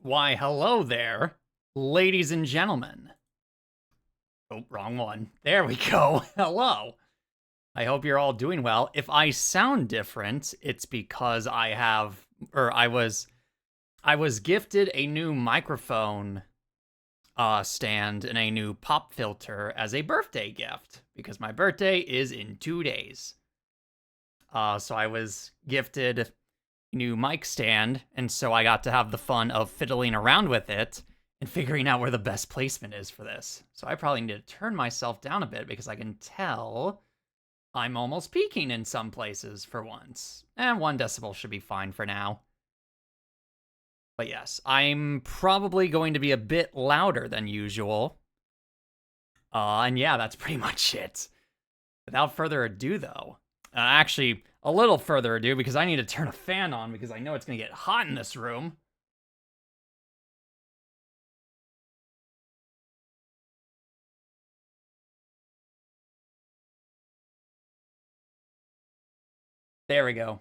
Why, hello there, ladies and gentlemen. Oh, wrong one. There we go. Hello. I hope you're all doing well. If I sound different, it's because I was gifted a new microphone stand and a new pop filter as a birthday gift because my birthday is in 2 days. So I was gifted a new mic stand, and so I got to have the fun of fiddling around with it and figuring out where the best placement is for this. So I probably need to turn myself down a bit because I can tell I'm almost peaking in some places for once. And 1 decibel should be fine for now. But yes, I'm probably going to be a bit louder than usual. And yeah, that's pretty much it. Without further ado, though, actually, a little further ado, because I need to turn a fan on because I know it's going to get hot in this room. There we go.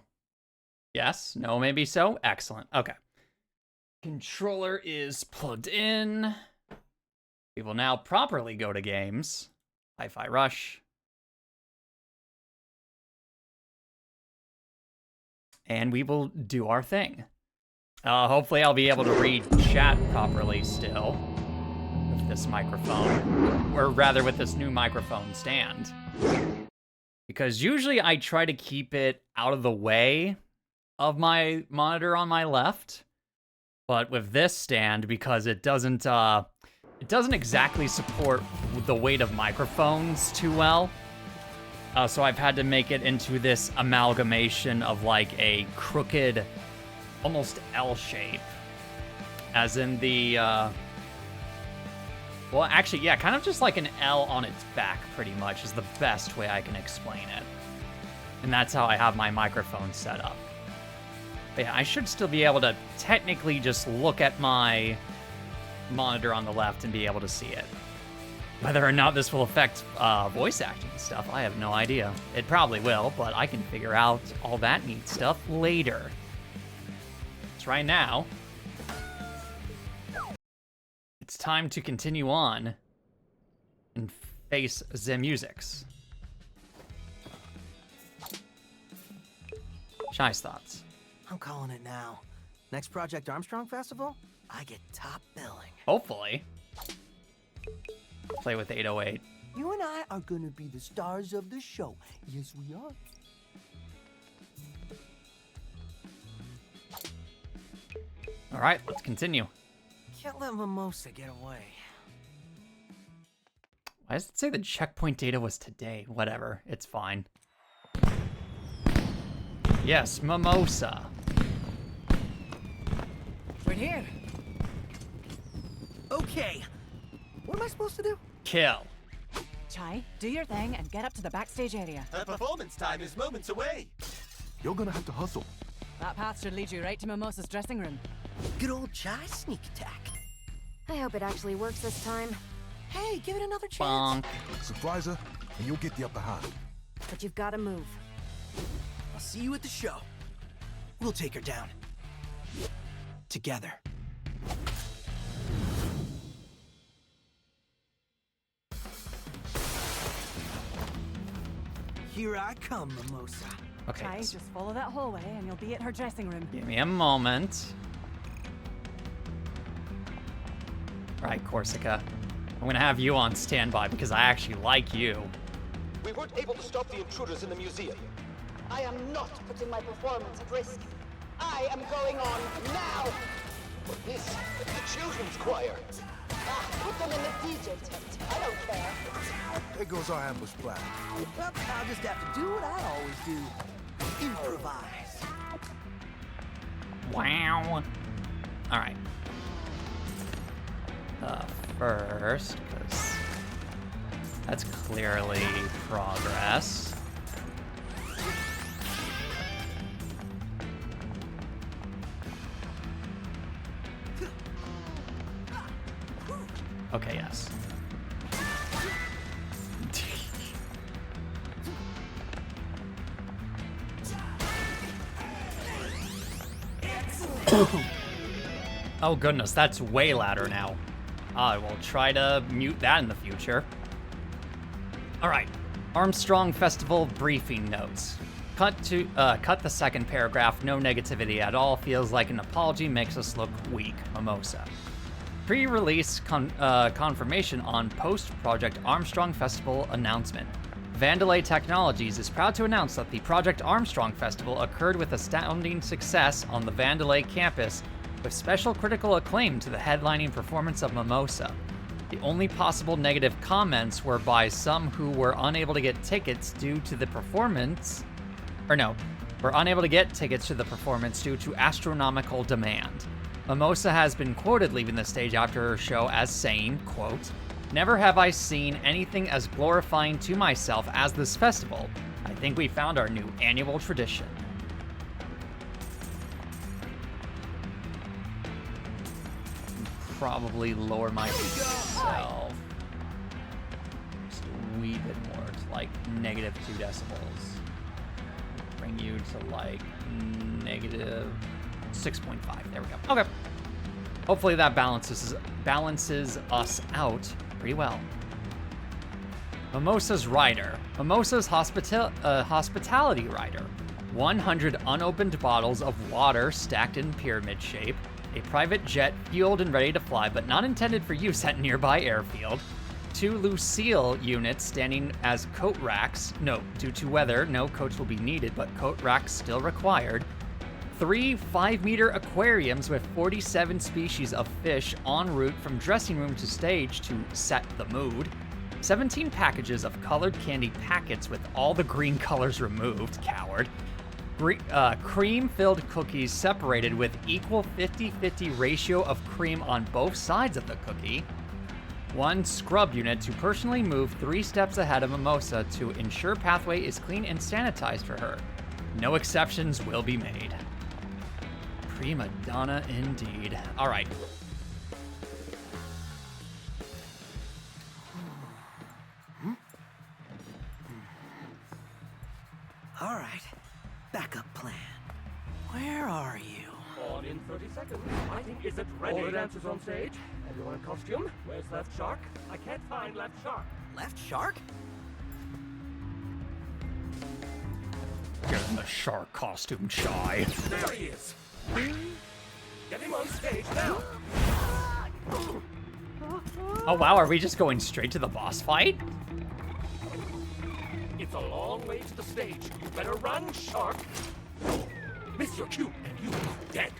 Yes, no, maybe so. Excellent. Okay. Controller is plugged in. We will now properly go to games. Hi-Fi Rush. And we will do our thing. Hopefully I'll be able to read chat properly still with this microphone. Or rather with this new microphone stand. Because usually I try to keep it out of the way of my monitor on my left. But with this stand, because it doesn't exactly support the weight of microphones too well. So I've had to make it into this amalgamation of like a crooked, almost L shape. As in the, well, actually, yeah, kind of just like an L on its back, pretty much, is the best way I can explain it. And that's how I have my microphone set up. But yeah, I should still be able to technically just look at my monitor on the left and be able to see it. Whether or not this will affect voice acting stuff, I have no idea. It probably will, but I can figure out all that neat stuff later. So right now, it's time to continue on and face the musics. Shy's thoughts. I'm calling it now. Next Project Armstrong Festival, I get top billing. Hopefully. Play with 808. You and I are gonna be the stars of the show. Yes, we are. All right, let's continue. Can't let Mimosa get away. Why does it say the checkpoint data was today? Whatever, it's fine. Yes, Mimosa. Right here. Okay. What am I supposed to do? Kill. Chai, do your thing and get up to the backstage area. Her performance time is moments away. You're gonna have to hustle. That path should lead you right to Mimosa's dressing room. Good old Chai sneak attack. I hope it actually works this time. Hey, give it another chance. Bonk. Surprise her, and you'll get the upper hand. But you've got to move. I'll see you at the show. We'll take her down. Together. Here I come, Mimosa. Okay, Chai, yes. just follow that hallway and you'll be at her dressing room. Give me a moment. All right, Corsica. I'm gonna have you on standby because I actually like you. We weren't able to stop the intruders in the museum. I am not putting my performance at risk. I am going on now! But this is the children's choir. Ah, put them in the DJ tent. I don't care. There goes our ambush plan. Well, I'll just have to do what I always do. Improvise. Wow. All right. First, because that's clearly progress. Okay, yes. Oh goodness, that's way louder now. I will try to mute that in the future. Alright, Armstrong Festival briefing notes. Cut the second paragraph, no negativity at all, feels like an apology, makes us look weak, Mimosa. Pre-release confirmation on post-Project Armstrong Festival announcement. Vandalay Technologies is proud to announce that the Project Armstrong Festival occurred with astounding success on the Vandalay campus, with special critical acclaim to the headlining performance of Mimosa. The only possible negative comments were by some who were unable to get tickets due to the performance, were unable to get tickets to the performance due to astronomical demand. Mimosa has been quoted leaving the stage after her show as saying, quote, "Never have I seen anything as glorifying to myself as this festival. I think we found our new annual tradition." Probably lower myself just a wee bit more to like -2 decibels. Bring you to like -6.5. There we go. Okay. Hopefully that balances us out pretty well. Mimosa's rider. Mimosa's hospitality rider. 100 unopened bottles of water stacked in pyramid shape. A private jet fueled and ready to fly, but not intended for use at nearby airfield. 2 Lucille units standing as coat racks. No, due to weather, no coats will be needed, but coat racks still required. 3 5-meter aquariums with 47 species of fish en route from dressing room to stage to set the mood. 17 packages of colored candy packets with all the green colors removed, coward. Cream-filled cookies separated with equal 50-50 ratio of cream on both sides of the cookie. 1 scrub unit to personally move 3 steps ahead of Mimosa to ensure pathway is clean and sanitized for her. No exceptions will be made. Prima donna indeed. All right. All right. Backup plan. Where are you? On in 30 seconds. I think is it ready? All the dancers on stage. Everyone in costume. Where's Left Shark? I can't find Left Shark. Left Shark? Get in the shark costume, Shy. There he is. Get him on stage now. Oh wow, are we just going straight to the boss fight? It's a long way to the stage. You better run, Shark. Miss your cue, and you are dead.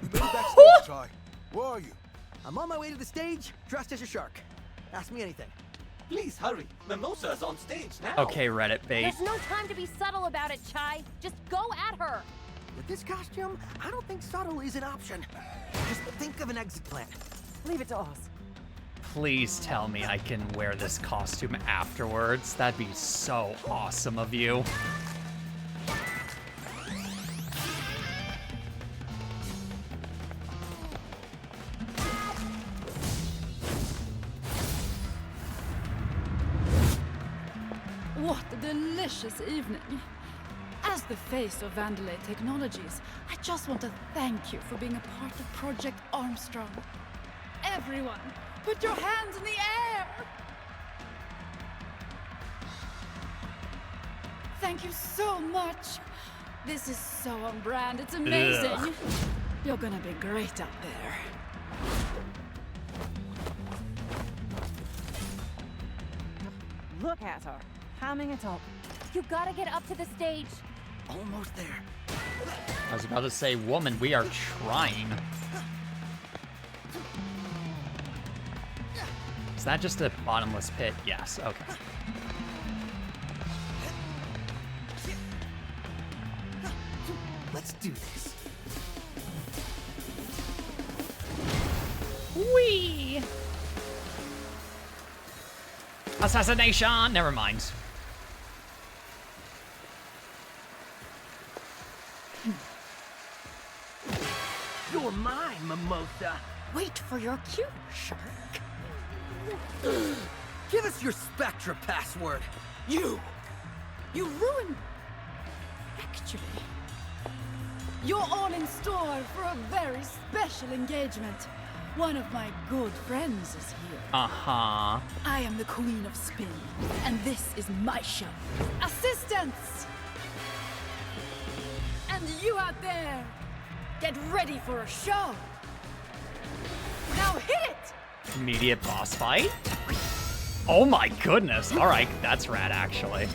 You been backstage, Ty. Where are you? I'm on my way to the stage, dressed as a shark. Ask me anything. Please hurry. Mimosa's on stage now. Okay, Reddit bait. There's no time to be subtle about it, Chai. Just go at her. With this costume, I don't think subtle is an option. Just think of an exit plan. Leave it to us. Please tell me I can wear this costume afterwards. That'd be so awesome of you. What a delicious evening. As the face of Vandalay Technologies, I just want to thank you for being a part of Project Armstrong. Everyone, put your hands in the air! Thank you so much. This is so on brand, it's amazing. Ugh. You're gonna be great up there. Look at her, hamming it up. You gotta get up to the stage. Almost there. I was about to say, woman, we are trying. Is that just a bottomless pit? Yes, okay. Let's do this. Whee! Assassination! Never mind. You're mine, Mimosa. Wait for your cue, shark. Give us your Spectra password. You You ruined... Actually... You're all in store for a very special engagement. One of my good friends is here. Uh-huh. I am the Queen of Spin, and this is my show. Assistants! And you out there, get ready for a show. Now hit it! Immediate boss fight? Oh my goodness. All right, that's rad, actually.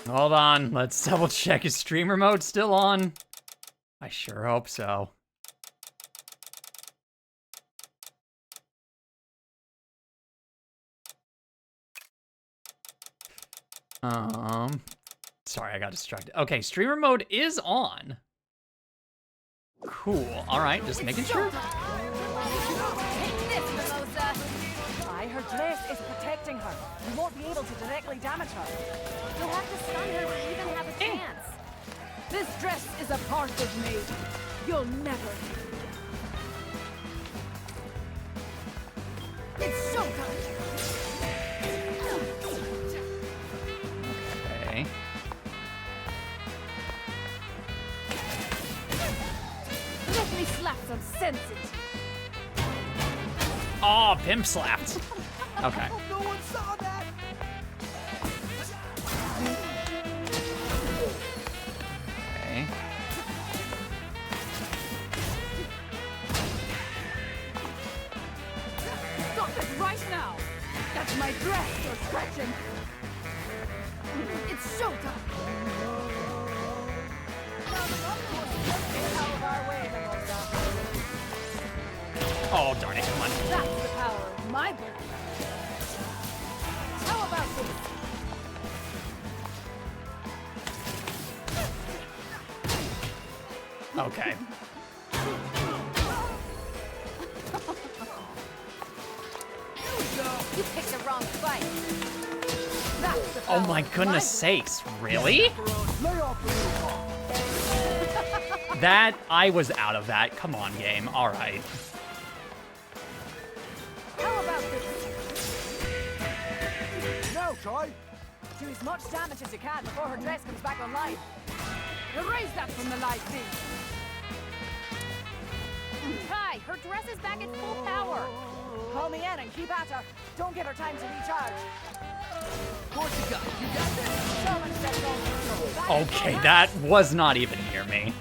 Hold on, let's double check. Is streamer mode still on? I sure hope so. Sorry, I got distracted. Okay, streamer mode is on. Cool. All right, just making sure. Her dress is protecting her. You won't be able to directly damage her. You'll have to stun her to even have a chance. This dress is a part of me. You'll never. It's showtime. Okay. Let me slap some sense into. Oh, pimp slapped. Okay. No one saw that. Okay. Stop it right now! That's my dress you're scratching! It's showtime! Out of our way, Mimosa. Oh, darn it, come on. That's the power of my book. How about this? Okay. You picked the wrong fight. That's the Oh power my of goodness book. sakes, really? Lay off the That, I was out of that. Come on, game. All right. How about this? Now, Ty. Do as much damage as you can before her dress comes back online. Erase that from the live feed. Kai, her dress is back at full power. Call me in and keep at her. Don't give her time to recharge. What you got? You got this. So much steps on control. Okay, that was not even near me.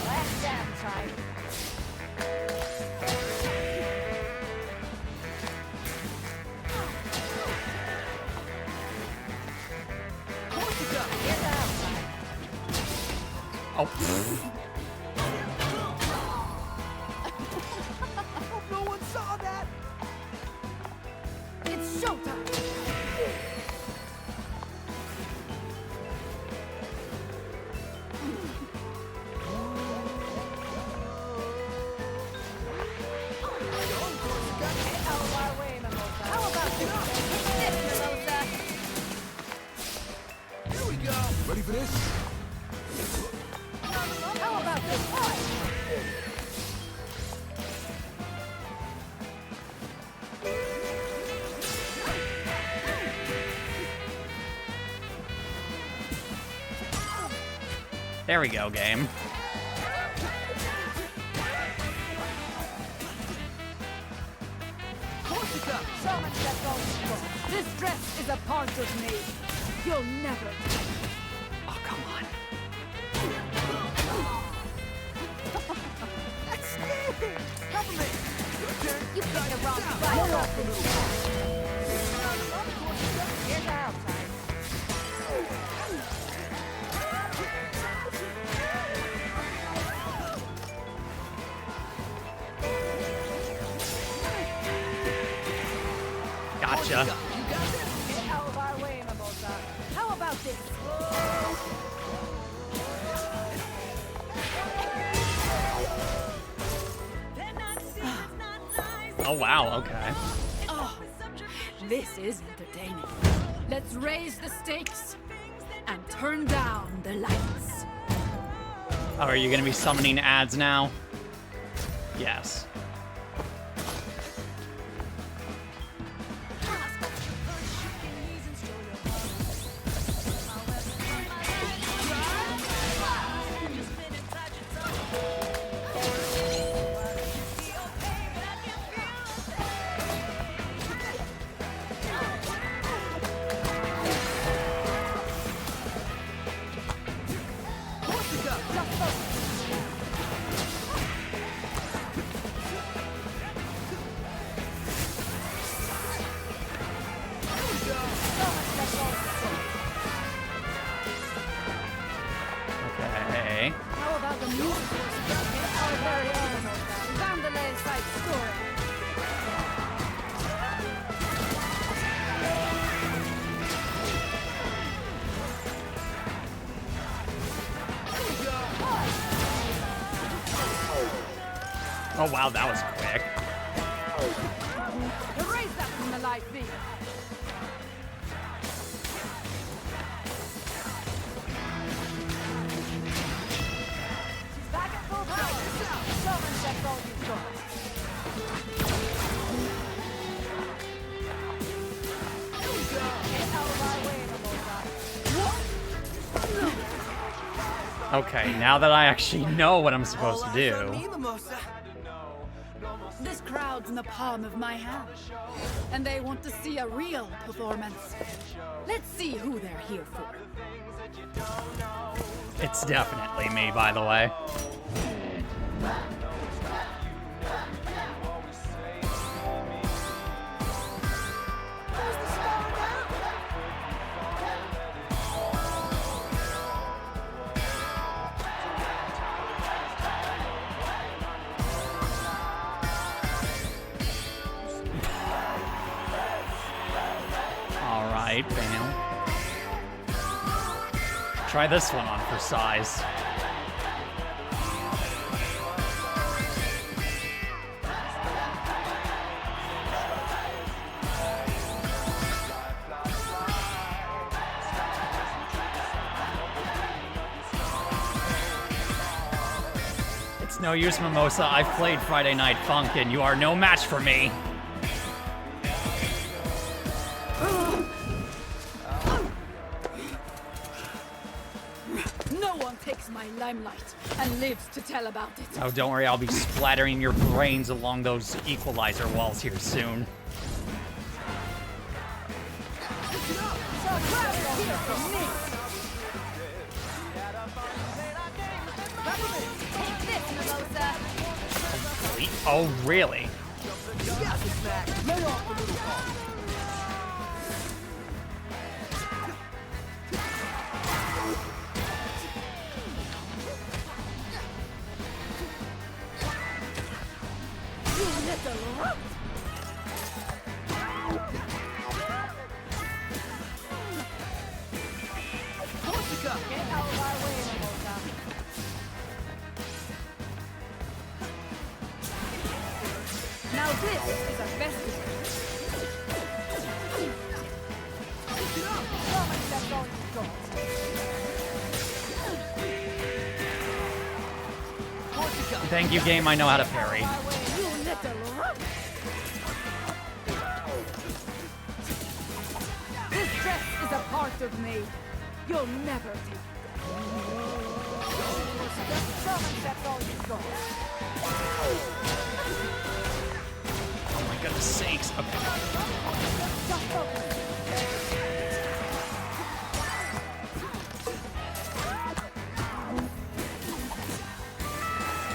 Last damn time. What you got? Get the outside. Oh. Hope no one saw that. It's showtime. Get out of our way, Mimosa. How about this? Mimosa. Here we go. Ready for this? How about this? There we go, game. What you got? So much steps on control. This dress is a part of me. You'll never. Oh, come on. That's scary. Cover me. Your turn. You picked the wrong Lay fight. off the little one. Here's the outside. Gotcha. You got this. Get out of our way, Mimosa. How about this? Oh, wow, okay. Oh, this is entertaining. Let's raise the stakes and turn down the lights. Oh, are you gonna be summoning ads now? Yes. Okay. How about the music? Our very own Vandalay side story. Oh wow, that was quick. Erase that from the live feed. Back at full power. Summon checks all you've got. Get out of my way, Mimosa. Okay, now that I actually know what I'm supposed to do. This crowd's in the palm of my hand, and they want to see a real performance. Let's see who they're here for. It's definitely me, by the way. Alright, bam. Try this one on for size. It's no use, Mimosa. I've played Friday Night Funk, and you are no match for me. No one takes my limelight and lives to tell about it. Oh, don't worry, I'll be splattering your brains along those equalizer walls here soon. Take this, Mimosa. Oh, really? Get out of my way, Mimosa. Now this is a festival. Summon checks all you've got. Thank you, game. I know how to parry. You little runt. This dress is a part of me. You'll never take Summon checks all you've got. Oh my goodness sakes. Okay.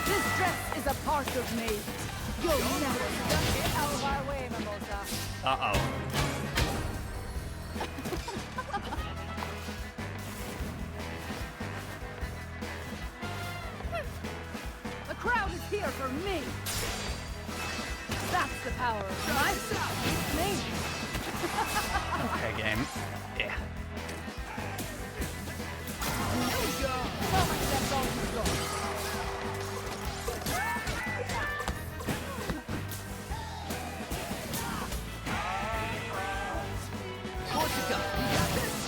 This dress is a part of me. You'll never Get out of my way, Mimosa. Uh-oh. The crowd is here for me. That's the power of my me. Okay, game. Yeah. Summon checks all you've got.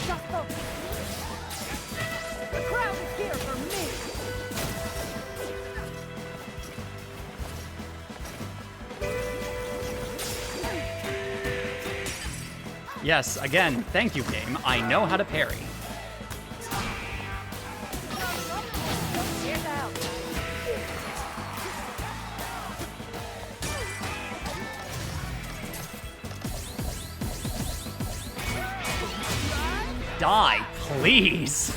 Just focus. The crowd is here for me. Yes, again, thank you, game. I know how to parry. Get out. Die, please.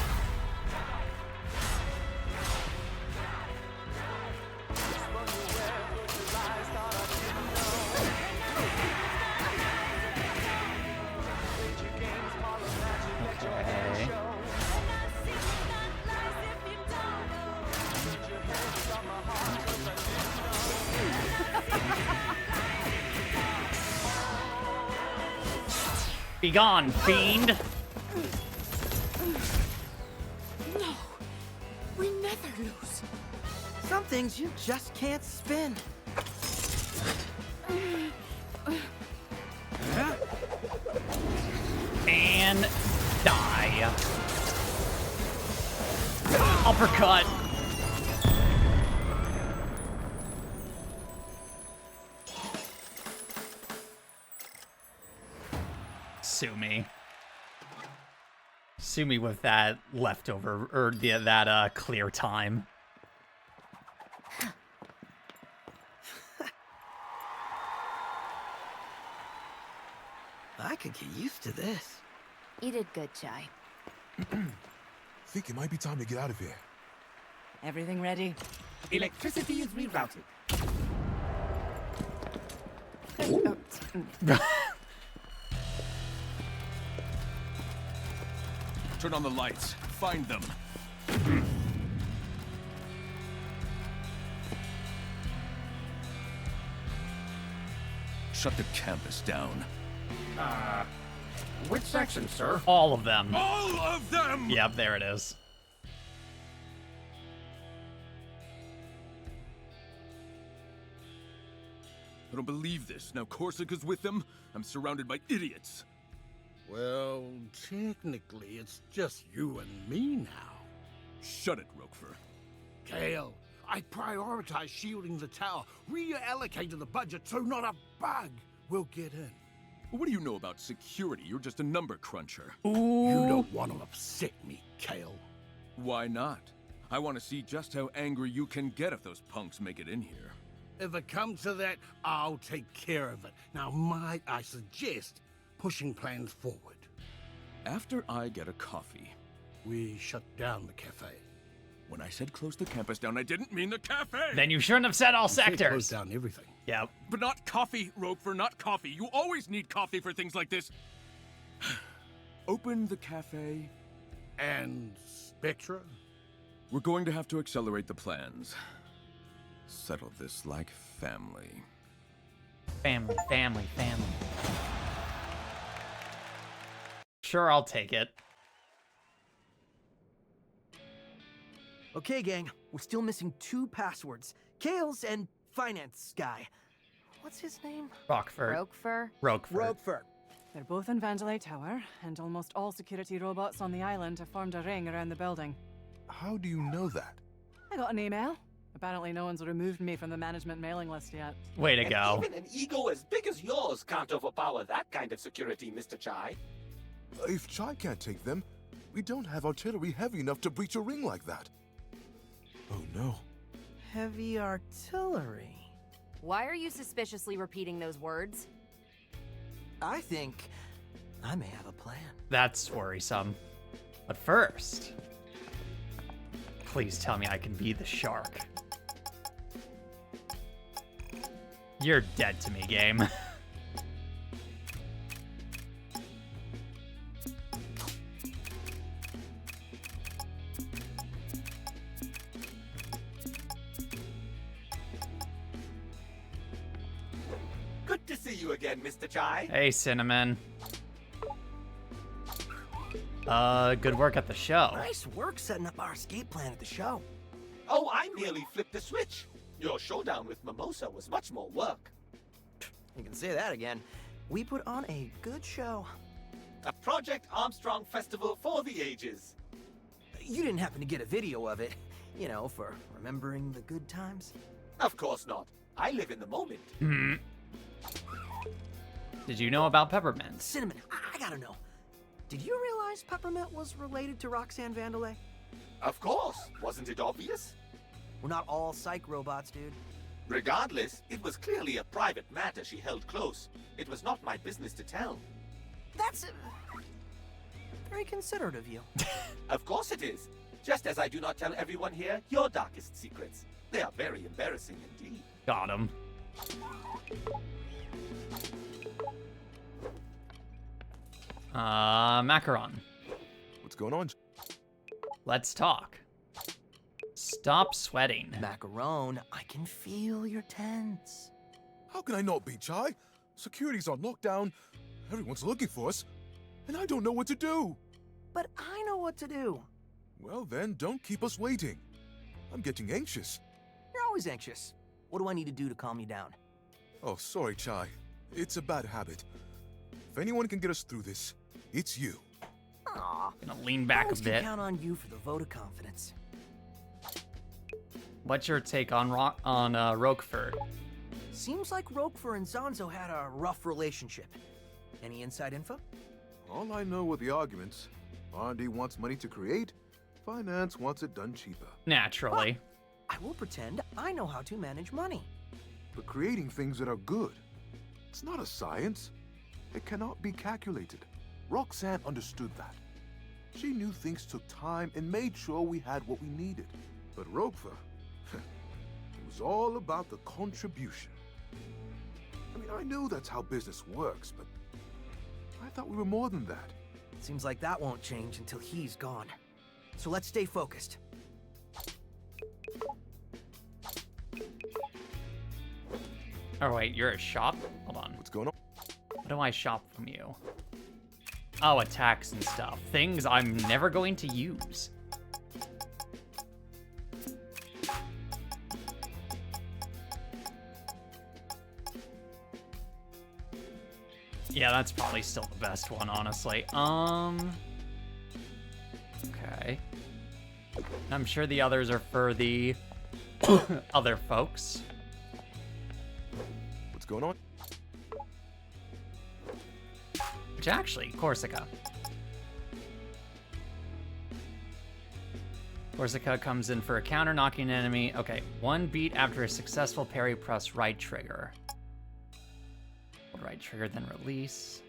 Okay. Be gone, fiend. No, we never lose. Some things you just can't spin. And die. Uppercut. Sue me. Sue me with that leftover, or that clear time. I could get used to this. You did good, Chai. Think it might be time to get out of here. Everything ready? Electricity is rerouted. Turn on the lights. Find them. Shut the campus down. Which section, sir? All of them. All of them! Yep, there it is. I don't believe this. Now Corsica's with them. I'm surrounded by idiots. Well, technically, it's just you and me now. Shut it, Roquefort. Kale, I prioritize shielding the tower, reallocated the budget so not a bug will get in. What do you know about security? You're just a number cruncher. You don't want to upset me, Kale. Why not? I want to see just how angry you can get if those punks make it in here. If it comes to that, I'll take care of it. Now, might I suggest pushing plans forward? After I get a coffee. We shut down the cafe. When I said close the campus down, I didn't mean the cafe! Then you shouldn't have said all You said sectors. close down everything. Yep. But not coffee, Roquefort, not coffee. You always need coffee for things like this. Open the cafe. And Spectra? We're going to have to accelerate the plans. Settle this like family. Family, family, family. Sure, I'll take it. Okay, gang, we're still missing 2 passwords. Kale's and finance guy. What's his name? Roquefort. Roquefort. Roquefort. They're both in Vandelay Tower, and almost all security robots on the island have formed a ring around the building. How do you know that? I got an email. Apparently no one's removed me from the management mailing list yet. Way to And go. even an ego as big as yours can't overpower that kind of security, Mr. Chai. If Chai can't take them, we don't have artillery heavy enough to breach a ring like that. Oh no. Heavy artillery. Why are you suspiciously repeating those words? I think I may have a plan. That's worrisome. But first, please tell me I can be the shark. You're dead to me, game. Good to see you again, Mr. Chai. Hey, Cinnamon. Good work at the show. Nice work setting up our escape plan at the show. Oh, I merely flipped the switch. Your showdown with Mimosa was much more work. You can say that again. We put on a good show. A Project Armstrong festival for the ages. You didn't happen to get a video of it, you know, for remembering the good times? Of course not. I live in the moment. Did you know about peppermints? Cinnamon, I gotta know. Did you realize Peppermint was related to Roxanne Vandelay? Of course. Wasn't it obvious? We're not all psych robots, dude. Regardless, it was clearly a private matter she held close. It was not my business to tell. That's very considerate of you. Of course it is. Just as I do not tell everyone here your darkest secrets. They are very embarrassing indeed. Got him. Macaron. What's going on? Let's talk. Stop sweating. Macaron, I can feel your tense. How can I not be, Chai? Security's on lockdown, everyone's looking for us, and I don't know what to do. But I know what to do. Well then, don't keep us waiting. I'm getting anxious. You're always anxious. What do I need to do to calm you down? Oh, sorry, Chai. It's a bad habit. If anyone can get us through this, it's you. Aw. Gonna lean back a Always can bit. count on you for the vote of confidence. What's your take on Roquefort? Seems like Roquefort and Zonzo had a rough relationship. Any inside info? All I know are the arguments. R&D wants money to create, finance wants it done cheaper. Naturally. I will pretend I know how to manage money. But creating things that are good, it's not a science. It cannot be calculated. Roxanne understood that. She knew things took time and made sure we had what we needed. But Roquefort, it was all about the contribution. I mean, I knew that's how business works, but I thought we were more than that. Seems like that won't change until he's gone. So let's stay focused. Oh wait, you're a shop? Hold on. What's going on? What do I shop from you? Oh, attacks and stuff. Things I'm never going to use. Yeah, that's probably still the best one, honestly. Okay. I'm sure the others are for the other folks. What's going on? Which actually, Corsica. Corsica comes in for a counter, knocking an enemy. Okay, 1 beat after a successful parry, press right trigger. Hold right trigger, then release.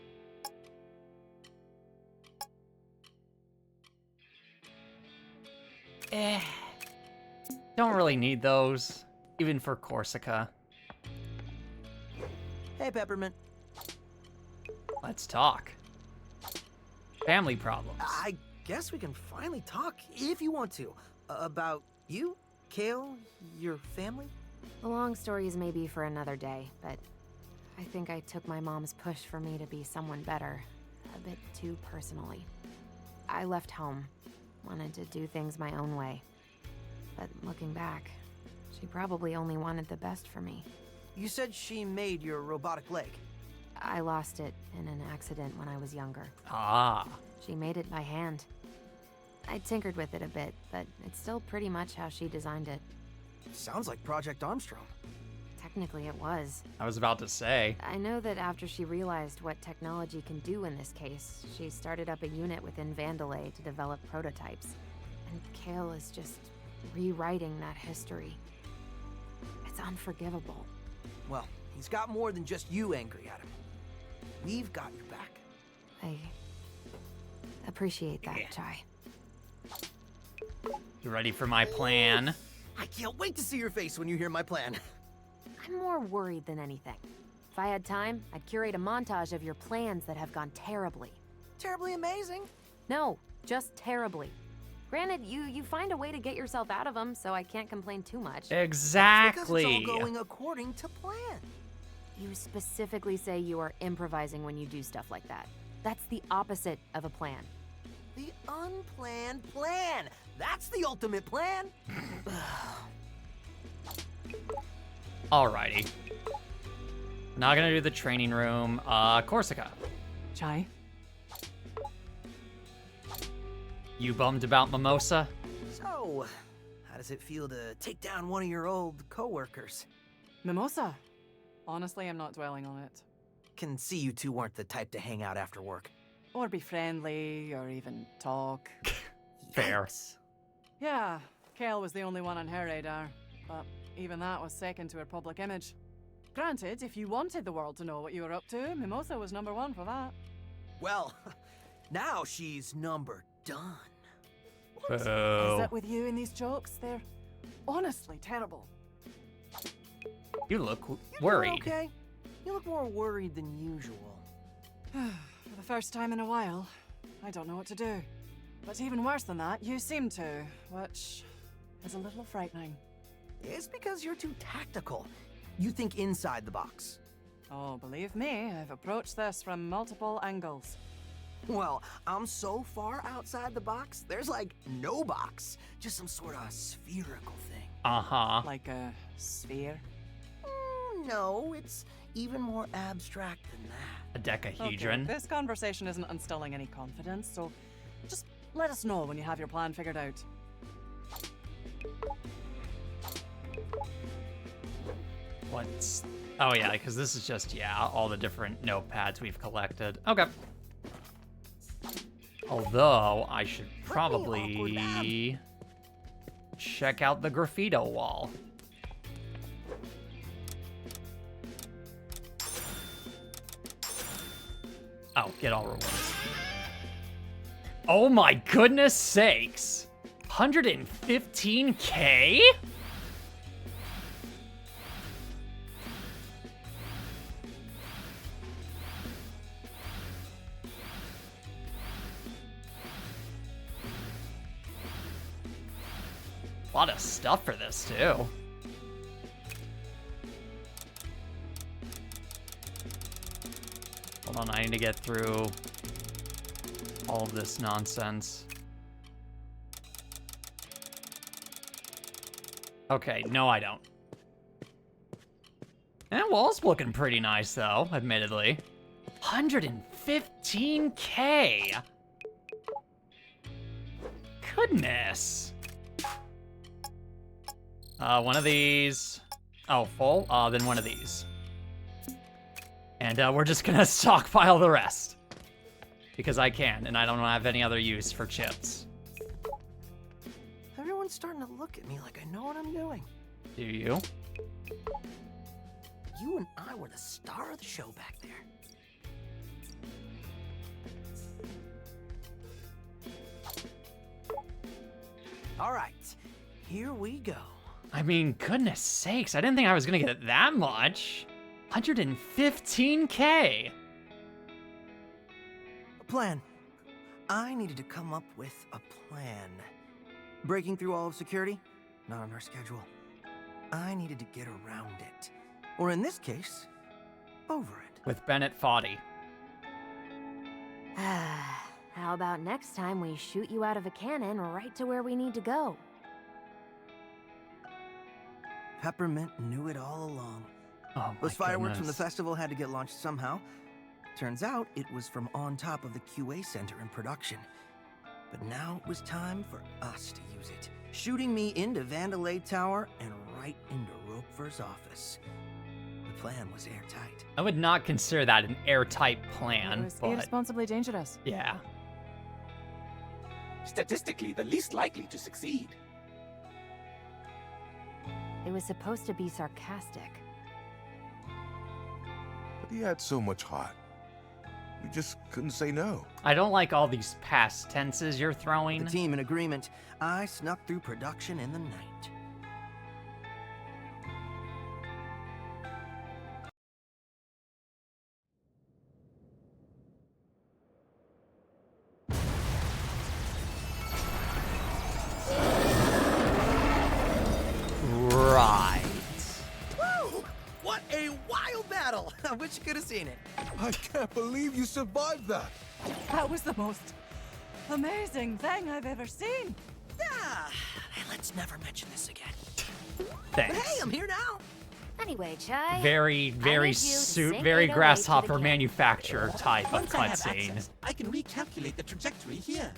Don't really need those, even for Corsica. Hey, Peppermint. Let's talk. Family problems. I guess we can finally talk, if you want to, about you, Kale, your family. The long stories may be for another day, but I think I took my mom's push for me to be someone better a bit too personally. I left home, wanted to do things my own way. But looking back, she probably only wanted the best for me. You said she made your robotic leg. I lost it in an accident when I was younger. Ah. She made it by hand. I tinkered with it a bit, but it's still pretty much how she designed it. Sounds like Project Armstrong. Technically, it was. I was about to say. I know that after she realized what technology can do in this case, she started up a unit within Vandelay to develop prototypes. And Kale is just rewriting that history. It's unforgivable. Well, he's got more than just you angry at him. We've got your back. I appreciate that, Chai. You ready for my plan? I can't wait to see your face when you hear my plan. I'm more worried than anything. If I had time, I'd curate a montage of your plans that have gone terribly. Terribly amazing? No, just terribly. Granted, you find a way to get yourself out of them, so I can't complain too much. Exactly. Because it's all going according to plan. You specifically say you are improvising when you do stuff like that. That's the opposite of a plan. The unplanned plan. That's the ultimate plan. Alrighty. Not gonna do the training room. Corsica. Chai? You bummed about Mimosa? So, how does it feel to take down one of your old coworkers? Mimosa? Honestly, I'm not dwelling on it. Can see you two weren't the type to hang out after work. Or be friendly, or even talk. Fair. Yikes. Yeah, Kale was the only one on her radar, but even that was second to her public image. Granted, if you wanted the world to know what you were up to, Mimosa was number one for that. Well, now she's number done. What is it with you and these jokes? They're honestly terrible. You look worried. Okay. You look more worried than usual. For the first time in a while, I don't know what to do. But even worse than that, you seem to, which is a little frightening. It's because you're too tactical. You think inside the box. Oh, believe me, I've approached this from multiple angles. Well, I'm so far outside the box, there's like no box. Just some sort of spherical thing. Uh-huh. Like a sphere? No, it's even more abstract than that. A decahedron. Okay, this conversation isn't instilling any confidence, so just let us know when you have your plan figured out. What's... Oh, yeah, because this is just, yeah, all the different notepads we've collected. Okay. Although, I should probably check out the graffito wall. Oh, get all rewards. Oh my goodness sakes! 115K? A lot of stuff for this, too. Hold on, I need to get through all of this nonsense. Okay, no I don't. And wall's looking pretty nice, though, admittedly. 115K! Goodness! One of these. Oh, full? Then one of these. And we're just gonna stockpile the rest. Because I can, and I don't have any other use for chips. Everyone's starting to look at me like I know what I'm doing. Do you? You and I were the star of the show back there. All right, here we go. I mean, goodness sakes, I didn't think I was gonna get that much. 115K. A plan. I needed to come up with a plan. Breaking through all of security? Not on our schedule. I needed to get around it. Or in this case, over it. With Bennett Foddy. How about next time we shoot you out of a cannon right to where we need to go? Peppermint knew it all along. Oh, those fireworks from the festival had to get launched somehow. Turns out it was from on top of the QA center in production. But now it was time for us to use it. Shooting me into FIANLE Tower and right into Roquefort's office. The plan was airtight. I would not consider that an airtight plan, It was but... irresponsibly dangerous. Yeah. Statistically, the least likely to succeed. It was supposed to be sarcastic. But he had so much heart. We just couldn't say no. I don't like all these past tenses you're throwing. The team in agreement. I snuck through production in the night. Right. Woo! What a wild battle! I wish you could have seen it. I can't believe you survived that. That was the most amazing thing I've ever seen. Yeah. Hey, let's never mention this again. Thanks. But hey, I'm here now. Anyway, Chai. Very grasshopper manufacturer type of Once I have cutscene. access, I can recalculate the trajectory here.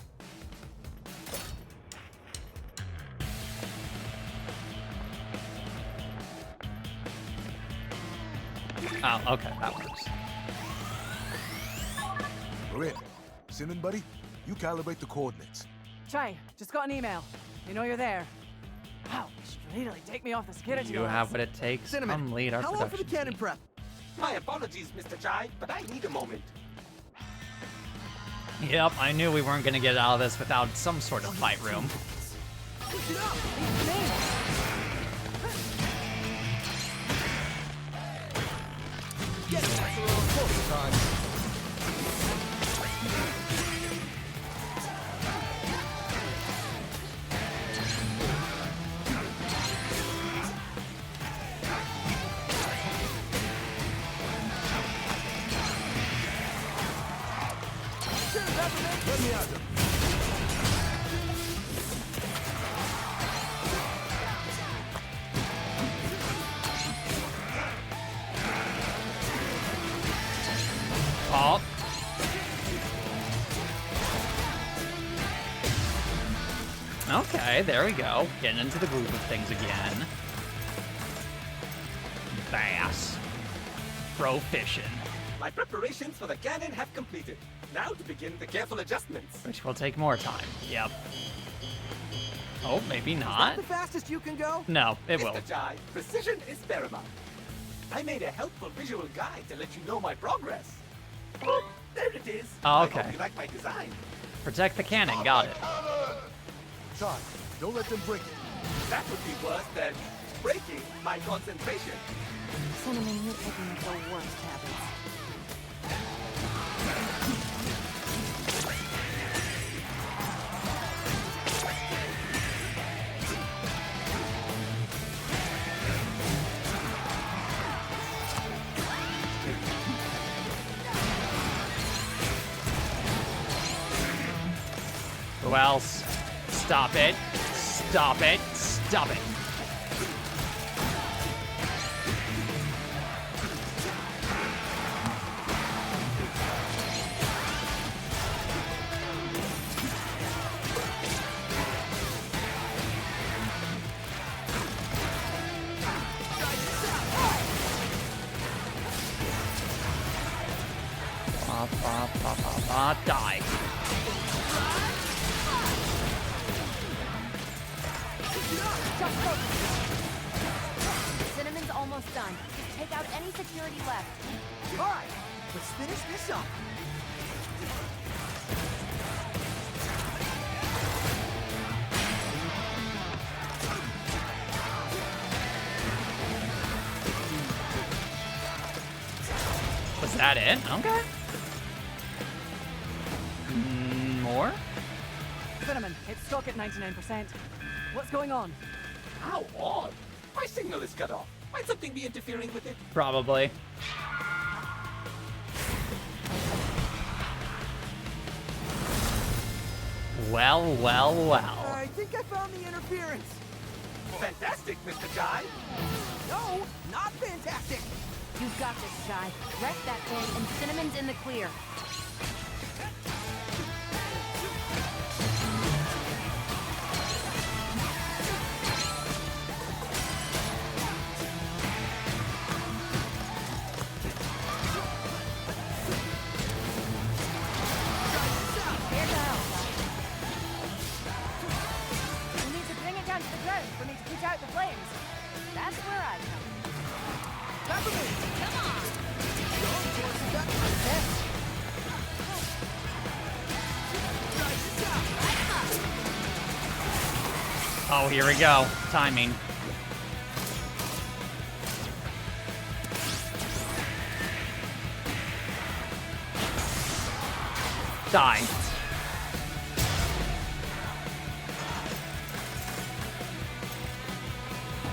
Oh, okay, that works. We're in. Cinnamon, buddy, you calibrate the coordinates. Chai, just got an email. They know you're there. Wow, they should really take me off the security You guards. have what it takes. Cinnamon, Come lead our how long for the production cannon team. prep? My apologies, Mr. Chai, but I need a moment. Yep, I knew we weren't gonna get out of this without some sort of fight room. Push it up! Get that's a little closer, time. Let me at them. Oh. Okay, there we go. Getting into the groove of things again. Bass. Pro fishing. My preparations for the cannon have completed. Now to begin the careful adjustments. Which will take more time. Yep. Oh, maybe Is not. that the fastest you can go? No, it will. Mr. Chai, precision is paramount. I made a helpful visual guide to let you know my progress. Oh, there it is. Oh, I okay. hope you like my design. Protect the cannon. Got it. Chai, don't let them break it. That would be worse than breaking my concentration. Cinnamon, you're picking up the worst habits. Who else? Stop it. Stop it. Stop it. Die. Cinnamon's almost done. Just take out any security left. All right, let's finish this up. Was that it? Okay. More? Cinnamon, it's stuck at 99%. What's going on? How odd. My signal is cut off. Might something be interfering with it? Probably. Well, well, well. I think I found the interference. Fantastic, Mr. Chai. No, not fantastic. You've got this, Chai. Wreck that thing, and Cinnamon's in the clear. You need to bring it down to the ground for me to put out the flames. That's where I come in. Come on! Oh, here we go. Timing. Die.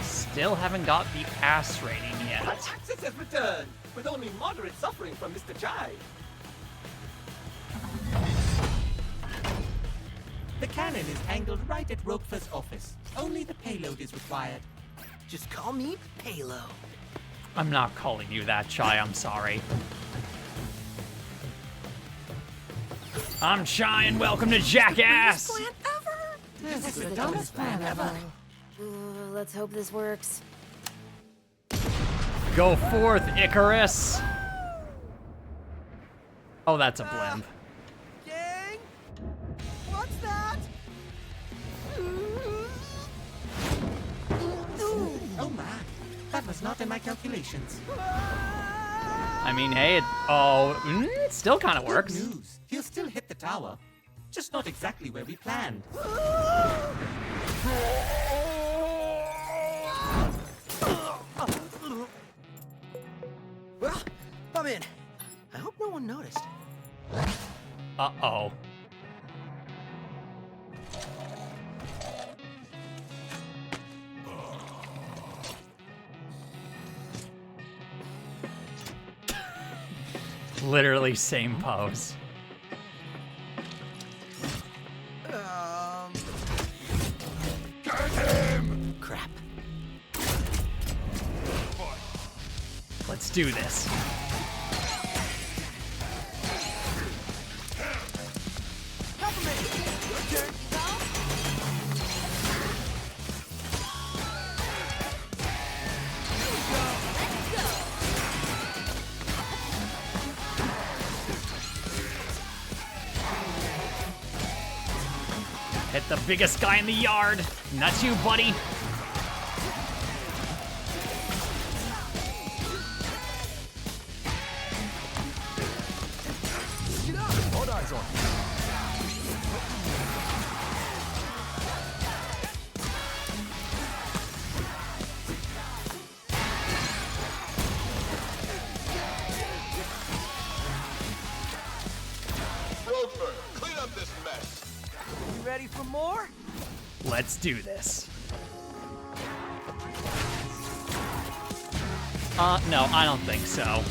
Still haven't got the ass rating My yet. access has returned, with only moderate suffering from Mr. Chai. The cannon is angled right at Roquefort's office. Only the payload is required. Just call me Palo. I'm not calling you that, Chai. I'm sorry. I'm Chai, and welcome to Jackass! This is the dumbest plan ever. Let's hope this works. Go forth, Icarus! Oh, that's a blimp. Get not in my calculations. I mean, hey, it still kind of works. Good news. He'll still hit the tower. Just not exactly where we planned. Well, I'm in. I hope no one noticed. Uh-oh. Literally same pose. Get him! Crap. Let's do this. Hit the biggest guy in the yard. And that's you, buddy. All eyes on. Roper, clean up this mess. You ready for more? Let's do this. No, I don't think so.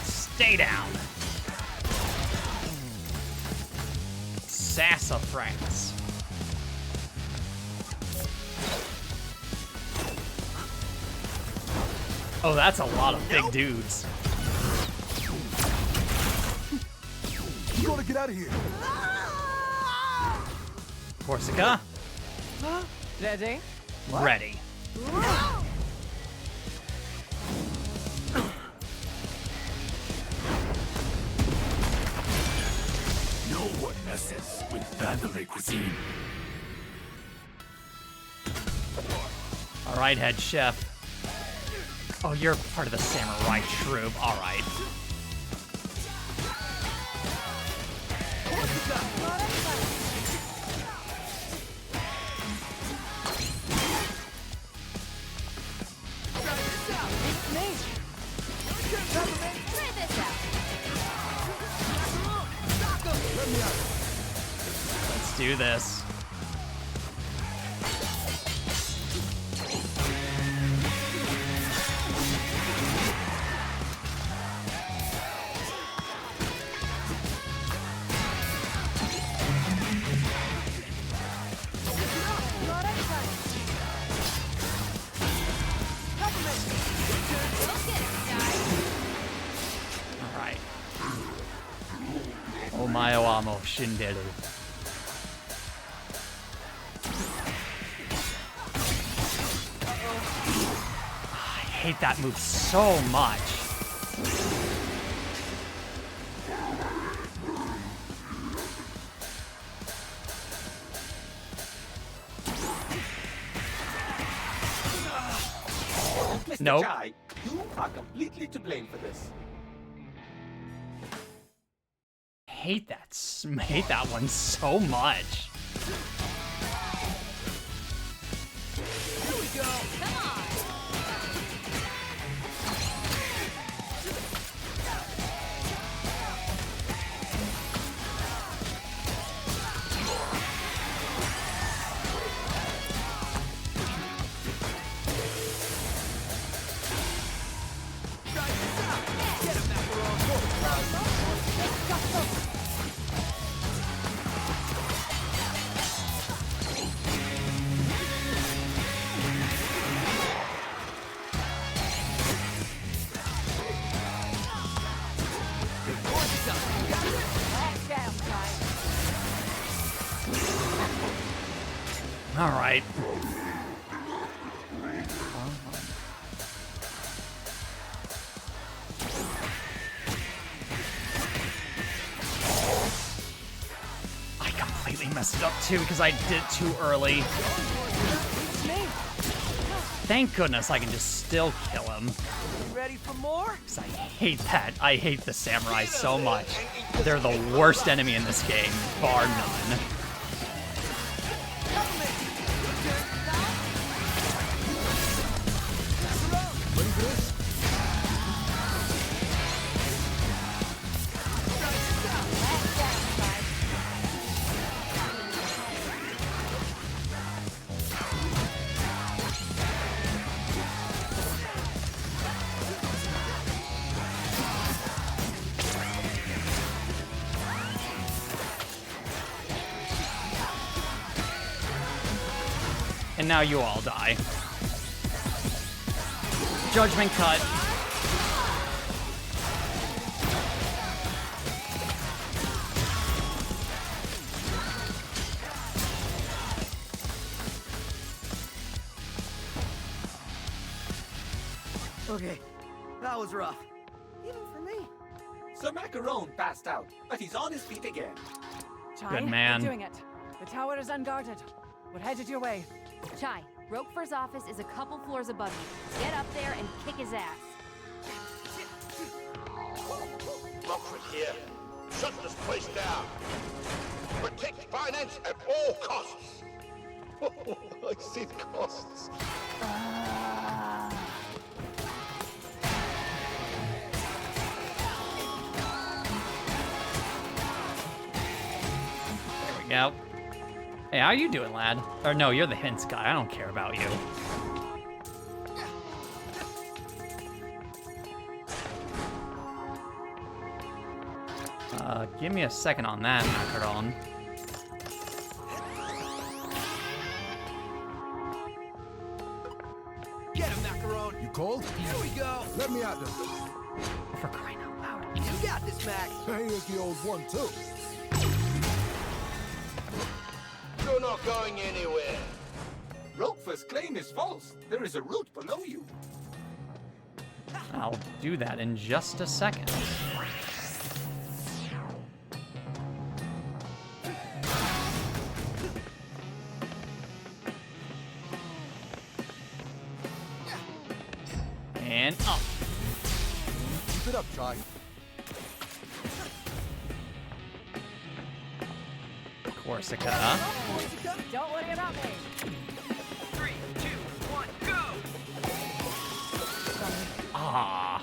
Stay down. Sassafras. Oh, that's a lot of big dudes. You gotta get out of here. Corsica, Ready? ready. No one messes with FIANLE cuisine. All right, head chef. Oh, you're part of the samurai troop. All right. Let's do this. All right. Omae wa mo shinderu. I hate that move so much. Mr. Nope. Chai, you are completely to blame for this. Hate that one so much. Alright. I completely messed it up too because I did it too early. Thank goodness I can just still kill him. Ready for more? Because I hate that. I hate the samurai so much. They're the worst enemy in this game, bar none. And now you all die. Judgment cut. Okay, that was rough. Even for me. Sir Macaron passed out, but he's on his feet again. Chai, Good man. You're doing it. The tower is unguarded. We're headed your way. Chai, Roquefort's office is a couple floors above you. Get up there and kick his ass. Rockford here. Shut this place down. Protect finance at all costs. I see the costs. There we go. Hey, how you doing, lad? Or no, you're the hints guy. I don't care about you. Give me a second on that, Macaron. Get him, Macaron. You cold? Here we go. Let me out there. For crying out loud. You got this, Mac. Hey, here's the old one, too. You're not going anywhere. Roquefort's claim is false. There is a route below you. I'll do that in just a second. And up. Keep it up, Chai. Corsica. Don't worry about me. 3, 2, 1, go! Ah.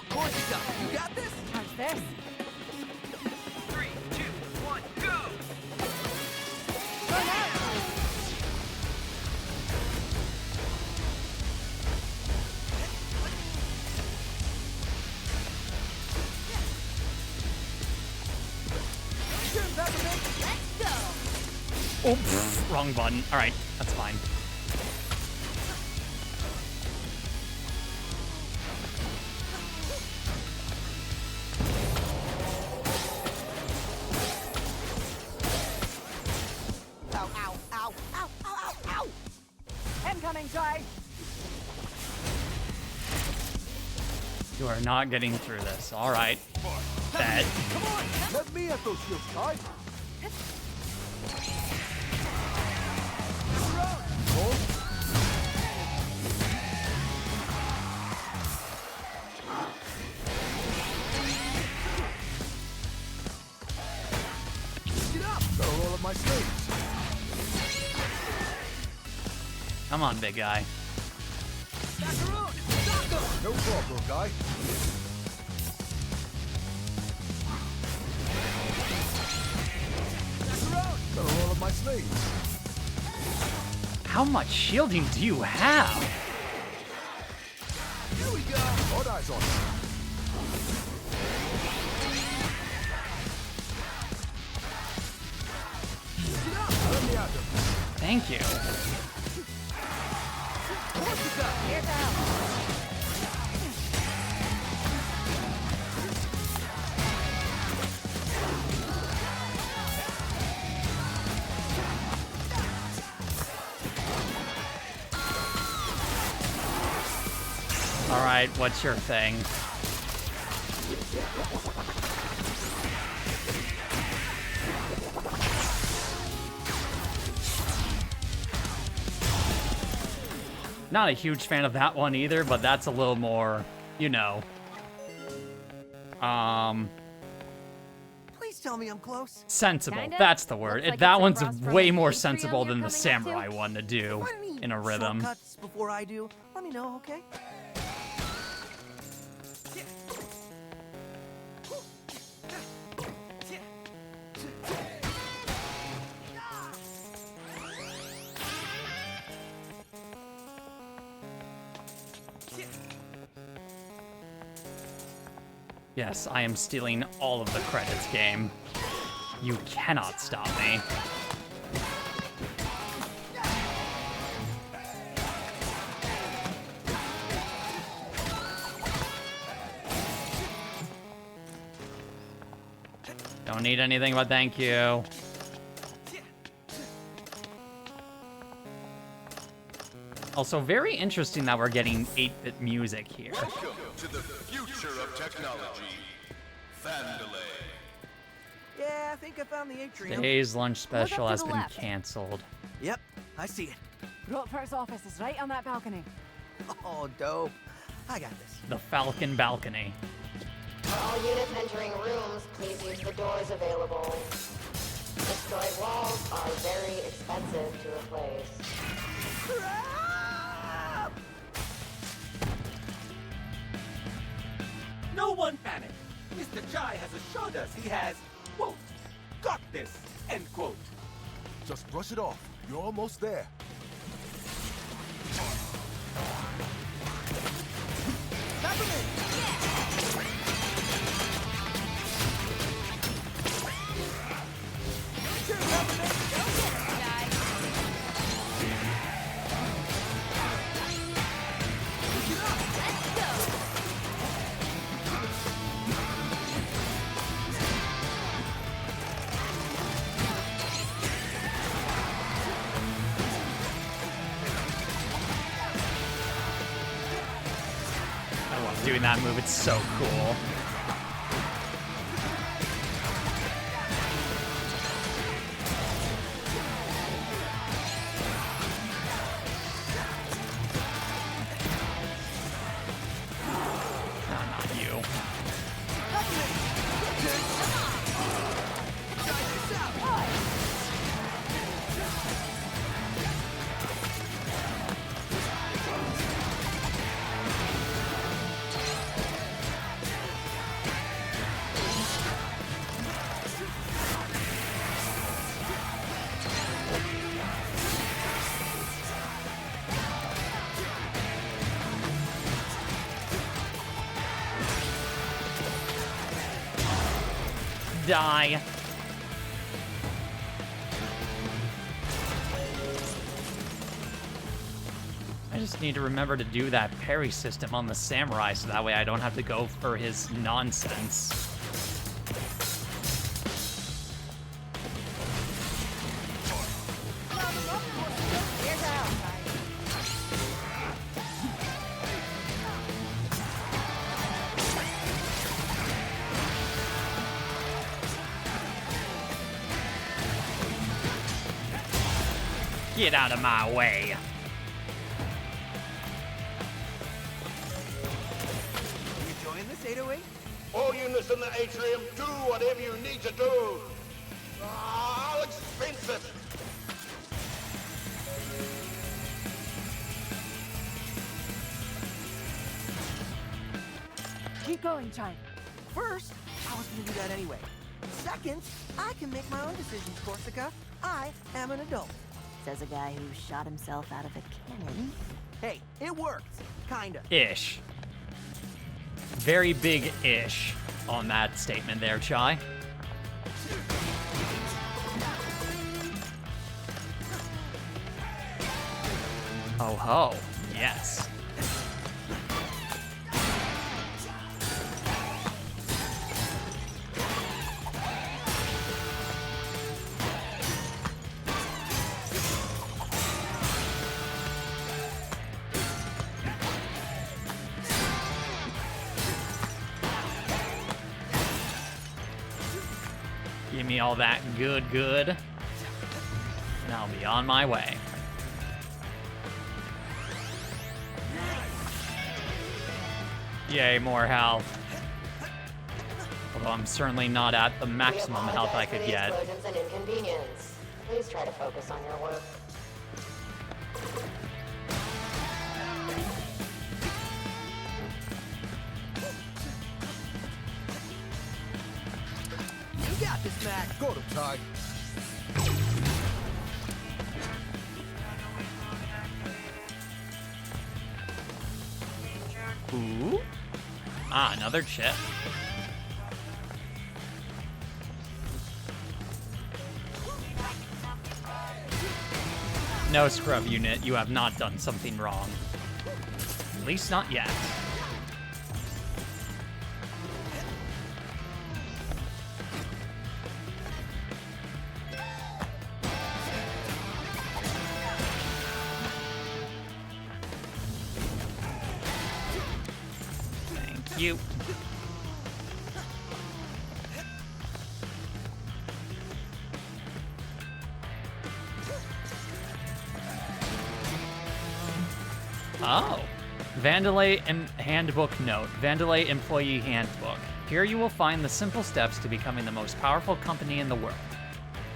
Corsica, you got this? How's this? 3, 2, 1, go! Go now! Let's go! Oh, pff, wrong button. All right, that's fine. Ow, ow, ow, ow, ow, ow, ow! Incoming, Chai! You are not getting through this. All right. Dead. Come on! Let me at those shields, Chai. Get up! Gotta roll up my sleeves. Come on, big guy. No problem, guy. Gotta roll up my sleeves. How much shielding do you have? Here we go. All eyes on it. Let me out there. Thank you. Here now! Alright, what's your thing? Not a huge fan of that one either, but that's a little more, you know. Please tell me I'm close. Sensible. Kinda. That's the word. Looks like that it's one's across from way the more atrium sensible you're than the coming up to. samurai one to do in a rhythm. Shortcuts before I do. Let me know, okay? Yes, I am stealing all of the credits, game. You cannot stop me. Don't need anything, but thank you. Also, very interesting that we're getting 8-bit music here. Welcome to the future of technology, FIANLE. Yeah, I think I found the atrium. Today's lunch special to has the been left. canceled. Yep, I see it. Rockford's office is right on that balcony. Oh, dope. I got this. The Falcon Balcony. All units entering rooms, please use the doors available. Destroyed walls are very expensive to replace. No one panic. Mr. Chai has assured us he has, quote, got this, end quote. Just brush it off. You're almost there. I love doing that move. It's so cool. No, not you. Die. I just need to remember to do that parry system on the samurai so that way I don't have to go for his nonsense. Get out of my way. You enjoying this 808? All units in the atrium, do whatever you need to do. I'll expense it. Keep going, Chai. First, I was gonna do that anyway. Second, I can make my own decisions, Corsica. I am an adult. Says a guy who shot himself out of a cannon. Hey, it worked. Kinda. Ish. Very big ish on that statement there, Chai. Oh ho, yes. Give me all that good. And I'll be on my way. Yay, more health. Although I'm certainly not at the maximum health I could get. Explosions and inconvenience. Please try to focus on your work. You got this, Mac. Got him, Ty. Ooh. Ah, another chip. No, scrub unit, you have not done something wrong. At least not yet. Thank you. Oh. FIANLE Handbook Note. FIANLE Employee Handbook. Here you will find the simple steps to becoming the most powerful company in the world.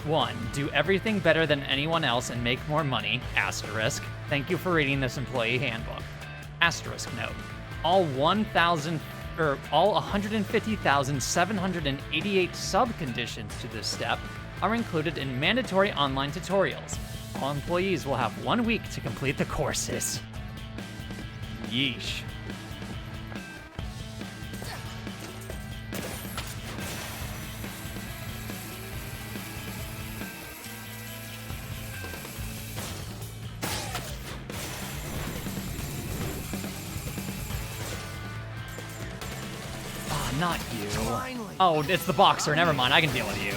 1. Do everything better than anyone else and make more money. Asterisk. Thank you for reading this employee handbook. Asterisk note. All 150,788 sub-conditions to this step are included in mandatory online tutorials. All employees will have 1 week to complete the courses. Yeesh. Ah, not you. Finally. Oh, it's the boxer. Never mind. I can deal with you.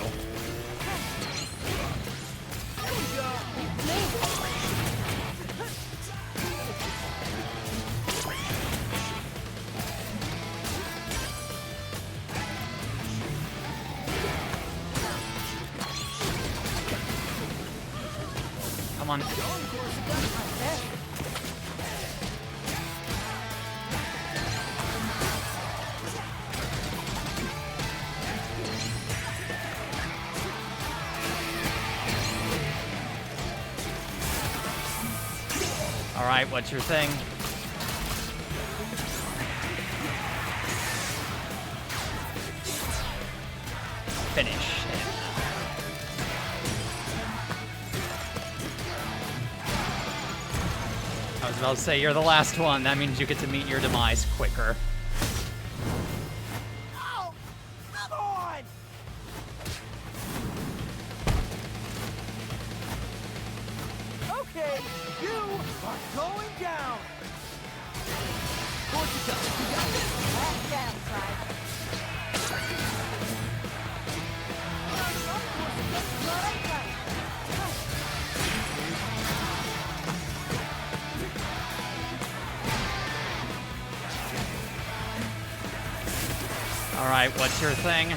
Come on. All right, what's your thing? Finish him. I was about to say, you're the last one. That means you get to meet your demise quicker. Oh, come on! Okay, you are going down. Of course you got it. You got it. Back down, Clyde. All right, what's your thing?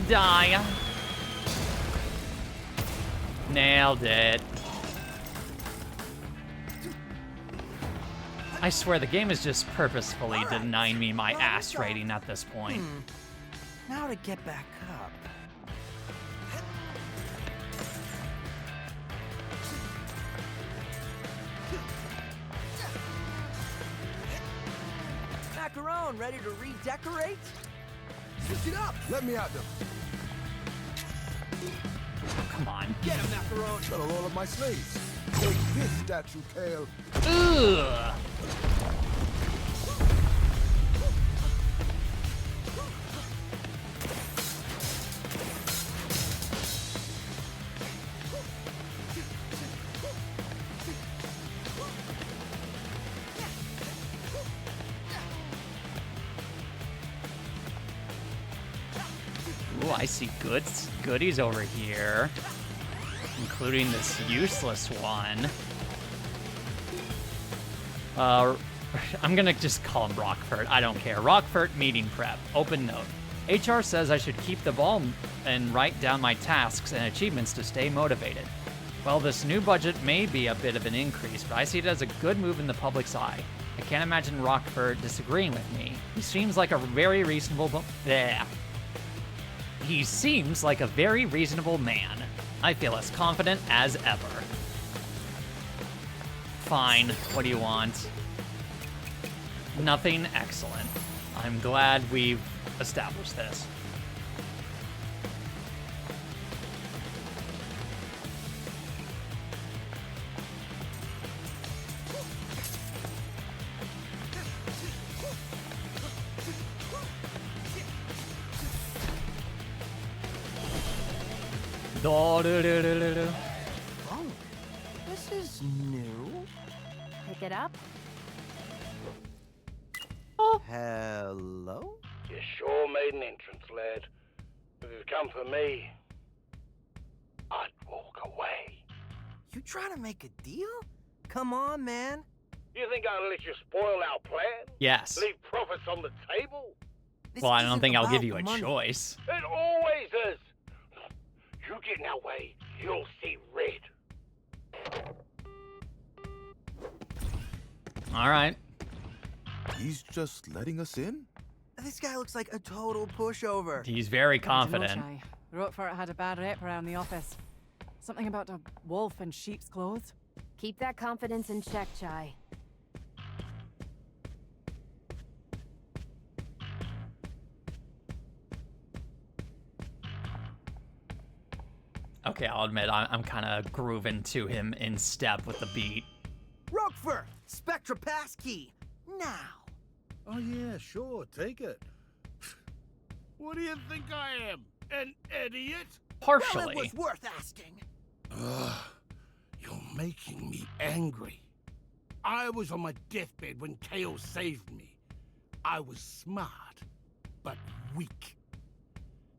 Die. Nailed it. I swear the game is just purposefully denying me my ass rating at this point. Now to get back up. Macaron, ready to redecorate? Switch it up! Let me at them. Come on. Get him, Macaron! Gotta roll up my sleeves. Take this, statue Kale. Ugh. Ooh, I see goodies over here, including this useless one. I'm gonna just call him Rockford. I don't care. Rockford meeting prep. Open note. HR says I should keep the ball and write down my tasks and achievements to stay motivated. Well, this new budget may be a bit of an increase, but I see it as a good move in the public's eye. I can't imagine Rockford disagreeing with me. He seems like a very reasonable He seems like a very reasonable man. I feel as confident as ever. Fine. What do you want? Nothing. Excellent. I'm glad we've established this. Oh, this is new. Pick it up. Hello? You sure made an entrance, lad. If you'd come for me, I'd walk away. You trying to make a deal? Come on, man. You think I'll let you spoil our plan? Yes. Leave profits on the table? Well, I don't think I'll give you a choice. It always is. You get in our way, you'll see red. All right. He's just letting us in? This guy looks like a total pushover. He's very confident. Roquefort had a bad rep around the office. Something about a wolf in sheep's clothes. Keep that confidence in check, Chai. Okay, I'll admit I'm kind of grooving to him in step with the beat. Roquefort, Spectra passkey, now. Oh yeah, sure, take it. What do you think I am? An idiot? Partially. Well, it was worth asking. You're making me angry. I was on my deathbed when Kale saved me. I was smart, but weak.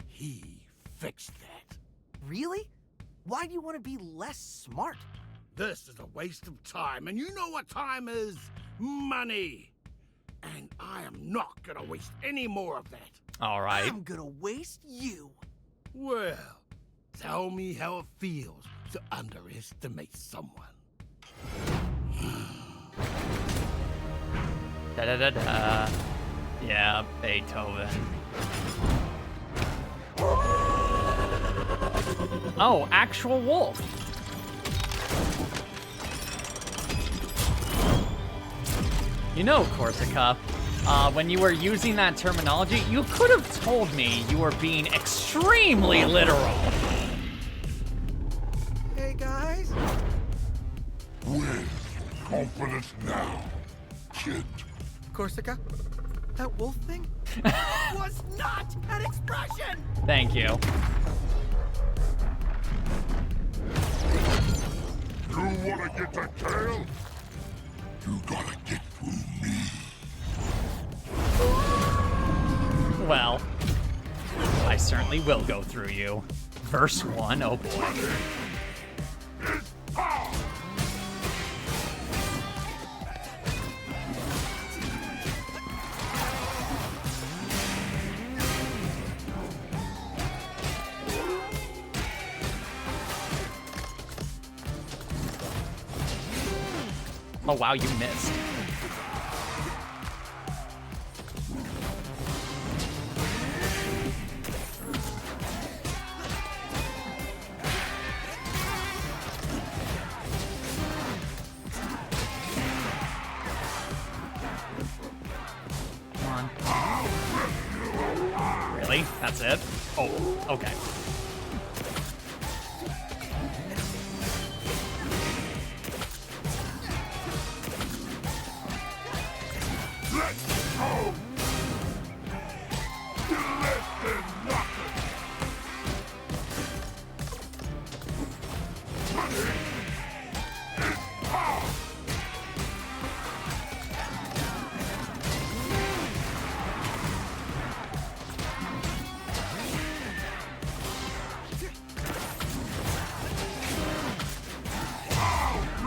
He fixed that. Really? Why do you want to be less smart? This is a waste of time, and you know what time is? Money. And I am not gonna waste any more of that. All right. I'm gonna waste you. Well, tell me how it feels to underestimate someone. Da-da-da-da. Yeah, Beethoven. Oh, actual wolf. You know, Corsica, when you were using that terminology, you could have told me you were being extremely literal. Hey, guys. With confidence now, kid. Corsica, that wolf thing was not an expression! Thank you. You wanna get that tail? You gotta get through me. Well, I certainly will go through you. Verse 1, oh boy. Oh wow, you missed. Come on. Really? That's it? Oh, okay.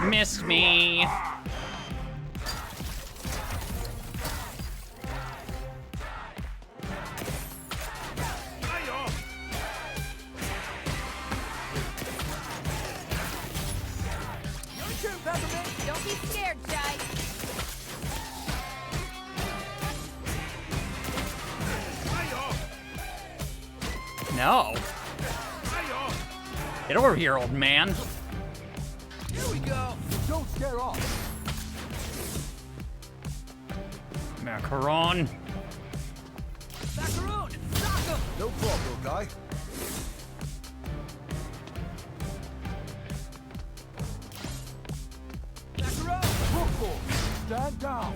Missed me. No. Get over here, old man. Here we go. Don't scare off. Macaron. Macaroon, knock him. No problem, little guy. Macaroon, football. Stand down.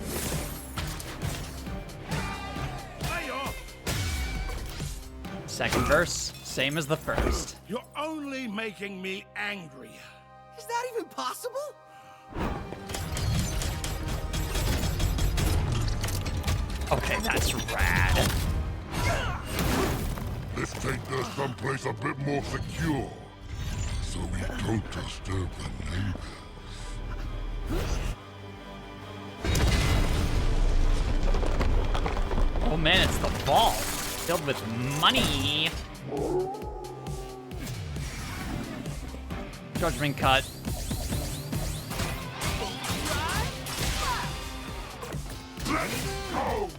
Second verse, same as the first. You're only making me angrier. Is that even possible? Okay, that's rad. Let's take this someplace a bit more secure, so we don't disturb the neighbors. Oh man, it's the vault, filled with money. Judgment cut. Let's go!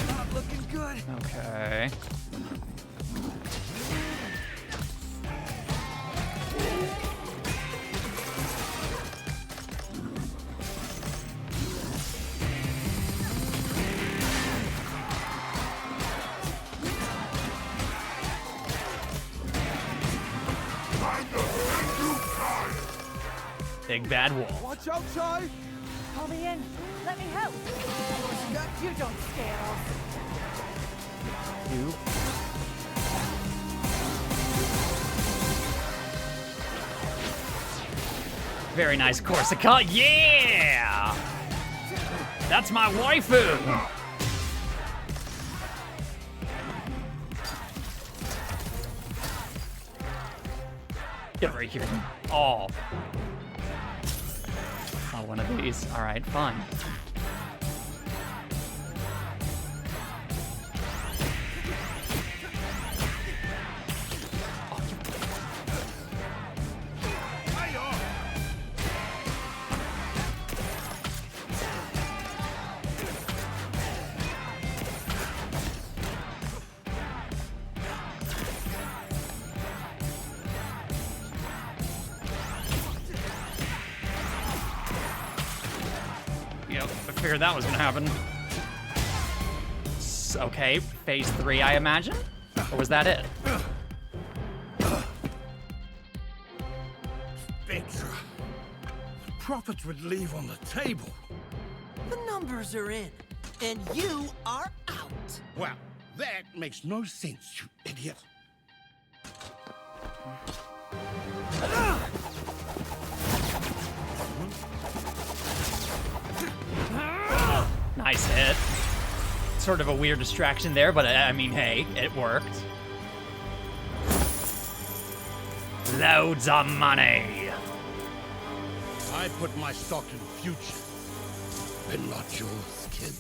Not looking good. Okay. Big bad wolf. Watch out, Chai. Call me in. Let me help. You don't scare us. You. Very nice Corsica. Yeah! That's my waifu! Get right here. Oh. Oh, one of these. Alright, fine. Yep, I figured that was gonna happen. Okay, phase 3, I imagine? Or was that it? Spectra. The profits would leave on the table. The numbers are in, and you are out. Well, that makes no sense, you idiot. Nice hit. Sort of a weird distraction there, but I mean, hey, it worked. Loads of money. I put my stock in the future, but not yours, kid.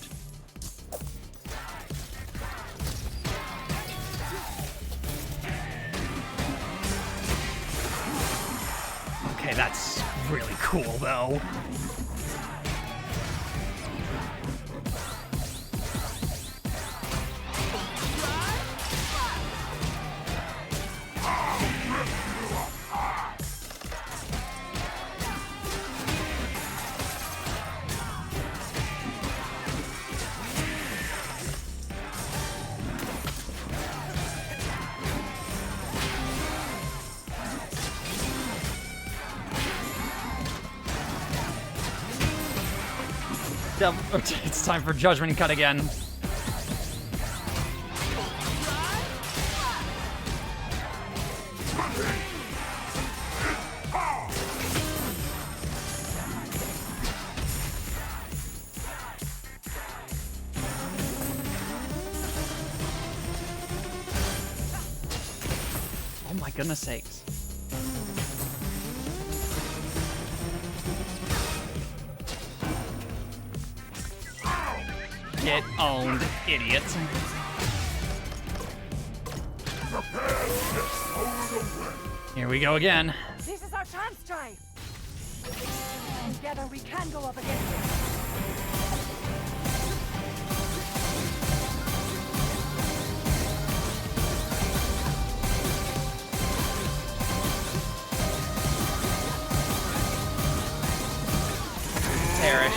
Okay, that's really cool, though. It's time for Judgment Cut again. Oh my goodness sakes. Get owned, idiot. Here we go again. This is our chance, Try. Together we can go up against it. Perish.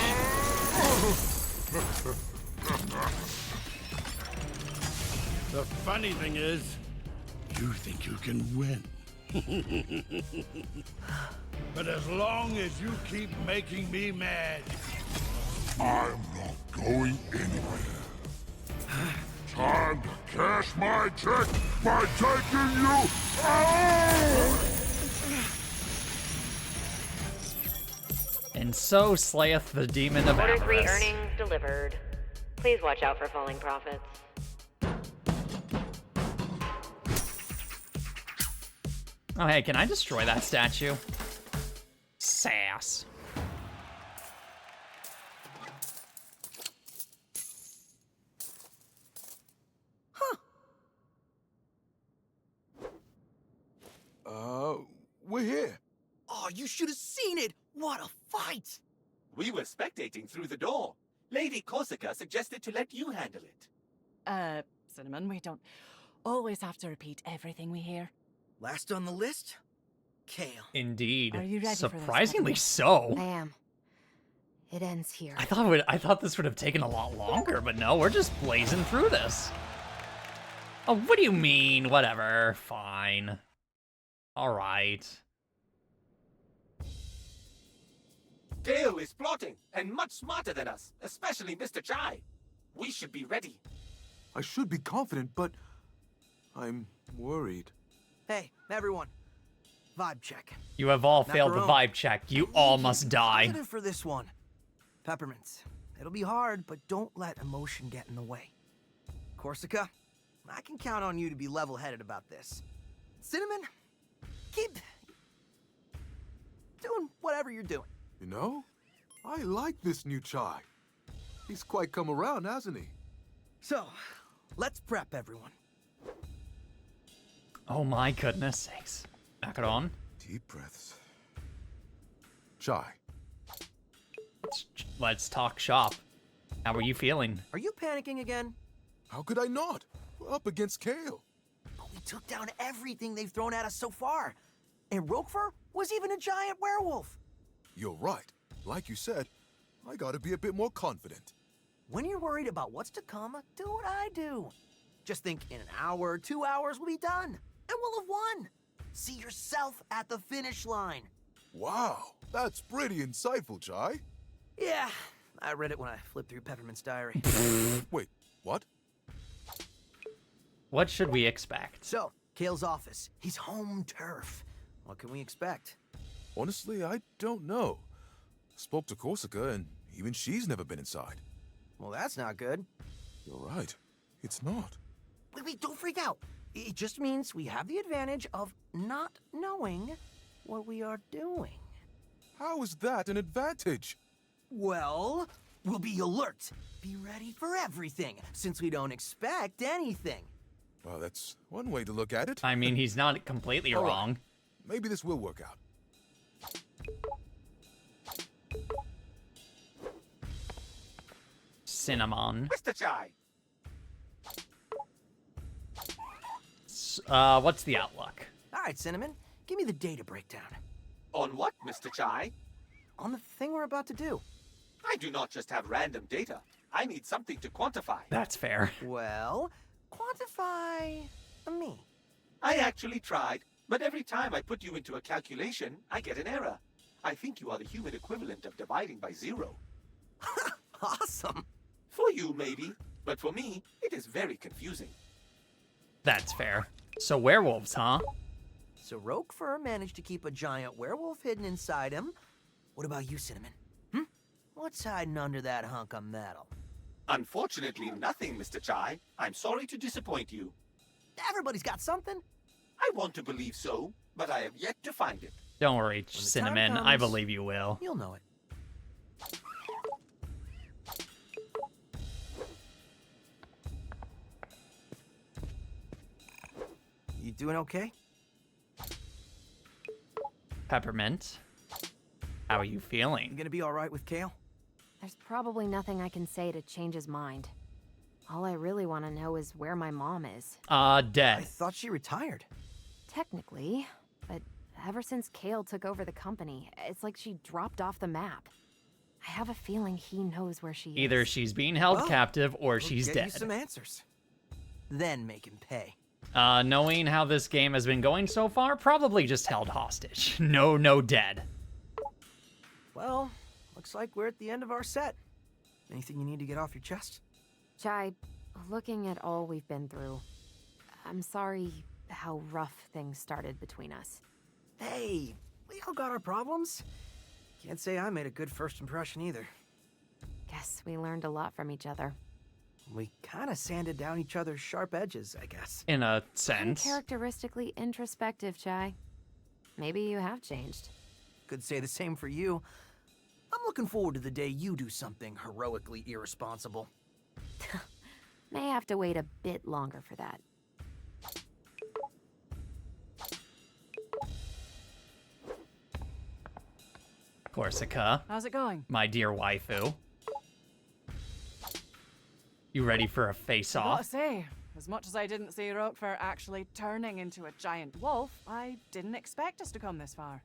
The funny thing is, you think you can win. But as long as you keep making me mad, I'm not going anywhere. Time to cash my check by taking you out! And so slayeth the demon of Order 3 avarice. earnings delivered. Please watch out for falling profits. Oh, hey, can I destroy that statue? Sass. We're here. Oh, you should have seen it! What a fight! We were spectating through the door. Lady Corsica suggested to let you handle it. Cinnamon, we don't always have to repeat everything we hear. Last on the list? Kale. Indeed. Are you ready for this, Surprisingly Pepper? so. I am. It ends here. I thought this would have taken a lot longer, but no, we're just blazing through this. Oh, what do you mean? Whatever. Fine. All right. Gale is plotting, and much smarter than us, especially Mr. Chai. We should be ready. I should be confident, but I'm worried. Hey, everyone. Vibe check. You have all failed the Macaron. vibe check. You all must die. Positive for this one. Peppermints. It'll be hard, but don't let emotion get in the way. Corsica, I can count on you to be level-headed about this. Cinnamon, keep doing whatever you're doing. You know, I like this new Chai. He's quite come around, hasn't he? So, let's prep everyone. Oh my goodness sakes. Back it on. Deep breaths. Chai. Let's talk shop. How are you feeling? Are you panicking again? How could I not? We're up against Kale. But we took down everything they've thrown at us so far. And Roquefort was even a giant werewolf. You're right. Like you said, I gotta be a bit more confident. When you're worried about what's to come, do what I do. Just think in an hour, 2 hours, we'll be done. And we'll have won. See yourself at the finish line. Wow, that's pretty insightful, Chai. Yeah, I read it when I flipped through Peppermint's diary. Wait, what? What should we expect? So, Kale's office. He's home turf. What can we expect? Honestly, I don't know. Spoke to Corsica, and even she's never been inside. Well, that's not good. You're right. It's not. Wait, don't freak out. It just means we have the advantage of not knowing what we are doing. How is that an advantage? Well, we'll be alert. Be ready for everything, since we don't expect anything. Well, that's one way to look at it. I mean, he's not completely All right. wrong. Maybe this will work out. Cinnamon. Mr. Chai, What's the outlook? All right, Cinnamon, give me the data breakdown. on what, Mr. Chai? On the thing we're about to do. I do not just have random data. I need something to quantify. That's fair. Well, quantify me. I actually tried, but every time I put you into a calculation, I get an error. I think you are the human equivalent of dividing by 0. Awesome. For you, maybe, but for me, it is very confusing. That's fair. So werewolves, huh? So Roquefort managed to keep a giant werewolf hidden inside him. What about you, Cinnamon? What's hiding under that hunk of metal? Unfortunately, nothing, Mr. Chai. I'm sorry to disappoint you. Everybody's got something. I want to believe so, but I have yet to find it. Don't worry, When the time Cinnamon. I comes, believe you will. You'll know it. You doing okay? Peppermint. How are you You feeling? gonna be alright with Kale? There's probably nothing I can say to change his mind. All I really want to know is where my mom is. I Dead. thought she retired. Technically, but ever since Kale took over the company, it's like she dropped off the map. I have a feeling he knows where she is. Either she's being held Well, captive or We'll she's get dead. you some answers. Then make him pay. Knowing how this game has been going so far, probably just held hostage. No dead. Well, looks like we're at the end of our set. Anything you need to get off your chest? Chai, looking at all we've been through, I'm sorry how rough things started between us. Hey, we all got our problems. Can't say I made a good first impression either. Guess we learned a lot from each other. We kind of sanded down each other's sharp edges, I guess. In a sense. Uncharacteristically introspective, Chai. Maybe you have changed. Could say the same for you. I'm looking forward to the day you do something heroically irresponsible. May have to wait a bit longer for that. Corsica, How's it going? my dear waifu. You ready for a I gotta face-off? say, as much as I didn't see Roquefort actually turning into a giant wolf, I didn't expect us to come this far.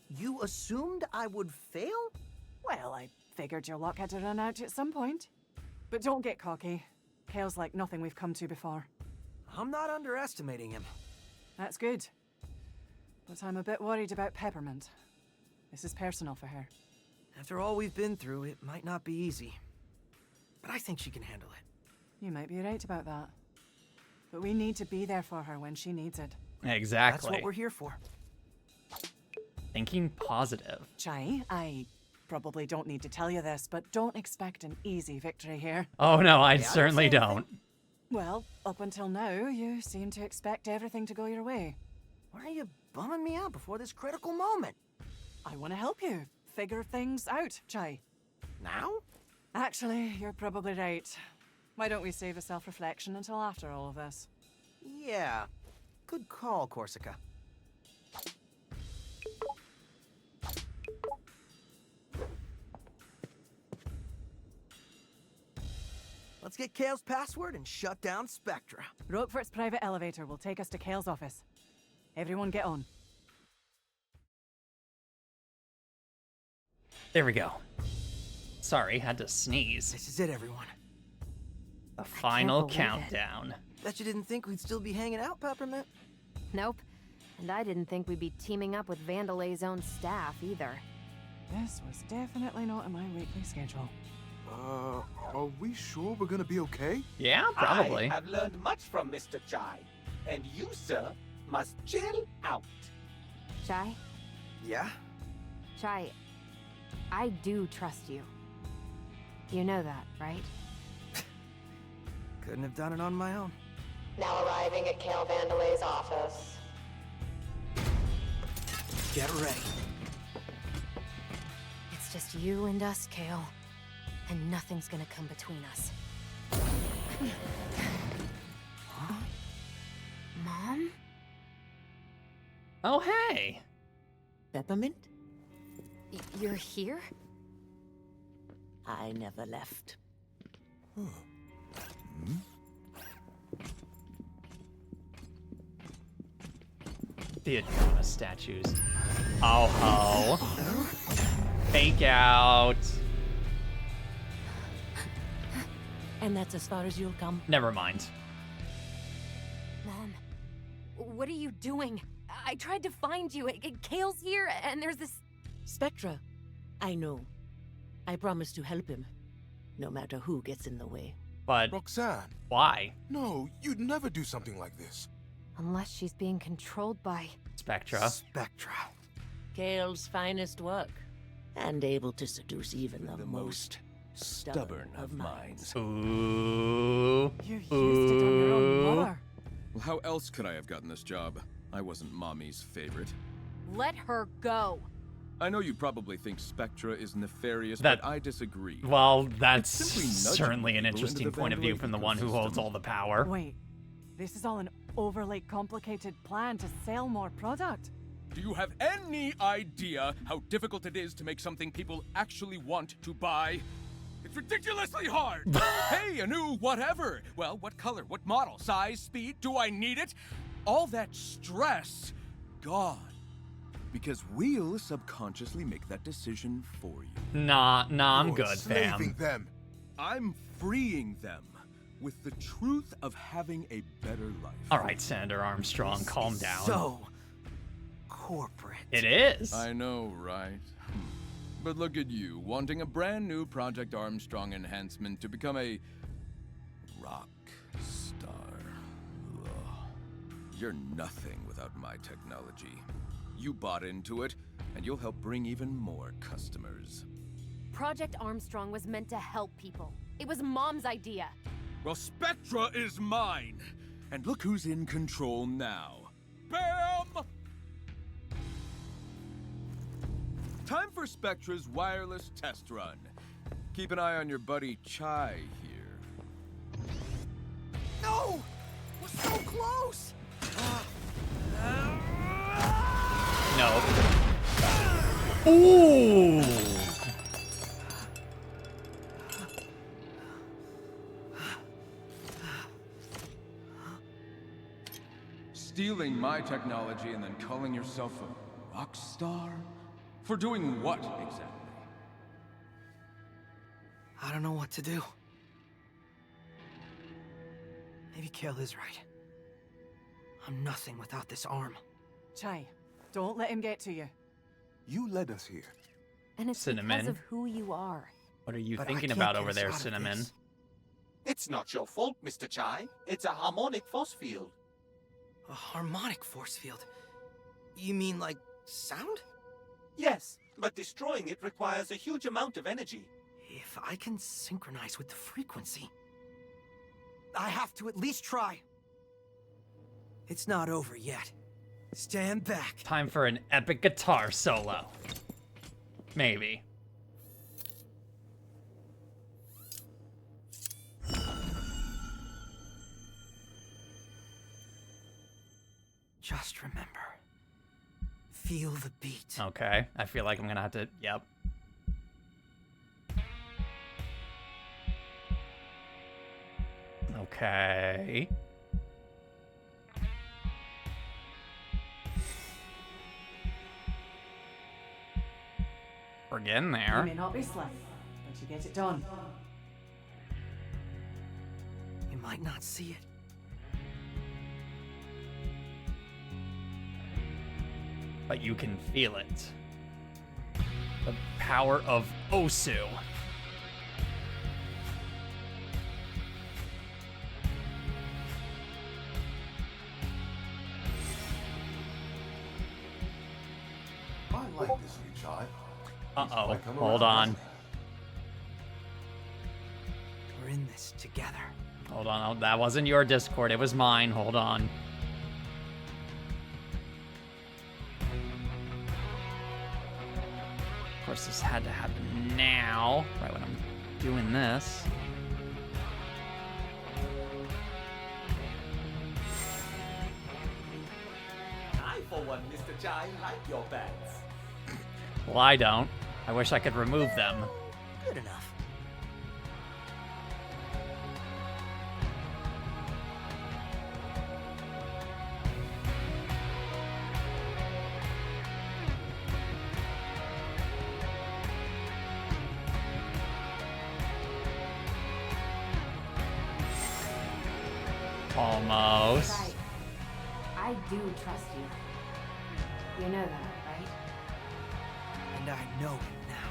You assumed I would fail? Well, I figured your luck had to run out at some point. But don't get cocky. Kale's like nothing we've come to before. I'm not underestimating him. That's good. But I'm a bit worried about Peppermint. This is personal for her. After all we've been through, it might not be easy. But I think she can handle it. You might be right about that. But we need to be there for her when she needs it. Exactly. That's what we're here for. Thinking positive. Chai, I probably don't need to tell you this, but don't expect an easy victory here. Oh no, I Yeah, I certainly don't say don't. Well, up until now, you seem to expect everything to go your way. Why are you bumming me out before this critical moment? I want to help you figure things out, Chai. Now? Actually, you're probably right. Why don't we save a self-reflection until after all of this? Yeah. Good call, Corsica. Let's get Kale's password and shut down Spectra. Roquefort's private elevator will take us to Kale's office. Everyone get on. There we go. Sorry, had to sneeze. This is it, everyone. The final believe it. countdown. Bet you didn't think we'd still be hanging out, Peppermint? Nope. And I didn't think we'd be teaming up with Vandelay's own staff either. This was definitely not in my weekly schedule. Are we sure we're gonna be okay? Yeah, probably. I have learned much from Mr. Chai, and you, sir, must chill out. Chai? Yeah? Chai, I do trust you. You know that, right? Couldn't have done it on my own. Now arriving at Kale Vandelay's office. Get ready. It's just you and us, Kale. And nothing's gonna come between us. Huh? Mom? Oh, hey. Peppermint? You're here? I never left. The Adrona statues. Oh ho. Fake out. And that's as far as you'll come? Never mind. Mom, what are you doing? I tried to find you. Kale's here, and there's this... Spectra. I know. I promised to help him, no matter who gets in the way. But Roxanne, why? no, you'd never do something like this. Unless she's being controlled by... Spectra. Spectra. Kale's finest work, and able to seduce even the most stubborn of minds. Ooh. You used it on your own mother. Well, how else could I have gotten this job? I wasn't Mommy's favorite. Let her go. I know you probably think Spectra is nefarious, That- but I disagree. Well, that's simply nudging certainly an people into interesting the point of view Vandalay from the one who holds ecosystem. all the power. Wait, this is all an overly complicated plan to sell more product? Do you have any idea how difficult it is to make something people actually want to buy? It's ridiculously hard! Hey, a new whatever! Well, what color, what model, size, speed, do I need it? All that stress, gone. Because we'll subconsciously make that decision for you. Nah, I'm You're good, fam. enslaving them. I'm freeing them with the truth of having a better life. All right, Senator Armstrong, calm down. So corporate. It is. I know, right? But look at you, wanting a brand new Project Armstrong enhancement to become a rock star. Ugh. You're nothing without my technology. You bought into it, and you'll help bring even more customers. Project Armstrong was meant to help people. It was Mom's idea. Well, Spectra is mine! And look who's in control now. Bam! Time for Spectra's wireless test run. Keep an eye on your buddy Chai here. No! We're so close! No. Ooh! Stealing my technology and then calling yourself a rock star? For doing what, exactly? I don't know what to do. Maybe Kale is right. I'm nothing without this arm. Chai, don't let him get to you. You led us here. And it's Cinnamon. because of who you are. What are you But I thinking can't about get over us there, out of Cinnamon? this. It's not your fault, Mr. Chai. It's a harmonic force field. A harmonic force field? You mean like sound? Yes, but destroying it requires a huge amount of energy. If I can synchronize with the frequency, I have to at least try. It's not over yet. Stand back. Time for an epic guitar solo. Maybe. Just remember. Feel the beat. Okay, I feel like I'm gonna have to, yep. Okay. We're getting You there. may not be slim, but you get it done. You might not see it. But you can feel it. The power of Osu. I like this new Chai. Uh-oh, Like, come hold around, on. We're in this together. Hold on, oh, that wasn't your Discord, it was mine, hold on. Of course, this had to happen now, right when I'm doing this. I, for one, Mr. Chai, like your bets. Well, I don't. I wish I could remove them. Good enough. Almost. Right. I do trust you. You know that, right? And I know it now.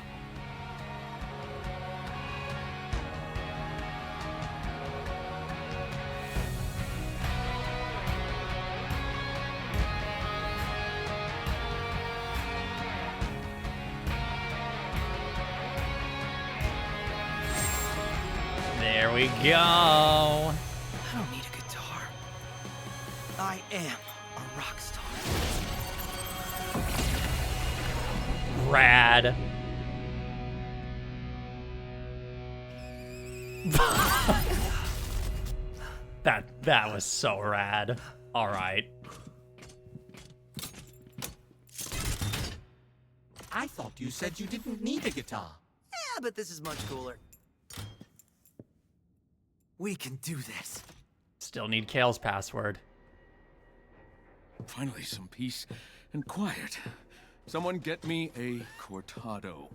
There we go. I don't need a guitar. I am a rock star. Rad. that was so rad. All right. I thought you said you didn't need a guitar. Yeah, but this is much cooler. We can do this. Still need Kale's password. Finally, some peace and quiet. Someone get me a cortado.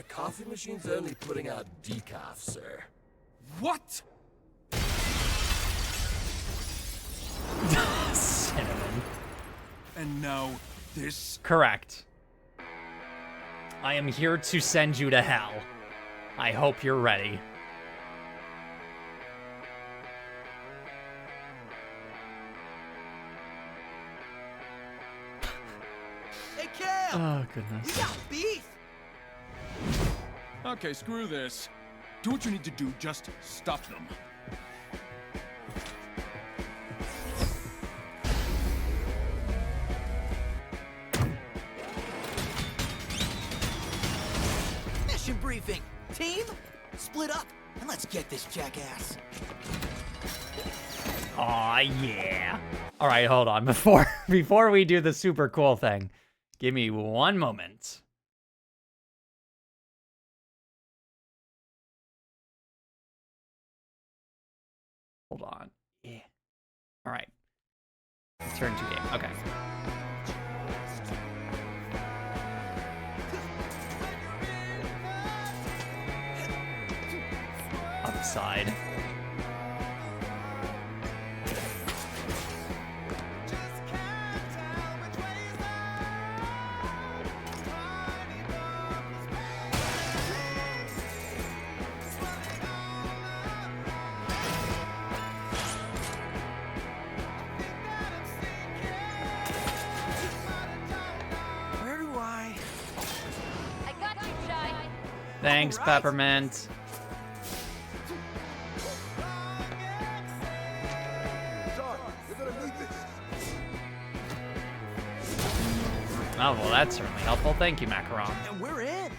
Coffee machine's only putting out decaf, sir. What? Cinnamon. And now this? Correct. I am here to send you to hell. I hope you're ready. Hey, Kale! Oh, goodness. We got beef! Okay, screw this. Do what you need to do, just stop them. Mission briefing. Team, split up and let's get this jackass. Aw, yeah. All right, hold on. Before we do the super cool thing, give me one moment. Hold on. Yeah. All right. Turn to game. Okay. Upside. Where do I got you, Shy. Thanks, All right. Peppermint. Oh, well, that's certainly helpful. Thank you, Macaron. And we're in.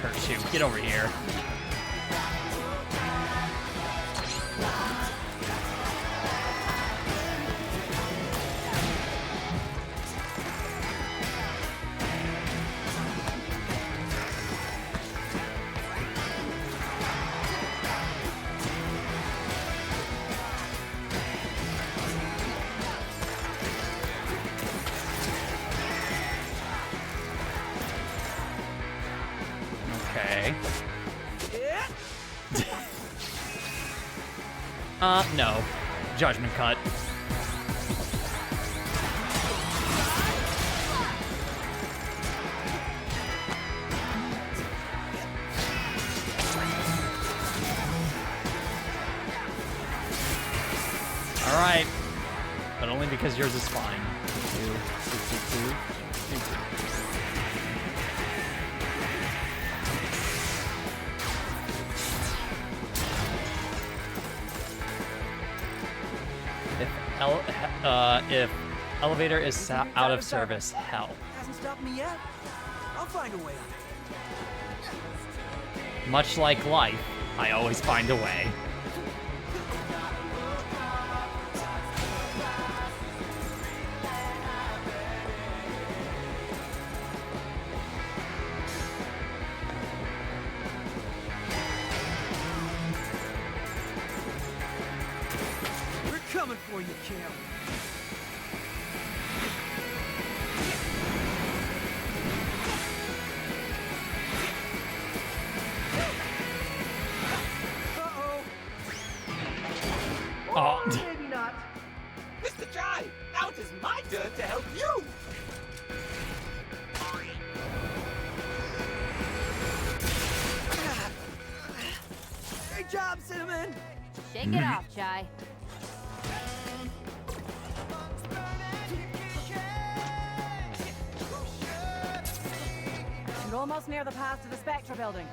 Curse you. Get over here. Okay. No. Judgment cut. All right. But only because yours is fine. Two. If elevator is out of service, hell. Hasn't stopped me yet. I'll find a way. Much like life, I always find a way. We're coming for you, Kale. Oh. Maybe not. Mr. Jai, now it is my turn to help you. Great job, Cinnamon. Shake it off, Chai. You're almost near the path to the Spectra building.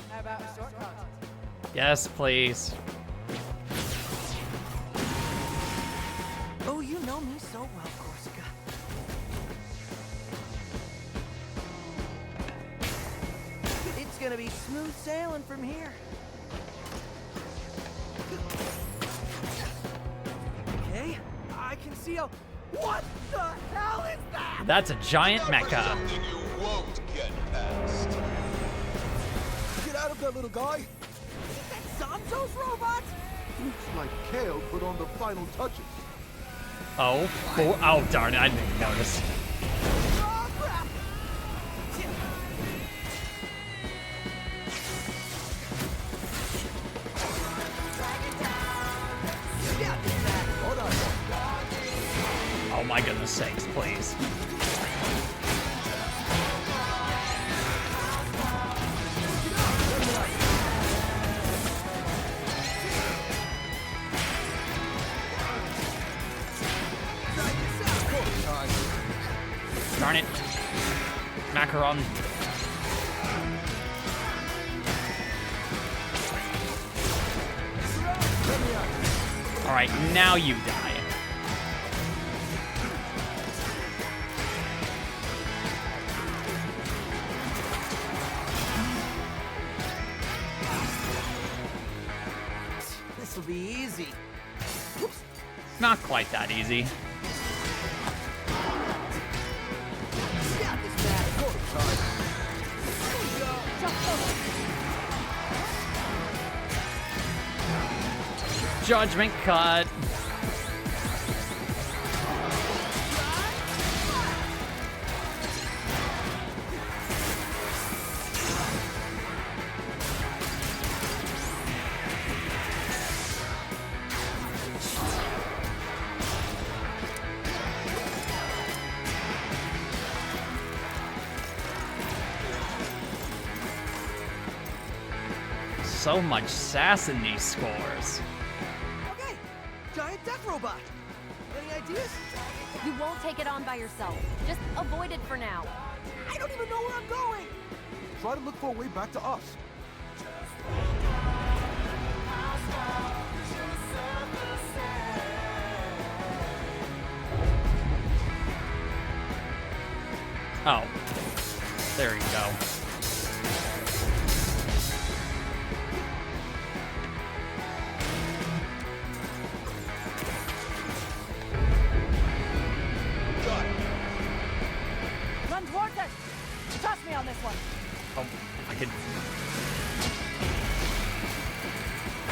How about a shortcut? Yes, please. Oh, you know me so well, Corsica. It's gonna be smooth sailing from here. Okay, I can see a... What the hell is that? That's a giant mecha. Something you won't get past. Get out of there, little guy! Is that Sanso's robot? Looks like Kale put on the final touches. Oh, oh, darn it, I didn't even notice. Oh, crap! Oh my goodness sakes, please. Darn it. Macaron. Alright, now you die. This'll be easy. Whoops. Not quite that easy. Got this back. Judgment cut. So much sass in these scores. Okay, giant death robot. Any ideas? You won't take it on by yourself. Just avoid it for now. I don't even know where I'm going. Try to look for a way back to us. Oh, there you go. Run towards it! Trust me on this one. Oh, I could.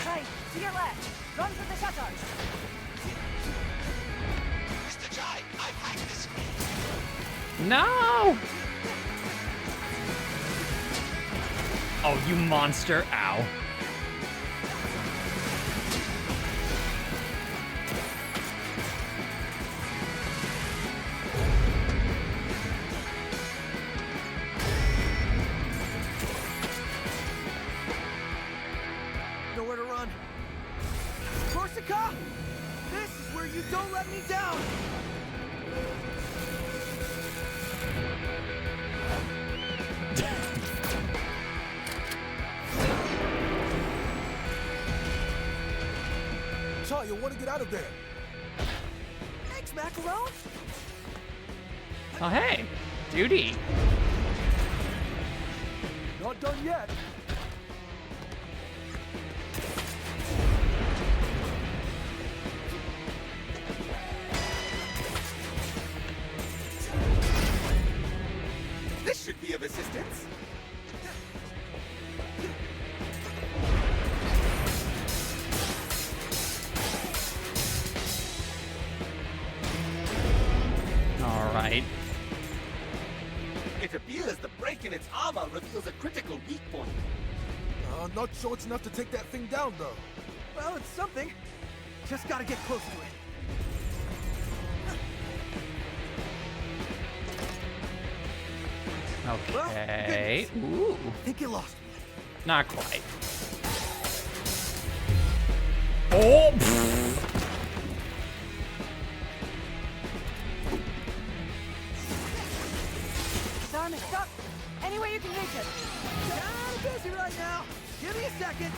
Hey, to your left. Run for the shutters. Mr. Jai, I've hacked this. No! Oh, you monster. Ow. Nowhere to run. Corsica! This is where you don't let me down! Chai, you want to get out of there? Thanks, Macaron! Oh, hey. Duty. Not done yet. This should be of assistance. All right. It appears the break in its armor reveals a critical weak point. Not sure it's enough to take that thing down, though. Well, it's something. Just gotta get close to it. Okay. Ooh. Think you lost me. Not quite. Oh! Pfft. His arm is stuck. Any way you can reach it. Kinda busy right now. Give me a second.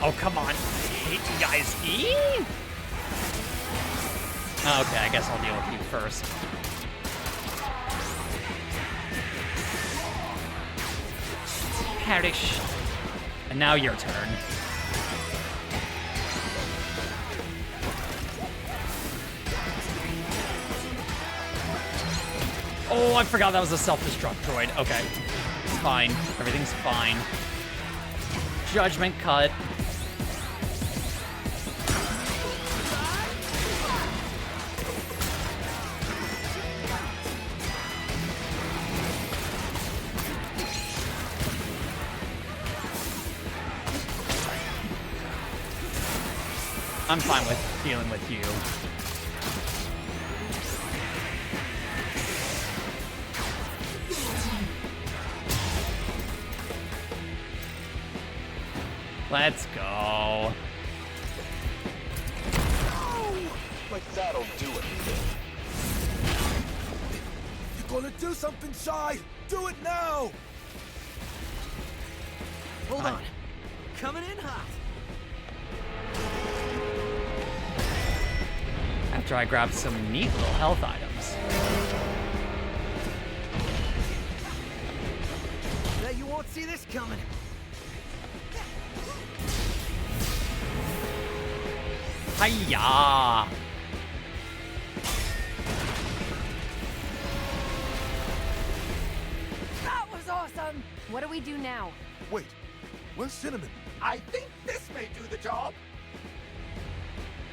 Oh, come on. I hate you guys. Okay, I guess I'll deal with you first. Perish. And now your turn. Oh, I forgot that was a self-destruct droid. Okay. It's fine. Everything's fine. Judgment cut. I'm fine with dealing with you. Let's go. Like that'll do it. You're gonna do something, Shy! Do it now! Hold on. Coming in hot. After I grab some neat little health items. Bet you won't see this coming. Hiya! That was awesome! What do we do now? Wait, where's Cinnamon? I think this may do the job.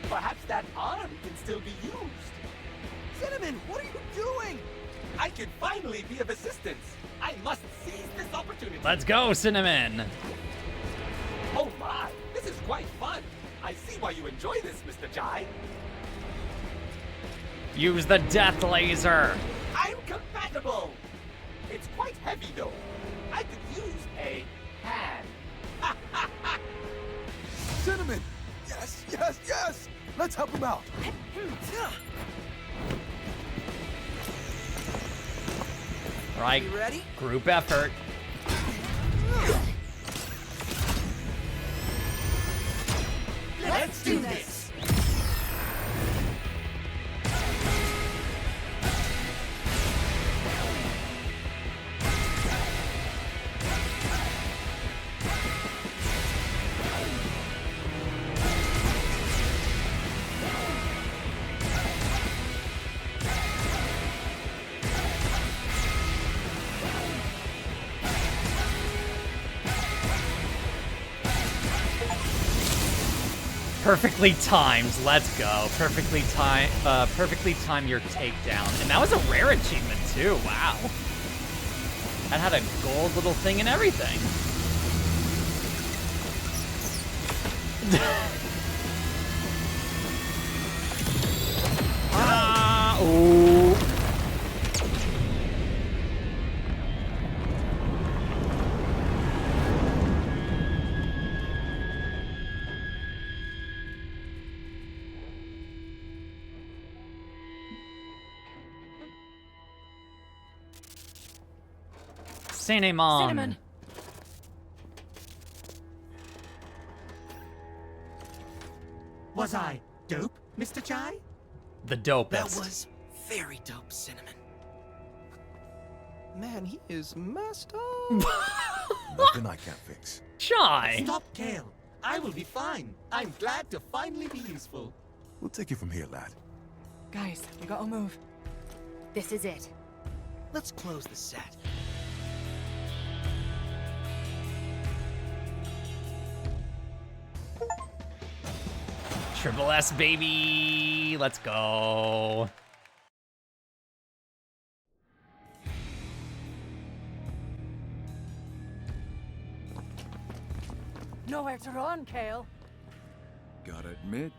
Perhaps that arm can still be used. Cinnamon, what are you doing? I can finally be of assistance. I must seize this opportunity. Let's go, Cinnamon! Oh my, this is quite fun. I see why you enjoy this, Mr. Jai. Use the death laser! I'm compatible. It's quite heavy though. I could use a hand. Cinnamon! Yes, yes, yes! Let's help him out. Right. You ready? Group effort. Let's do this. Perfectly timed. Let's go. Perfectly time your takedown. And that was a rare achievement too. Wow. That had a gold little thing and everything. Ooh. Cinnamon. Cinnamon. Was I dope, Mr. Chai? The dopest. That was very dope, Cinnamon. Man, he is messed up. Nothing I can't fix. Chai. Stop, Kale. I will be fine. I'm glad to finally be useful. We'll take it from here, lad. Guys, we gotta move. This is it. Let's close the set. Triple S, baby. Let's go. Nowhere to run, Kale. Gotta admit,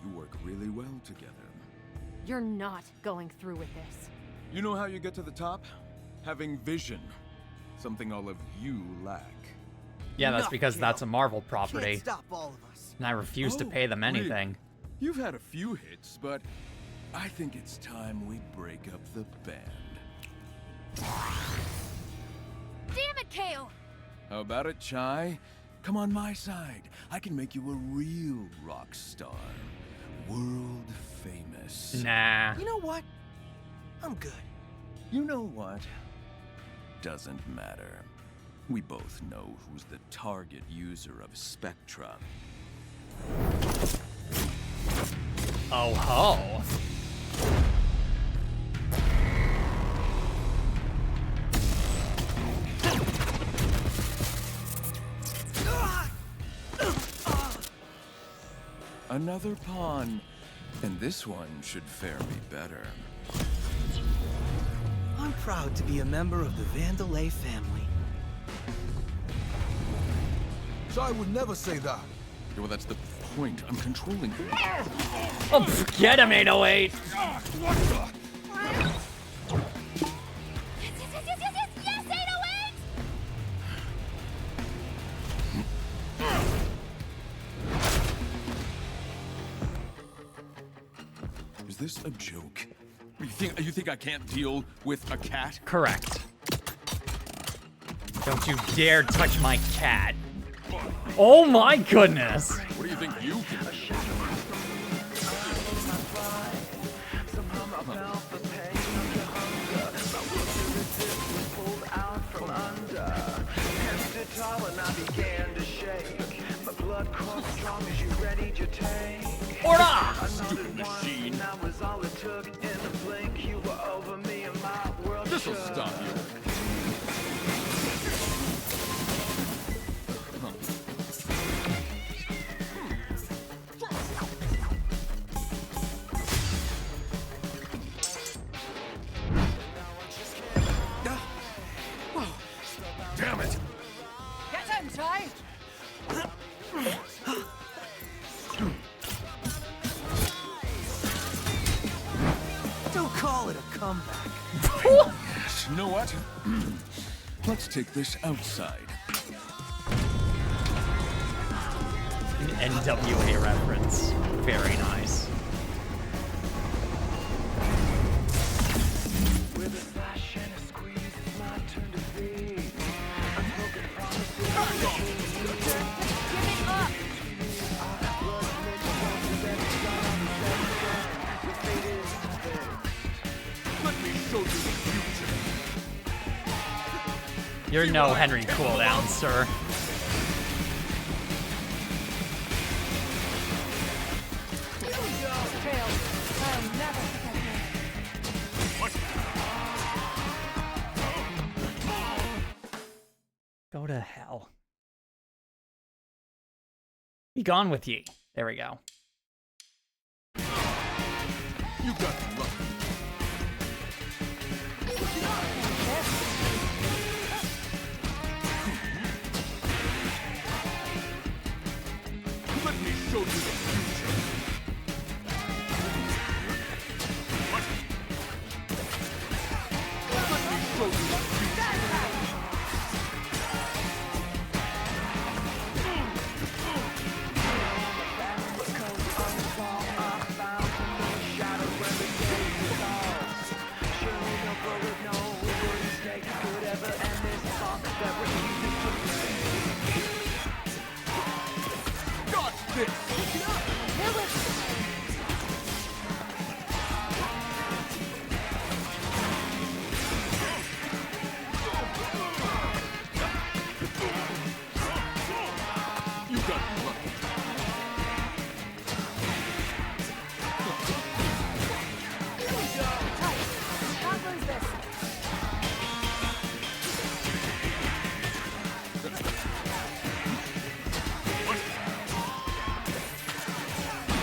you work really well together. You're not going through with this. You know how you get to the top? Having vision. Something all of you lack. Yeah, that's because that's a Marvel property. Can't stop all of us. And I refuse to pay them anything. Really? You've had a few hits, but I think it's time we break up the band. Damn it, Kale! How about it, Chai? Come on my side. I can make you a real rock star. World famous. Nah. You know what? I'm good. You know what? Doesn't matter. We both know who's the target user of Spectra. Oh ho. Another pawn, and this one should fare me better. I'm proud to be a member of the FIANLE family. So I would never say that. Yeah, well, that's the point. I'm controlling you. Oh, get him, 808. Yes, 808! Is this a joke? You think I can't deal with a cat? Correct. Don't you dare touch my cat. Oh my goodness. What do you think you can do? Order! Stupid machine. This'll stop you. Damn it! Get him, Ty! Don't call it a comeback. You know what? Let's take this outside. An NWA reference. Very nice. You're no Henry Cooldown, sir. Go to hell. Be gone with ye. There we go. You got luck. Let me show you the future. What? Let me show you the future. Got this! You got luck. Can't lose this.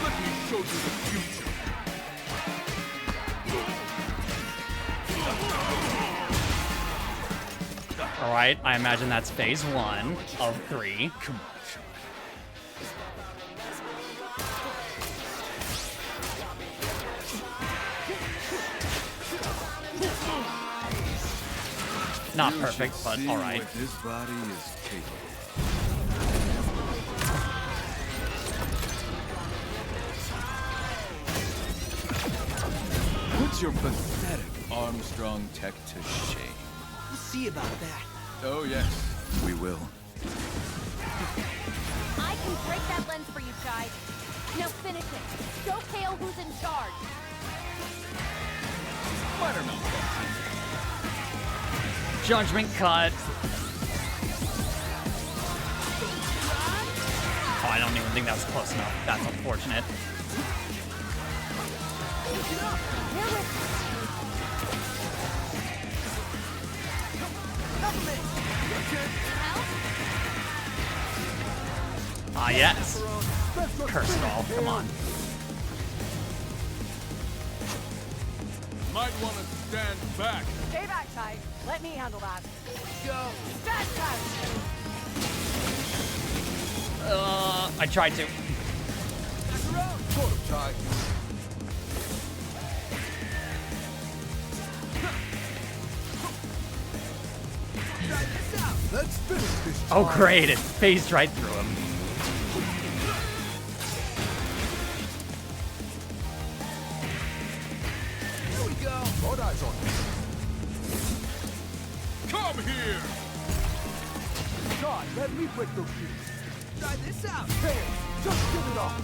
Let me show you the future. All right, I imagine that's phase 1 of 3. Come on. Not perfect, but all right. What his body is capable. Put your pathetic Armstrong tech to shame. We'll see about that. Oh yes, we will. I can break that lens for you, Chai. Now finish it. Show Kale who's in charge. Minor malfunction. Judgment cut. Oh, I don't even think that was close enough. That's unfortunate. Ah, yes. Curse it all. Come on. Might want to stand back. Stay back, Chai. Let me handle that. Go. Stand back. I tried to. Let's finish this. Oh, great. It phased right through him. Here we go. All eyes on him. Come here. God, let me break those shoes. Try this out. Hey, just give it off.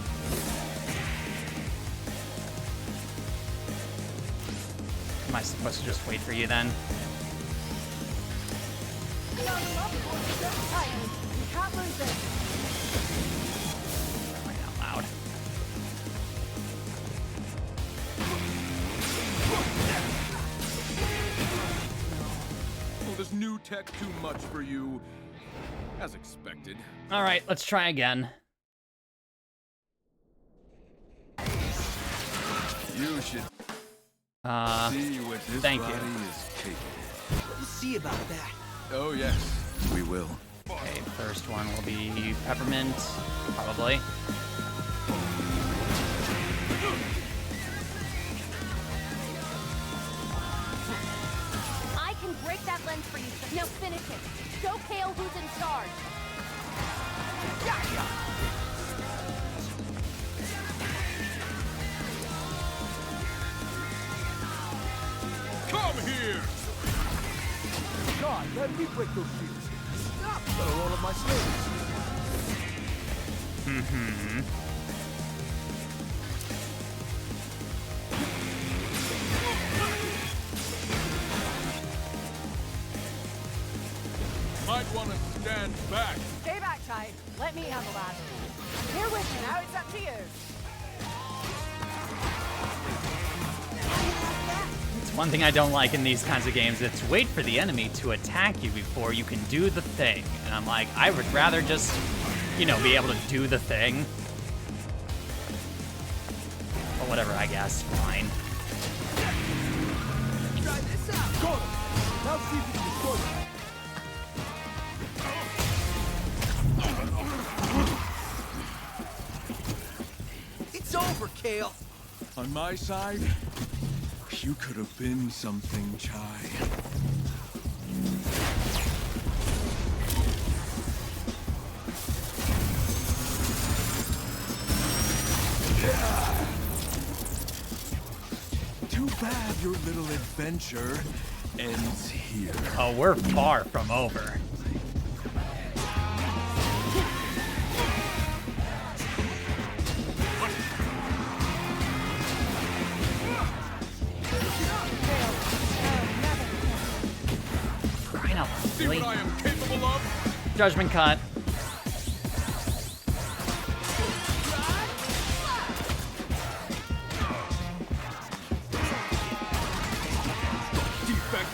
Am I supposed to just wait for you then? You can't lose it. Right out loud. Well, this new tech too much for you. As expected. All right, let's try again. You should see what this thank body you. is capable. We'll see about that. Oh yes, we will. Okay, first one will be peppermint, probably. I can break that lens for you. Now finish it. Show Kale who's in charge. Come here. God, let me break those shoes. Stop. Better roll up my sleeves. Mm-hmm. Might want to stand back. Stay back, Chai. Let me handle that. Here with you now. It's up to you. It's one thing I don't like in these kinds of games. It's wait for the enemy to attack you before you can do the thing. And I'm like, I would rather just, you know, be able to do the thing. Or whatever, I guess. Fine. Try this out. Go. Now see if you can destroy it. It's over, Kale. On my side, you could have been something, Chai. Too bad your little adventure ends here. Oh, we're far from over. See what I am capable of? Judgment cut. Defect.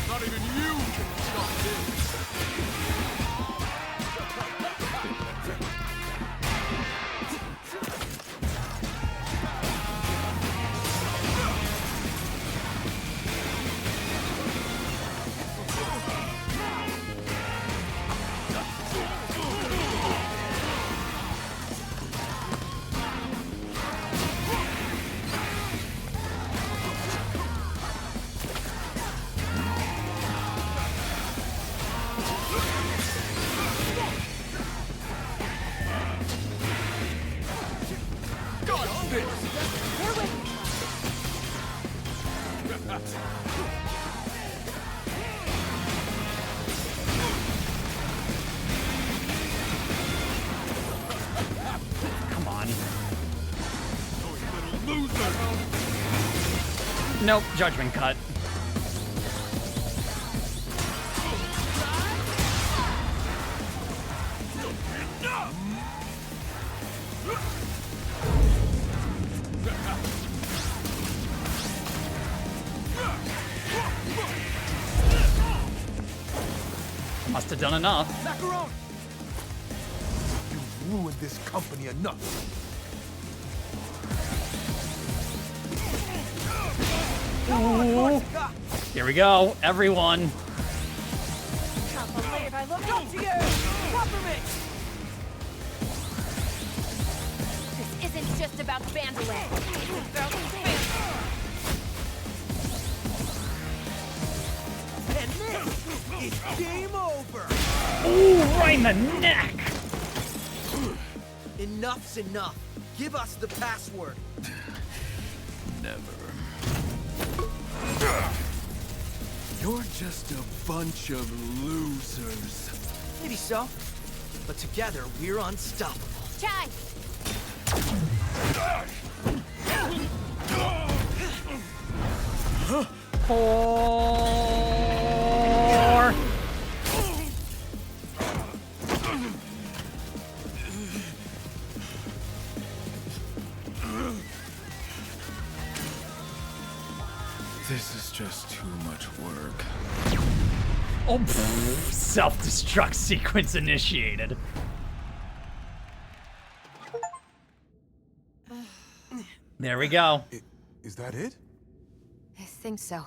Not even you can stop this. Nope, judgment cut. Must have done enough. Macaron! You've ruined this company enough. Ooh. Here we go, everyone. Can't believe I looked up to you! Peppermint! This isn't just about FIANLE. It's about FIANLE. And this is game over! Ooh, right in the neck! Enough's enough. Give us the password. Never. You're just a bunch of losers. Maybe so. But together, we're unstoppable. Chai! Four. This is just too much work. Oh, self-destruct sequence initiated. There we go. Is that it? I think so.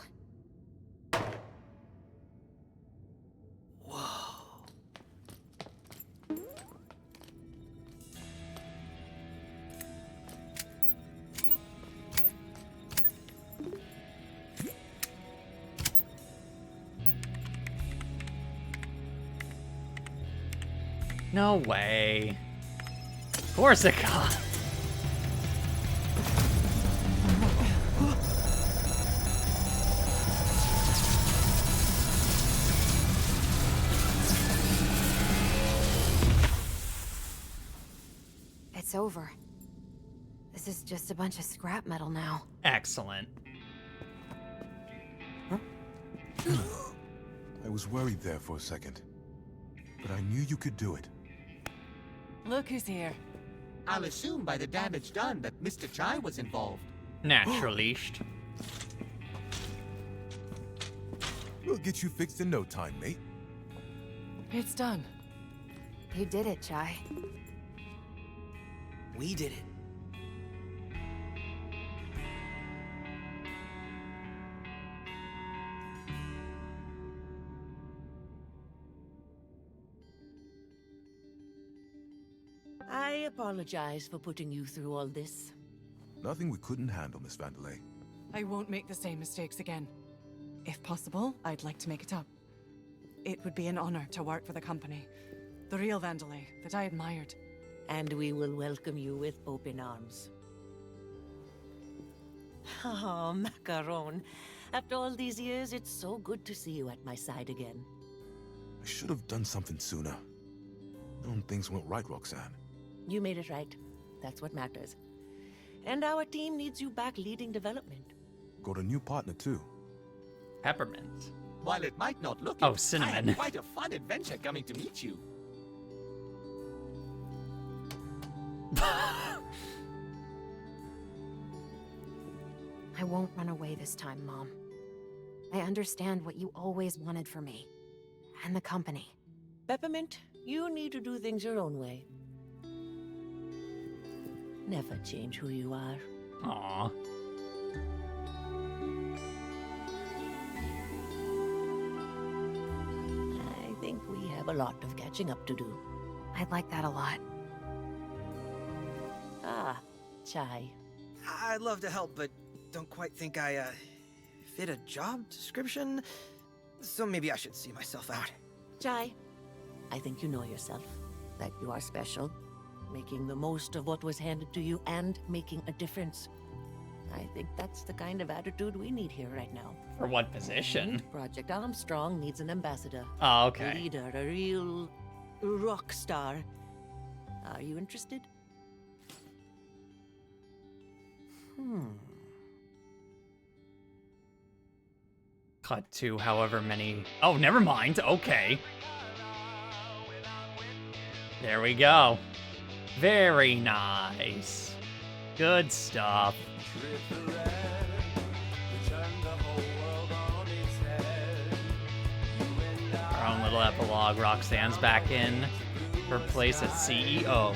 No way. Corsica. It's over. This is just a bunch of scrap metal now. Excellent. I was worried there for a second. But I knew you could do it. Look who's here. I'll assume by the damage done that Mr. Chai was involved. Naturally. We'll get you fixed in no time, mate. It's done. You did it, Chai. We did it. I apologize for putting you through all this. Nothing we couldn't handle, Miss Vandelay. I won't make the same mistakes again. If possible, I'd like to make it up. It would be an honor to work for the company. The real Vandelay that I admired. And we will welcome you with open arms. Oh, Macaron. After all these years, it's so good to see you at my side again. I should have done something sooner. Known things went right, Roxanne. You made it right. That's what matters. And our team needs you back leading development. Got a new partner, too. Peppermint. While it might not look Oh, it, cinnamon. I had quite a fun adventure coming to meet you. I won't run away this time, Mom. I understand what you always wanted for me. And the company. Peppermint, you need to do things your own way. Never change who you are. Aww. I think we have a lot of catching up to do. I'd like that a lot. Ah, Chai. I'd love to help, but don't quite think I, fit a job description. So maybe I should see myself out. Chai, I think you know yourself. That you are special. Making the most of what was handed to you and making a difference. I think that's the kind of attitude we need here right now. For what position? Project Armstrong needs an ambassador. Oh, okay. A leader, a real rock star. Are you interested? cut to however many... Oh, never mind. Okay. There we go. Very nice. Good stuff. Our own little epilogue. Roxanne's back in her place as CEO.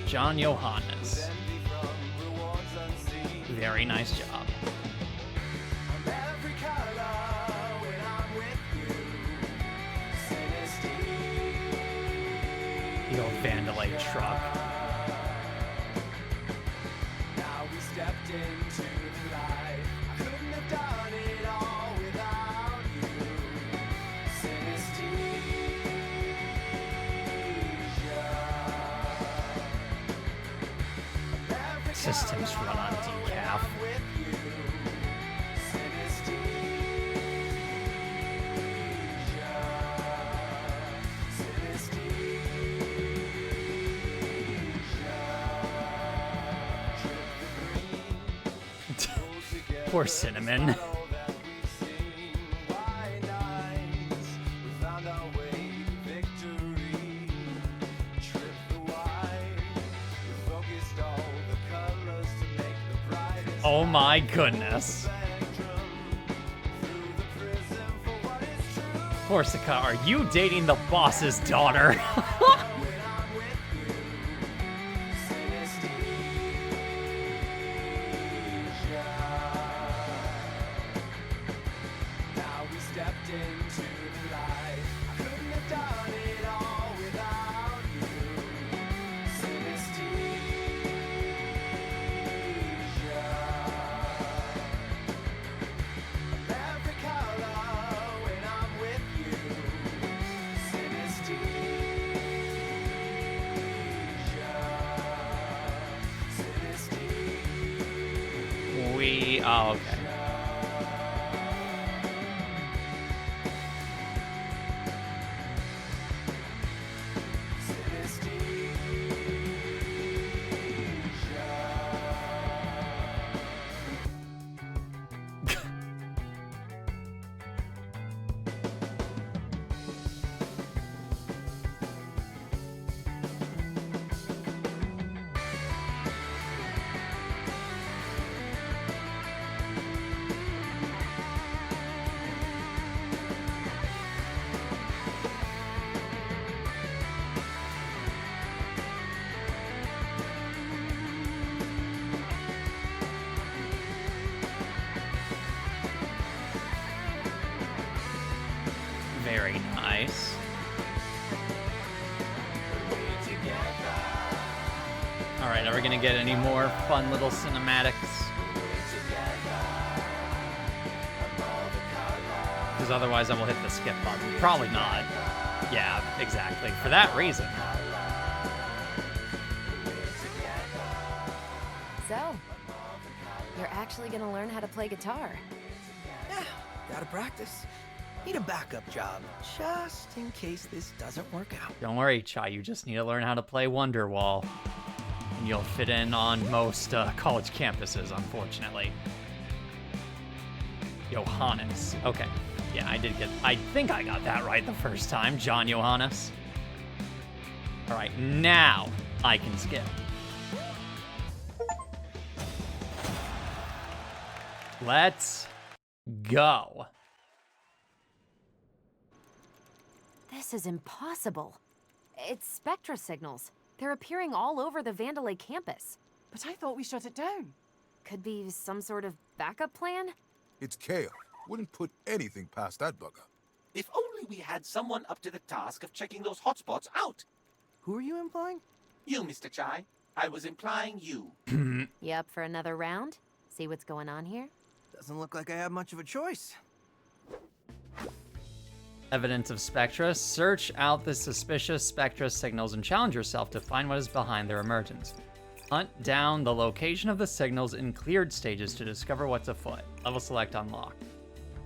John Johannes. Very nice job. The old Vandalay truck. Now we stepped into the light. I couldn't have done it all without you. Synesthesia. Systems run on decaf. Poor Cinnamon. Oh my goodness. Corsica, are you dating the boss's daughter? Oh, okay. Very nice. Alright, are we gonna get any more fun little cinematics? Because otherwise I will hit the skip button. Probably not. Yeah, exactly. For that reason. So, you're actually gonna learn how to play guitar? Yeah, gotta practice. Need a backup job, just in case this doesn't work out. Don't worry, Chai, you just need to learn how to play Wonderwall. And you'll fit in on most college campuses, unfortunately. Johannes. Okay. Yeah, I think I got that right the first time. John Johannes. Alright, now I can skip. Let's go. This is impossible. It's spectra signals. They're appearing all over the Vandalay campus. But I thought we shut it down. Could be some sort of backup plan? It's Kale. Wouldn't put anything past that bugger. If only we had someone up to the task of checking those hotspots out. Who are you implying? You, Mr. Chai. I was implying you. You up for another round? See what's going on here? Doesn't look like I have much of a choice. Evidence of spectra. Search out the suspicious spectra signals and challenge yourself to find what is behind their emergence. Hunt down the location of the signals in cleared stages to discover what's afoot. Level select unlocked.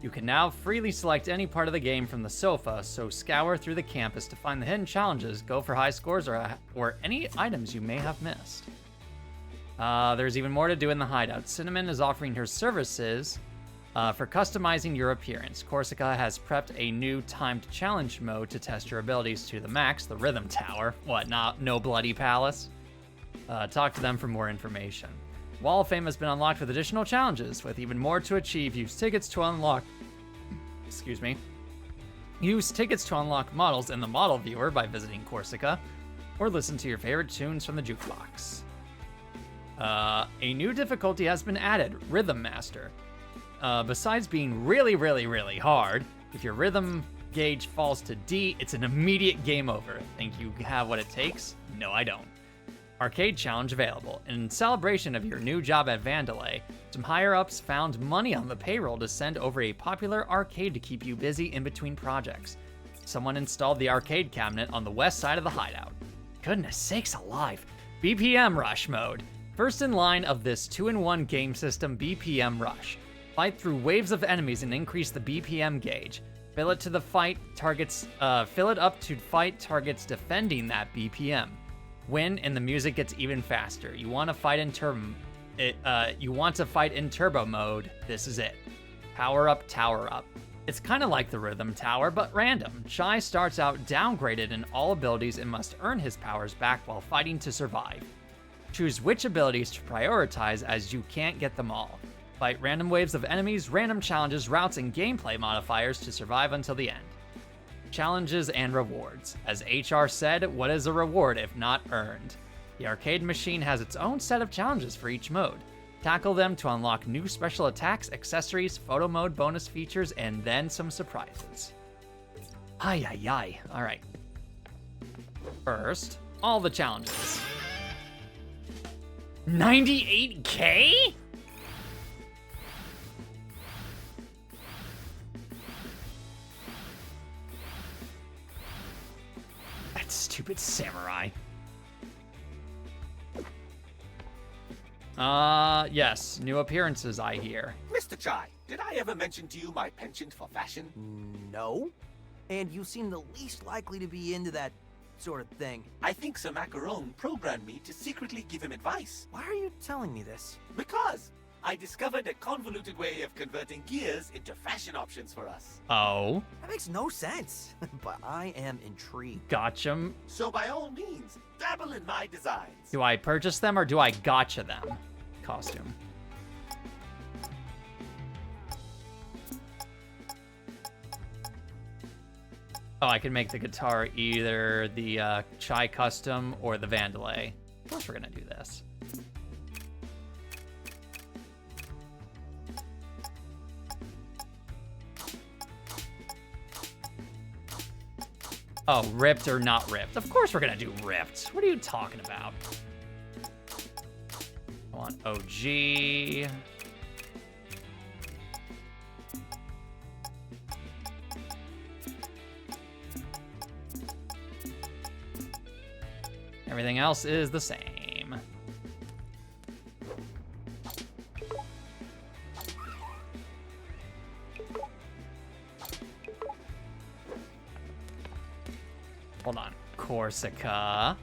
You can now freely select any part of the game from the sofa, so scour through the campus to find the hidden challenges, go for high scores, or any items you may have missed. There's even more to do in the hideout. Cinnamon is offering her services for customizing your appearance. Corsica has prepped a new timed challenge mode to test your abilities to the max, the Rhythm Tower. What, not no bloody palace? Talk to them for more information. Wall of Fame has been unlocked with additional challenges, with even more to achieve. Use tickets to unlock... Excuse me. Use tickets to unlock models in the model viewer by visiting Corsica, or listen to your favorite tunes from the jukebox. A new difficulty has been added, Rhythm Master. Besides being really, really, really hard, if your rhythm gauge falls to D, it's an immediate game over. Think you have what it takes? No, I don't. Arcade challenge available. In celebration of your new job at FIANLE, some higher-ups found money on the payroll to send over a popular arcade to keep you busy in between projects. Someone installed the arcade cabinet on the west side of the hideout. Goodness sakes alive. BPM Rush mode. First in line of this 2-in-1 game system, BPM Rush. Fight through waves of enemies and increase the BPM gauge. Fill it up to fight targets defending that BPM. Win and the music gets even faster. You want to fight in turbo mode. This is it. Power up, tower up. It's kind of like the Rhythm Tower, but random. Chai starts out downgraded in all abilities and must earn his powers back while fighting to survive. Choose which abilities to prioritize as you can't get them all. Fight random waves of enemies, random challenges, routes, and gameplay modifiers to survive until the end. Challenges and rewards. As HR said, what is a reward if not earned? The arcade machine has its own set of challenges for each mode. Tackle them to unlock new special attacks, accessories, photo mode bonus features, and then some surprises. Ay, ay, ay. All right. First, all the challenges. 98K? That stupid samurai. Yes, new appearances, I hear. Mr. Chai, did I ever mention to you my penchant for fashion? No. And you seem the least likely to be into that sort of thing. I think Sir Macaron programmed me to secretly give him advice. Why are you telling me this? Because I discovered a convoluted way of converting gears into fashion options for us. Oh? That makes no sense, but I am intrigued. Gotcha. So by all means, dabble in my designs. Do I purchase them or do I gotcha them? Costume. Oh, I can make the guitar either the Chai custom or the FIANLE. Of course we're gonna do this. Oh, ripped or not ripped? Of course we're gonna do ripped. What are you talking about? I want OG. Everything else is the same. Hold on. Corsica.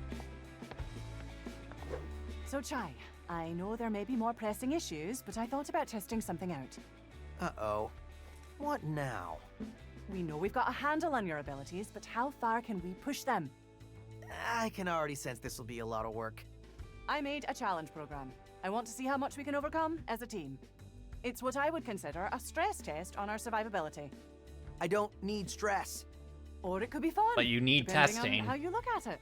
So, Chai, I know there may be more pressing issues, but I thought about testing something out. Uh-oh. What now? We know we've got a handle on your abilities, but how far can we push them? I can already sense this will be a lot of work. I made a challenge program. I want to see how much we can overcome as a team. It's what I would consider a stress test on our survivability. I don't need stress. Or it could be fun. But you need depending testing. on how you look at it.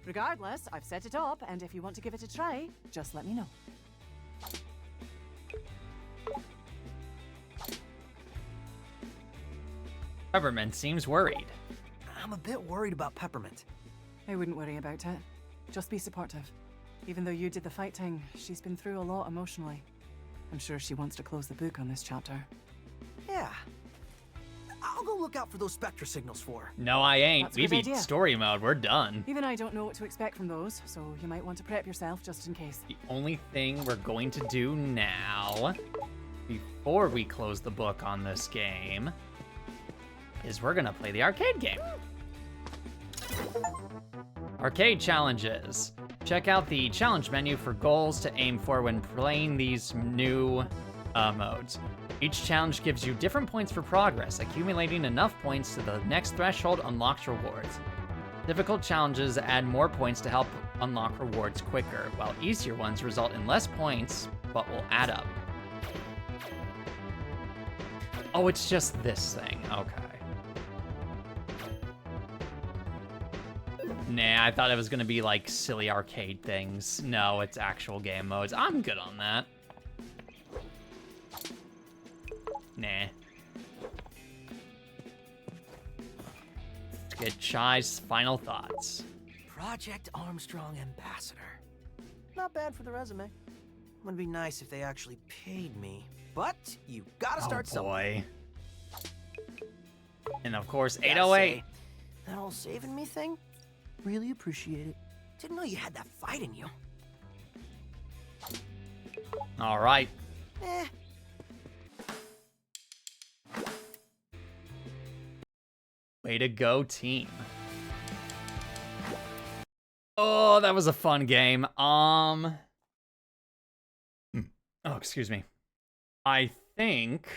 Regardless, I've set it up, and if you want to give it a try, just let me know. Peppermint seems worried. I'm a bit worried about Peppermint. I wouldn't worry about it. Just be supportive. Even though you did the fighting, she's been through a lot emotionally. I'm sure she wants to close the book on this chapter. Yeah. I'll go look out for those Spectra signals for her. No, I ain't. That's a We good beat idea. story mode. We're done. Even I don't know what to expect from those, so you might want to prep yourself just in case. The only thing we're going to do now, before we close the book on this game, is we're gonna play the arcade game. Arcade challenges. Check out the challenge menu for goals to aim for when playing these new modes. Each challenge gives you different points for progress. Accumulating enough points to the next threshold unlocks rewards. Difficult challenges add more points to help unlock rewards quicker, while easier ones result in less points, but will add up. Oh, it's just this thing. Okay. Nah, I thought it was gonna be like silly arcade things. No, it's actual game modes. I'm good on that. Nah. Let's get Chai's final thoughts. Project Armstrong Ambassador. Not bad for the resume. Would be nice if they actually paid me. But you gotta start somewhere. And of course, Gotta 808. say, that whole saving me thing? Really appreciate it. Didn't know you had that fight in you. All right. Eh. Way to go, team. Oh, that was a fun game. Oh, excuse me. I think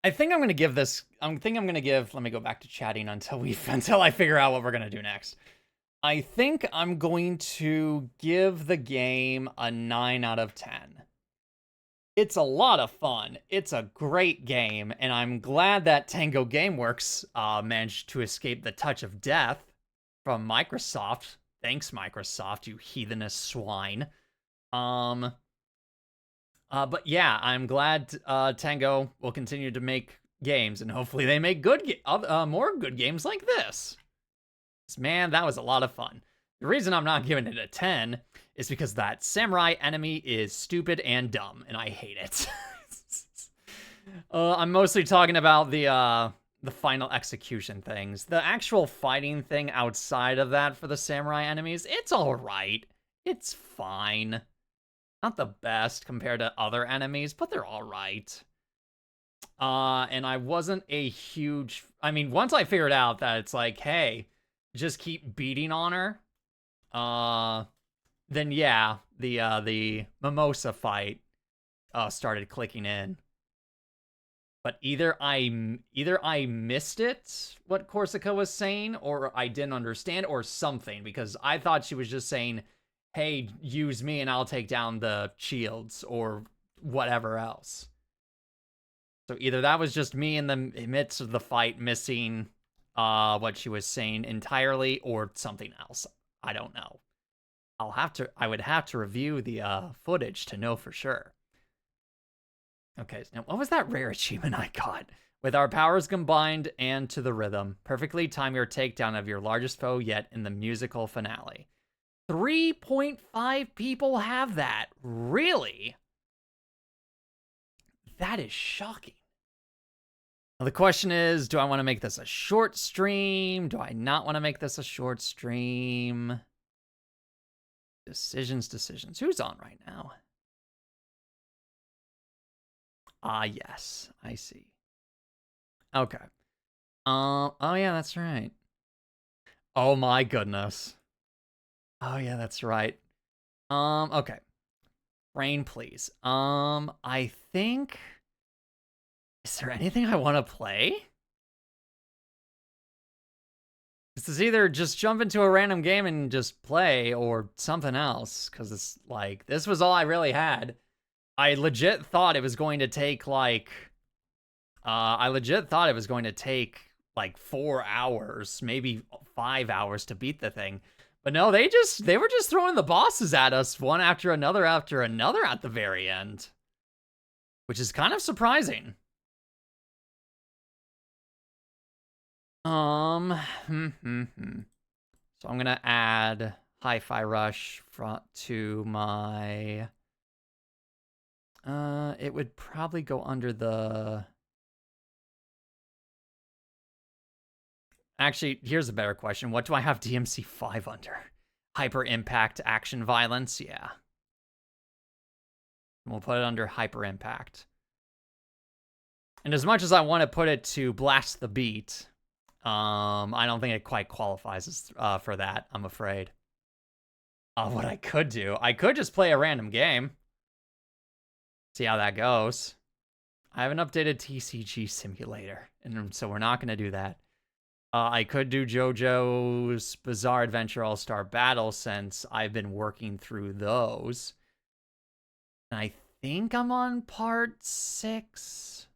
I'm gonna give this. Let me go back to chatting until I figure out what we're gonna do next. I think I'm going to give the game a 9 out of 10. It's a lot of fun. It's a great game, and I'm glad that Tango Gameworks managed to escape the touch of death from Microsoft. Thanks, Microsoft, you heathenous swine. But yeah, I'm glad Tango will continue to make games, and hopefully they make more good games like this. Man, that was a lot of fun. The reason I'm not giving it a 10 is because that samurai enemy is stupid and dumb, and I hate it. I'm mostly talking about the final execution things. The actual fighting thing outside of that for the samurai enemies, it's all right. It's fine. Not the best compared to other enemies, but they're all right. And I wasn't a huge... I mean, once I figured out that it's like, hey, just keep beating on her, then yeah, the Mimosa fight started clicking in. But either I missed it, what Corsica was saying, or I didn't understand, or something, because I thought she was just saying, hey, use me and I'll take down the shields, or whatever else. So either that was just me in the midst of the fight missing what she was saying entirely, or something else. I don't know. I would have to review the footage to know for sure. Okay, now what was that rare achievement I got? With our powers combined and to the rhythm, perfectly time your takedown of your largest foe yet in the musical finale. 3.5 people have that. Really? That is shocking. Now the question is, do I want to make this a short stream? Do I not want to make this a short stream? Decisions. Who's on right now? Yes, I see. Okay. Oh yeah, that's right. Oh my goodness. Oh yeah, that's right. Okay. Rain, please. I think... Is there anything I want to play? This is either just jump into a random game and just play, or something else, because it's like, this was all I really had. I legit thought it was going to take like 4 hours, maybe 5 hours to beat the thing. But no, they were just throwing the bosses at us one after another at the very end. Which is kind of surprising. So I'm gonna add Hi-Fi Rush to my... it would probably go under the... Actually, here's a better question. What do I have DMC5 under? Hyper Impact Action Violence? Yeah. We'll put it under Hyper Impact. And as much as I want to put it to Blast the Beat, I don't think it quite qualifies for that, I'm afraid. What I could do, I could just play a random game. See how that goes. I have an updated TCG simulator, and so we're not going to do that. I could do JoJo's Bizarre Adventure All-Star Battle since I've been working through those. And I think I'm on part 6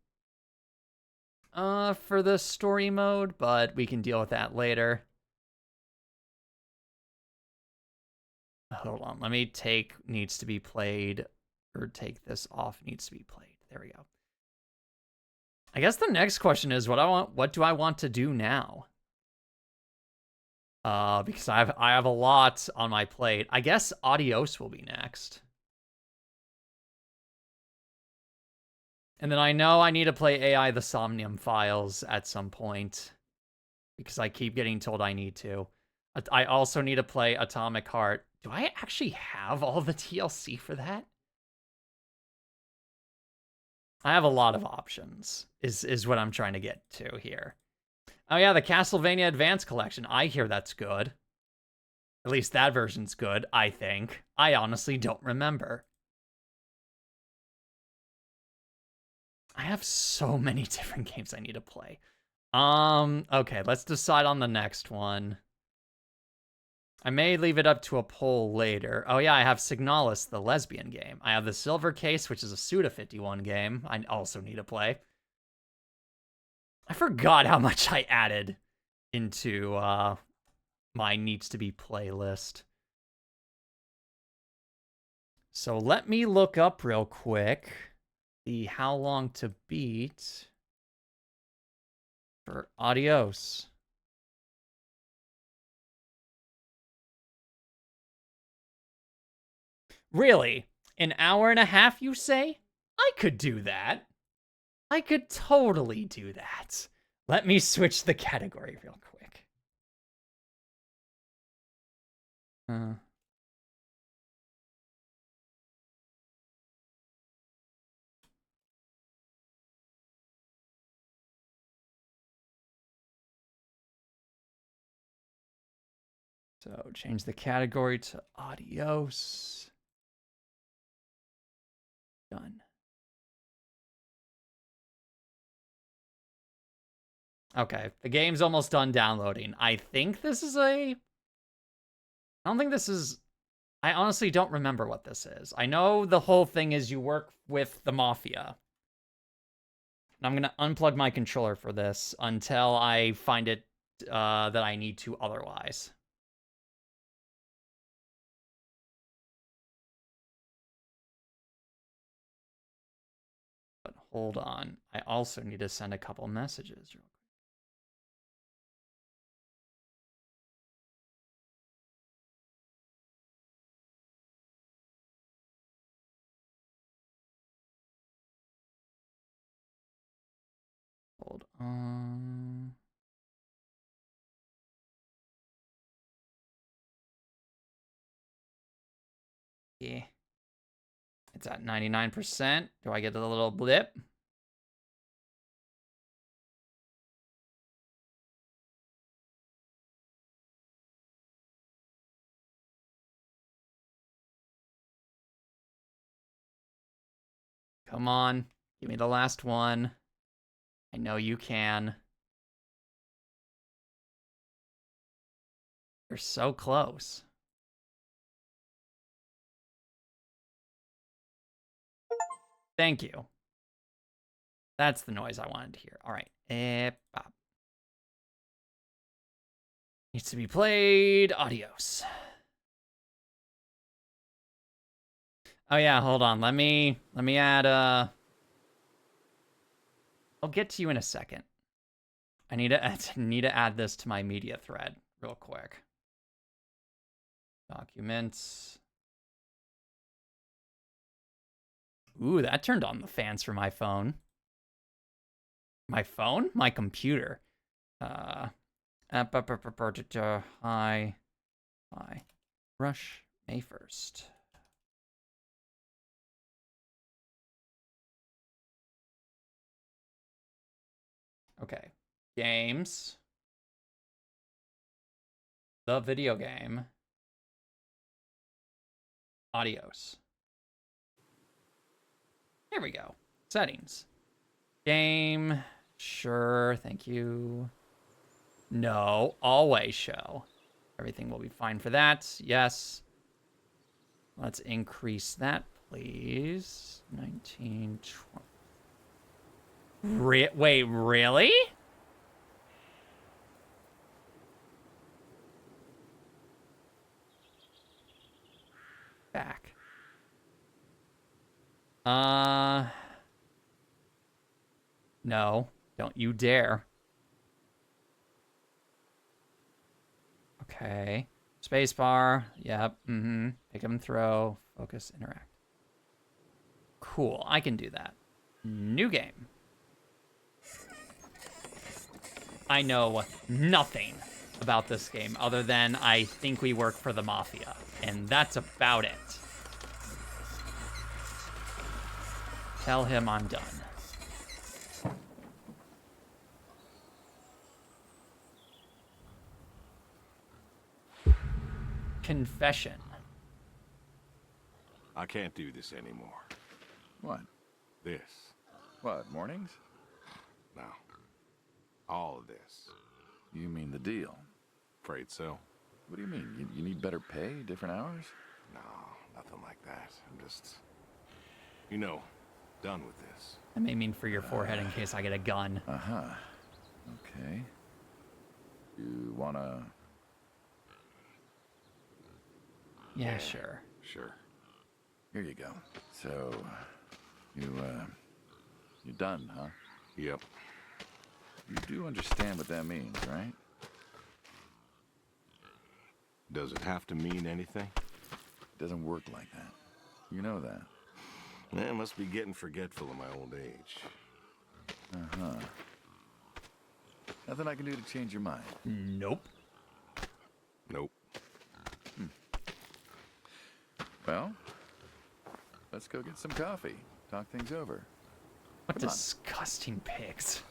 for the story mode, but we can deal with that later. Hold on, let me take needs to be played, or take this off needs to be played. There we go. I guess the next question is what do I want to do now? Because I have a lot on my plate. I guess Adios will be next. And then I know I need to play AI the Somnium Files at some point, because I keep getting told I need to. I also need to play Atomic Heart. Do I actually have all the TLC for that? I have a lot of options, is what I'm trying to get to here. Oh yeah, the Castlevania Advance Collection. I hear that's good. At least that version's good, I think. I honestly don't remember. I have so many different games I need to play. Okay, let's decide on the next one. I may leave it up to a poll later. Oh yeah, I have Signalis, the lesbian game. I have the Silver Case, which is a Suda51 game I also need to play. I forgot how much I added into my needs to be playlist. So let me look up real quick the How Long to Beat for Adios. Really? An hour and a half, you say? I could do that. I could totally do that. Let me switch the category real quick. So change the category to Adios. Done. Okay, the game's almost done downloading. I think this is I don't think this is... I honestly don't remember what this is. I know the whole thing is you work with the Mafia. And I'm going to unplug my controller for this until I find it that I need to otherwise. But hold on. I also need to send a couple messages. Hold on. Yeah. It's at 99%. Do I get a little blip? Come on. Give me the last one. I know you can. You're so close. Thank you. That's the noise I wanted to hear. All right. Needs to be played. Adios. Oh yeah, hold on. Let me add I'll get to you in a second. I need to add this to my media thread real quick. Documents. Ooh, that turned on the fans for my phone. My phone? My computer. Hi. Rush May 1st. Okay. Games. The video game. Adios. Here we go. Settings. Game. Sure, thank you. No, always show. Everything will be fine for that. Yes. Let's increase that, please. 19, 20. Wait, really? Back. No, don't you dare. Okay. Spacebar. Yep. Mm-hmm. Pick up and throw. Focus, interact. Cool. I can do that. New game. I know nothing about this game other than I think we work for the Mafia. And that's about it. Tell him I'm done. Confession. I can't do this anymore. What? This. What, mornings? No. All of this. You mean the deal? Afraid so. What do you mean? You need better pay, different hours? No, nothing like that. I'm just, you know, done with this. I may mean for your forehead in case I get a gun. Uh-huh. Okay. You wanna... Yeah, sure. Sure. Here you go. So, you're done, huh? Yep. You do understand what that means, right? Does it have to mean anything? It doesn't work like that. You know that. I must be getting forgetful in my old age. Uh-huh. Nothing I can do to change your mind? Nope. Nope. Well, let's go get some coffee. Talk things over. What disgusting pigs.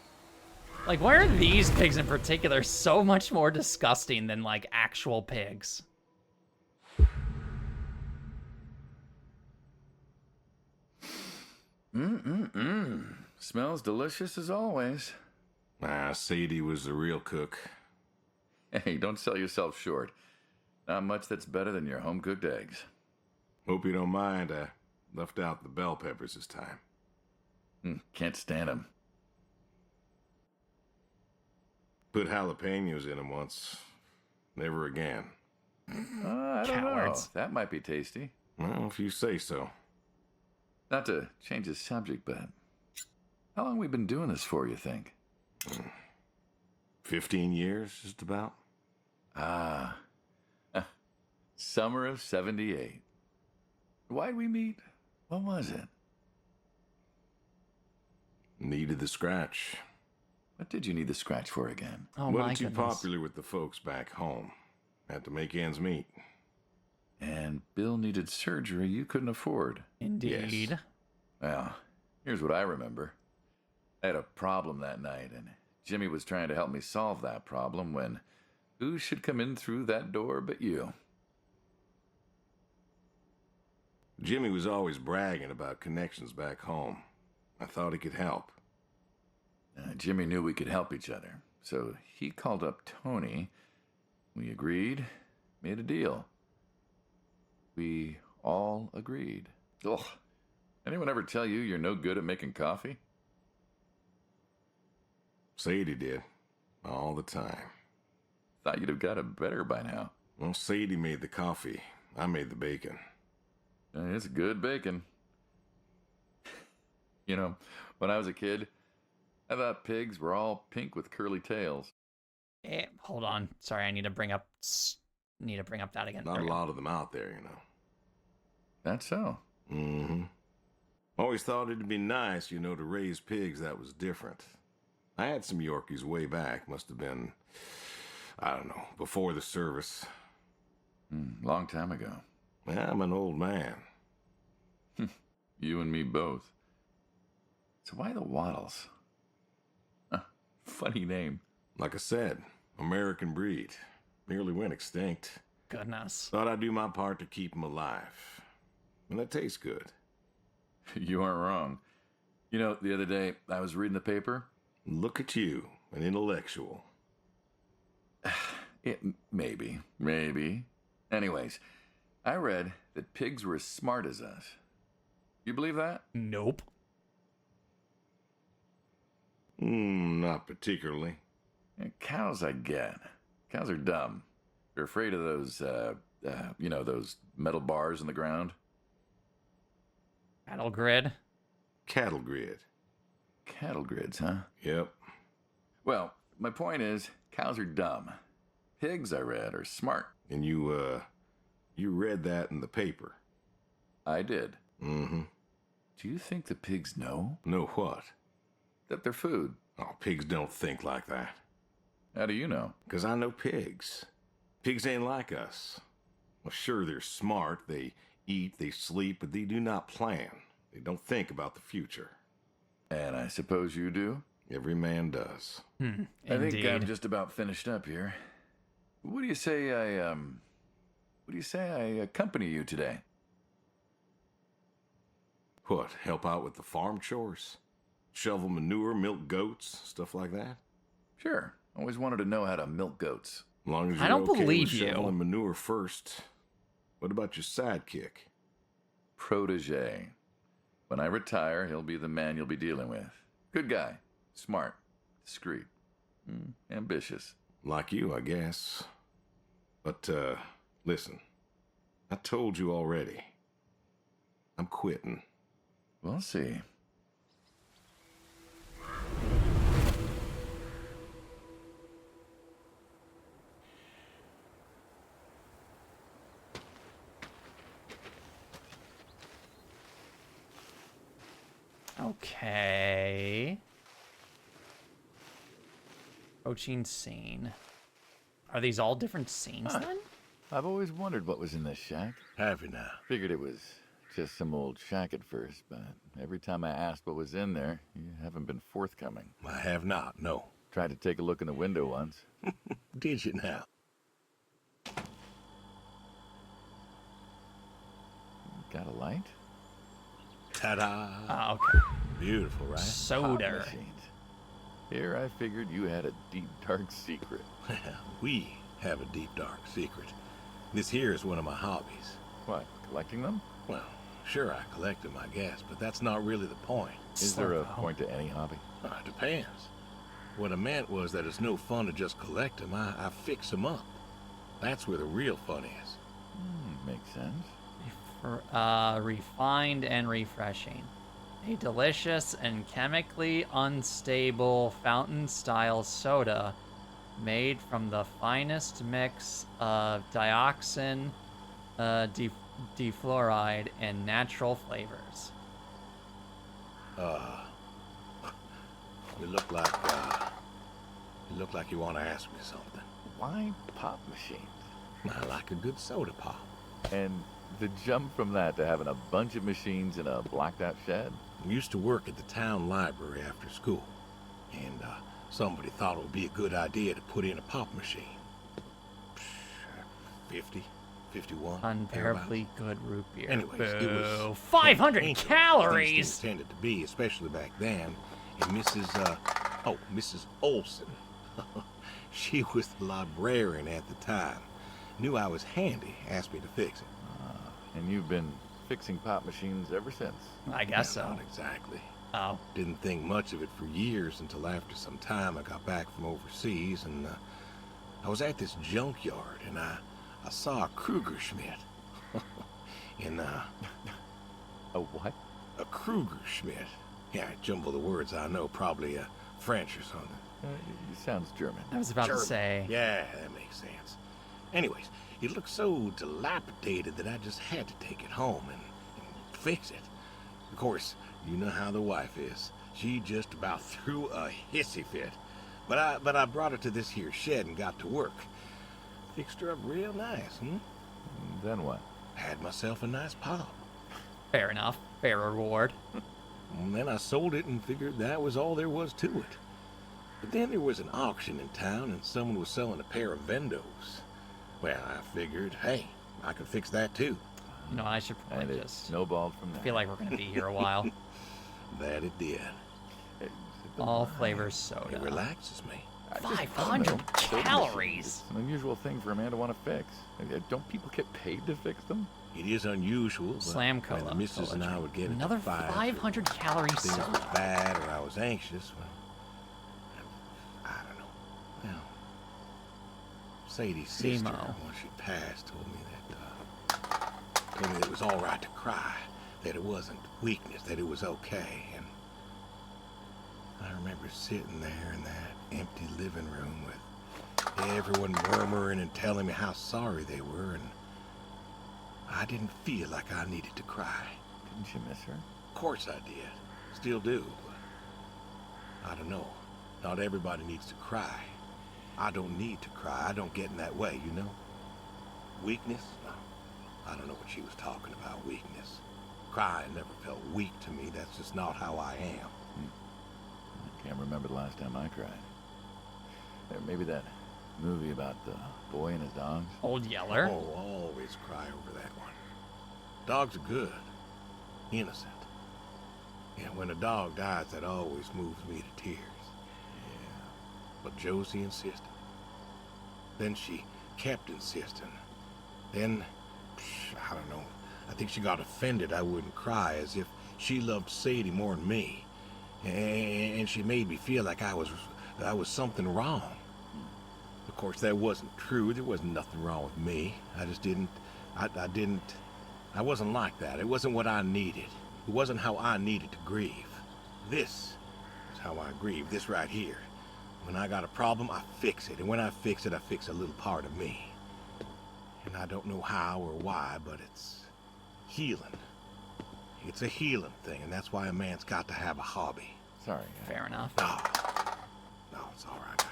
Like, why are these pigs in particular so much more disgusting than, like, actual pigs? Smells delicious as always. Sadie was the real cook. Hey, don't sell yourself short. Not much that's better than your home-cooked eggs. Hope you don't mind. I left out the bell peppers this time. Can't stand them. Put jalapenos in them once. Never again. I don't know. That might be tasty. Well, if you say so. Not to change the subject, but how long we been doing this for, you think? 15 years, just about. Summer of '78. Why'd we meet? What was it? Needed the scratch. What did you need the scratch for again? Oh, Wasn't too popular with the folks back home. Had to make ends meet. And Bill needed surgery you couldn't afford. Indeed. Yes. Well, here's what I remember. I had a problem that night, and Jimmy was trying to help me solve that problem when who should come in through that door but you? Jimmy was always bragging about connections back home. I thought he could help. Jimmy knew we could help each other, so he called up Tony. We agreed, made a deal. We all agreed. Ugh. Anyone ever tell you you're no good at making coffee? Sadie did. All the time. Thought you'd have got it better by now. Well, Sadie made the coffee. I made the bacon. It's good bacon. You know, when I was a kid, I thought pigs were all pink with curly tails. Hold on. Sorry, I need to bring up that again. Not a lot of them out there, you know. That's so. Mm-hmm. Always thought it'd be nice, you know, to raise pigs that was different. I had some Yorkies way back. Must have been, I don't know, before the service. Long time ago. Yeah, I'm an old man. You and me both. So why the Waddles? Funny name. Like I said, American breed. Nearly went extinct. Goodness. Thought I'd do my part to keep them alive. And that tastes good. You aren't wrong. You know, the other day, I was reading the paper. Look at you, an intellectual. Maybe. Anyways, I read that pigs were as smart as us. You believe that? Nope. Not particularly. Cows, I get. Cows are dumb. They're afraid of those, those metal bars in the ground. Cattle grid. Cattle grid. Cattle grids, huh? Yep. Well, my point is, cows are dumb. Pigs, I read, are smart. And you read that in the paper? I did. Mm-hmm. Do you think the pigs know? Know what? That they're food. Oh, pigs don't think like that. How do you know? 'Cause I know pigs. Pigs ain't like us. Well, sure, they're smart. They eat, they sleep, but they do not plan. They don't think about the future. And I suppose you do? Every man does. I think I'm just about finished up here. What do you say I accompany you today? What, help out with the farm chores? Shovel manure, milk goats, stuff like that? Sure. Always wanted to know how to milk goats. As long as I you're don't okay believe with you. shoveling manure first. What about your sidekick? Protege. When I retire, he'll be the man you'll be dealing with. Good guy. Smart. Discreet. Ambitious. Like you, I guess. But, listen. I told you already. I'm quitting. We'll see. Okay. Coaching scene. Are these all different scenes then? I've always wondered what was in this shack. Have you now? Figured it was just some old shack at first, but every time I asked what was in there, you haven't been forthcoming. I have not, no. Tried to take a look in the window once. Did you now? Got a light? Ta-da! Oh, okay. Beautiful, right? Soda. Machines. Here I figured you had a deep, dark secret. We have a deep, dark secret. This here is one of my hobbies. What, collecting them? Well, sure, I collect them, I guess, but that's not really the point. Is there a point to any hobby? It depends. What I meant was that it's no fun to just collect them. I fix them up. That's where the real fun is. Makes sense. Refined and refreshing. A delicious and chemically unstable fountain-style soda made from the finest mix of dioxin, defluoride, and natural flavors. You look like you want to ask me something. Why pop machines? I like a good soda pop. And the jump from that to having a bunch of machines in a blacked out shed? I used to work at the town library after school, and somebody thought it would be a good idea to put in a pop machine. 50, 51. Unbearably good root beer. Anyways, it was 500 ancient. calories. These things tended to be, especially back then. And Mrs. Olson, she was the librarian at the time. Knew I was handy, asked me to fix it. And you've been fixing pop machines ever since? I guess so. Not exactly. Oh. Didn't think much of it for years until after some time I got back from overseas, and I was at this junkyard, and I saw a Kruger Schmidt. And a what? A Kruger Schmidt. Yeah, I jumble the words, I know, probably French or something. Sounds German. I was about to say. Yeah, that makes sense. Anyways, it looked so dilapidated that I just had to take it home and fix it. Of course, you know how the wife is. She just about threw a hissy fit. But I brought her to this here shed and got to work. Fixed her up real nice, Then what? Had myself a nice pop. Fair enough. Fair reward. And then I sold it and figured that was all there was to it. But then there was an auction in town and someone was selling a pair of Vendos. Well, I figured, hey, I could fix that too. You know, I should And probably it just snowballed from I there. feel like we're gonna be here a while. That it did. All flavors soda. It relaxes me. 500 calories. It's an unusual thing for a man to want to fix. Don't people get paid to fix them? It is unusual, but Slam when cola. the missus and I would get Another into fights, 500 calorie things soda. was bad or I was anxious, well, I don't know. Well, Sadie's sister, Demo. once she passed, told me that it was all right to cry, that it wasn't weakness, that it was okay. And I remember sitting there in that empty living room with everyone murmuring and telling me how sorry they were, and I didn't feel like I needed to cry. Didn't you miss her? Of course I did. Still do, but I don't know. Not everybody needs to cry. I don't need to cry. I don't get in that way, you know? Weakness? No. I don't know what she was talking about, weakness. Crying never felt weak to me. That's just not how I am. I can't remember the last time I cried. Maybe that movie about the boy and his dogs. Old Yeller. Oh, always cry over that one. Dogs are good. Innocent. Yeah, when a dog dies, that always moves me to tears. Yeah. But Josie insisted. Then she kept insisting. Then, I don't know, I think she got offended I wouldn't cry, as if she loved Sadie more than me. And she made me feel like I was something wrong. Of course, that wasn't true. There wasn't nothing wrong with me. I just didn't, I wasn't like that. It wasn't what I needed. It wasn't how I needed to grieve. This is how I grieve, this right here. When I got a problem, I fix it. And when I fix it, I fix a little part of me. And I don't know how or why, but it's healing. It's a healing thing, and that's why a man's got to have a hobby. Sorry. Fair enough. No, it's all right.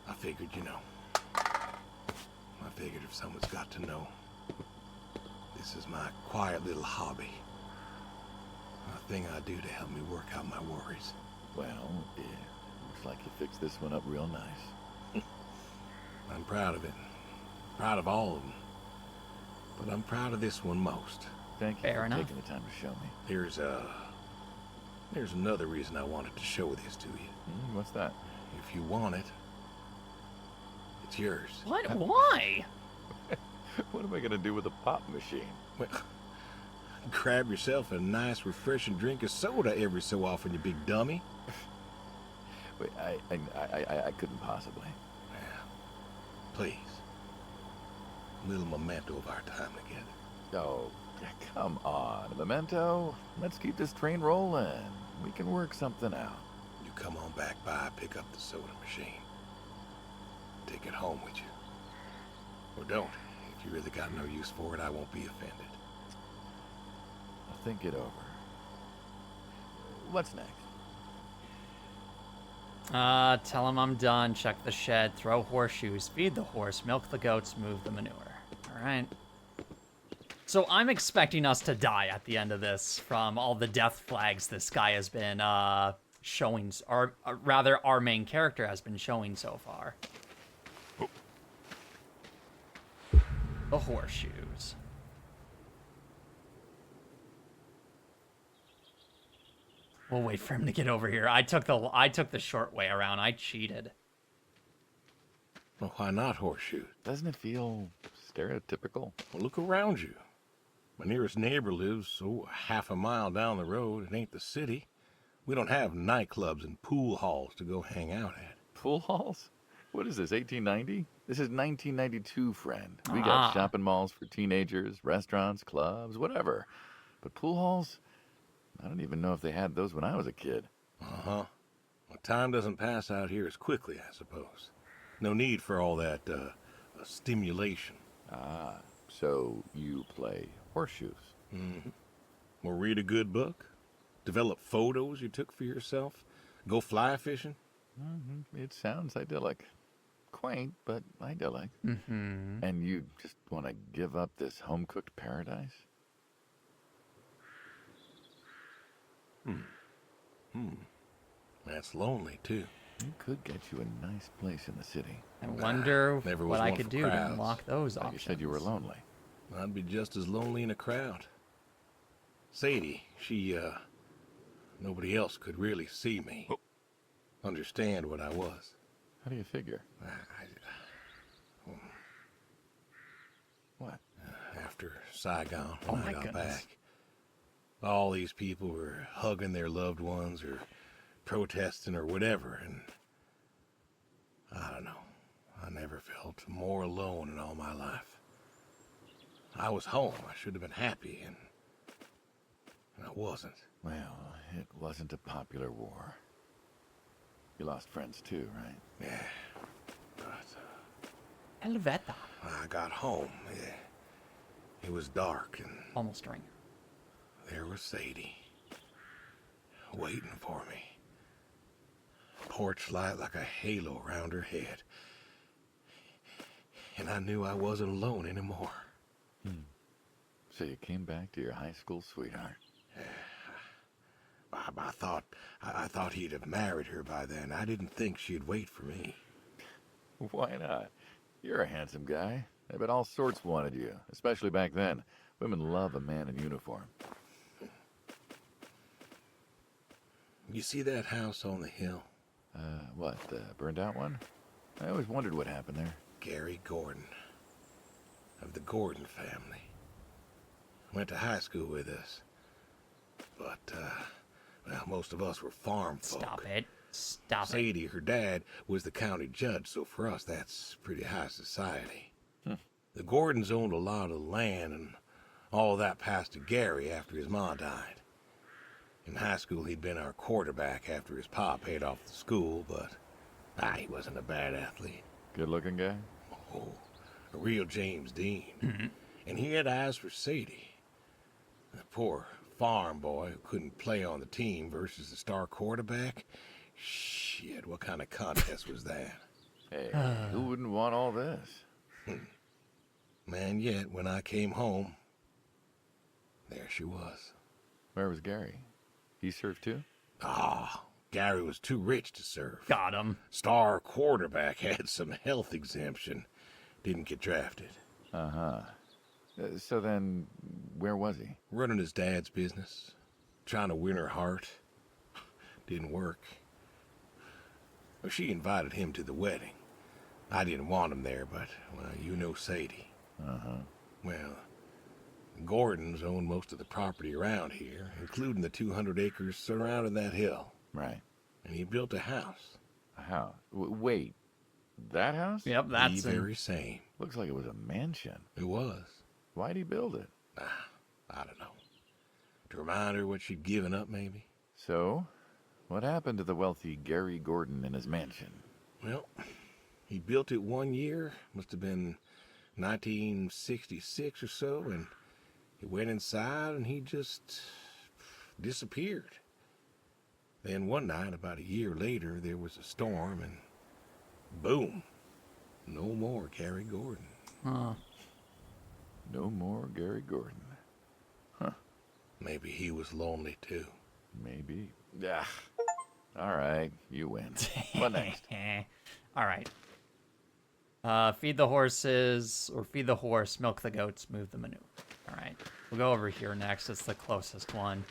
I figured, you know. I figured if someone's got to know, this is my quiet little hobby. A thing I do to help me work out my worries. Well, yeah, looks like you fixed this one up real nice. I'm proud of it. Proud of all of them. But I'm proud of this one most. Thank you Fair for enough. taking the time to show me. There's another reason I wanted to show this to you. What's that? If you want it, it's yours. What? Why? What am I gonna do with a pop machine? Well, grab yourself a nice, refreshing drink of soda every so often, you big dummy. Wait, I couldn't possibly. Yeah. Please. A little memento of our time together. Oh, yeah, come on, a memento. Let's keep this train rolling. We can work something out. You come on back by, pick up the soda machine. Take it home with you. Or don't. If you really got no use for it, I won't be offended. I'll think it over. What's next? Tell him I'm done. Check the shed. Throw horseshoes. Feed the horse. Milk the goats. Move the manure. All right. So I'm expecting us to die at the end of this from all the death flags this guy has been showing, or rather our main character has been showing so far. The horseshoes. We'll wait for him to get over here. I took the short way around. I cheated. Well, why not horseshoes? Doesn't it feel stereotypical? Well, look around you. My nearest neighbor lives, half a mile down the road. It ain't the city. We don't have nightclubs and pool halls to go hang out at. Pool halls? What is this, 1890? This is 1992, friend. We got shopping malls for teenagers, restaurants, clubs, whatever. But pool halls? I don't even know if they had those when I was a kid. Uh-huh. Well, time doesn't pass out here as quickly, I suppose. No need for all that, stimulation. Ah, so you play horseshoes. Mm-hmm. Or read a good book. Develop photos you took for yourself. Go fly fishing. Mm-hmm. It sounds idyllic. Quaint, but idyllic. Mm-hmm. And you just want to give up this home-cooked paradise? That's lonely, too. It could get you a nice place in the city. I wonder never was what I one could for do to crowds. unlock those Like options. you said you were lonely. I'd be just as lonely in a crowd. Sadie, nobody else could really see me. Understand what I was. How do you figure? What? After Saigon, when I got back, all these people were hugging their loved ones or protesting or whatever, and I don't know. I never felt more alone in all my life. I was home. I should have been happy, and I wasn't. Well, it wasn't a popular war. You lost friends too, right? Yeah. Helveta. I got home. Yeah. It was dark, and almost rang. There was Sadie, waiting for me. Porch light like a halo around her head. And I knew I wasn't alone anymore. So you came back to your high school sweetheart. I thought he'd have married her by then. I didn't think she'd wait for me. Why not? You're a handsome guy. I bet all sorts wanted you, especially back then. Women love a man in uniform. You see that house on the hill? What, the burned out one? I always wondered what happened there. Gary Gordon, of the Gordon family. Went to high school with us. But, well, most of us were farm folk. Stop it. Stop it. Sadie, her dad, was the county judge, so for us, that's pretty high society. The Gordons owned a lot of land, and all that passed to Gary after his ma died. In high school, he'd been our quarterback after his pa paid off the school, but he wasn't a bad athlete. Good-looking guy? Oh, a real James Dean. And he had eyes for Sadie. The poor farm boy who couldn't play on the team versus the star quarterback. Shit, what kind of contest was that? Hey, who wouldn't want all this? Man, yet when I came home, there she was. Where was Gary? He served too? Gary was too rich to serve. Got him. Star quarterback had some health exemption. Didn't get drafted. So then, where was he? Running his dad's business. Trying to win her heart. Didn't work. Well, she invited him to the wedding. I didn't want him there, but, well, you know Sadie. Well, Gordons own most of the property around here, including the 200 acres surrounding that hill. Right. And he built a house. A house? Wait, that house? Yep, that's the very same. Looks like it was a mansion. It was. Why'd he build it? I don't know. To remind her what she'd given up, maybe? So, what happened to the wealthy Gary Gordon in his mansion? Well, he built it one year, must have been 1966 or so, and he went inside and he just disappeared. Then one night, about a year later, there was a storm and boom, no more Gary Gordon. No more Gary Gordon. Maybe he was lonely too. Maybe. All right, you win. What next? All right. Feed the horses, or feed the horse, milk the goats, move the manure. All right. We'll go over here next. It's the closest one.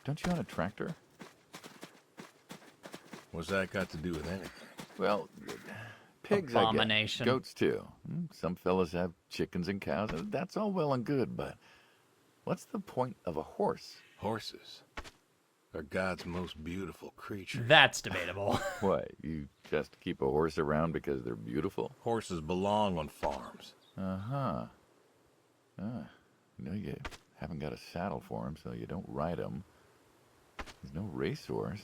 Don't you own a tractor? What's that got to do with anything? Well, pigs, Abomination. I get. Goats, too. Some fellas have chickens and cows. That's all well and good, but what's the point of a horse? Horses are God's most beautiful creature. That's debatable. What, you just keep a horse around because they're beautiful? Horses belong on farms. You haven't got a saddle for him, so you don't ride him. There's no racehorse.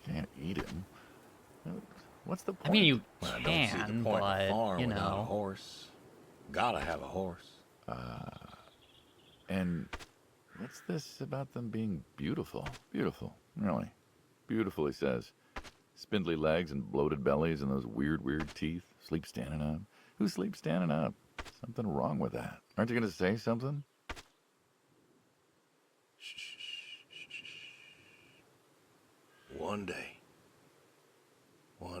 Can't eat him. What's the point? I mean, you I don't see the point of a farm you without a know. horse. Gotta have a horse. And what's this about them being beautiful? Beautiful, really. Beautiful, he says. Spindly legs and bloated bellies and those weird teeth. Sleep standing up. Who sleeps standing up? Something wrong with that. Aren't you going to say something? One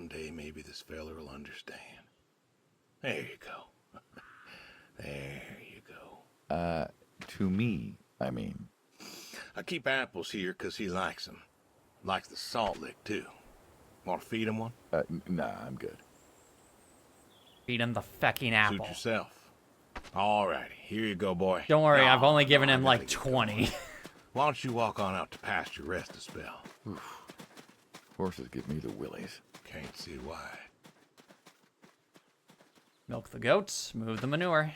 day maybe this feller will understand. There you go. There you go. To me, I mean. I keep apples here 'cause he likes them. Likes the salt lick, too. Want to feed him one? Nah, I'm good. Feed him the fecking apple. Suit yourself. Alrighty, here you go, boy. Don't worry, I've only No, given I him gotta like get 20. going. Why don't you walk on out to pasture, rest a spell? Oof. Horses give me the willies. Can't see why. Milk the goats, move the manure.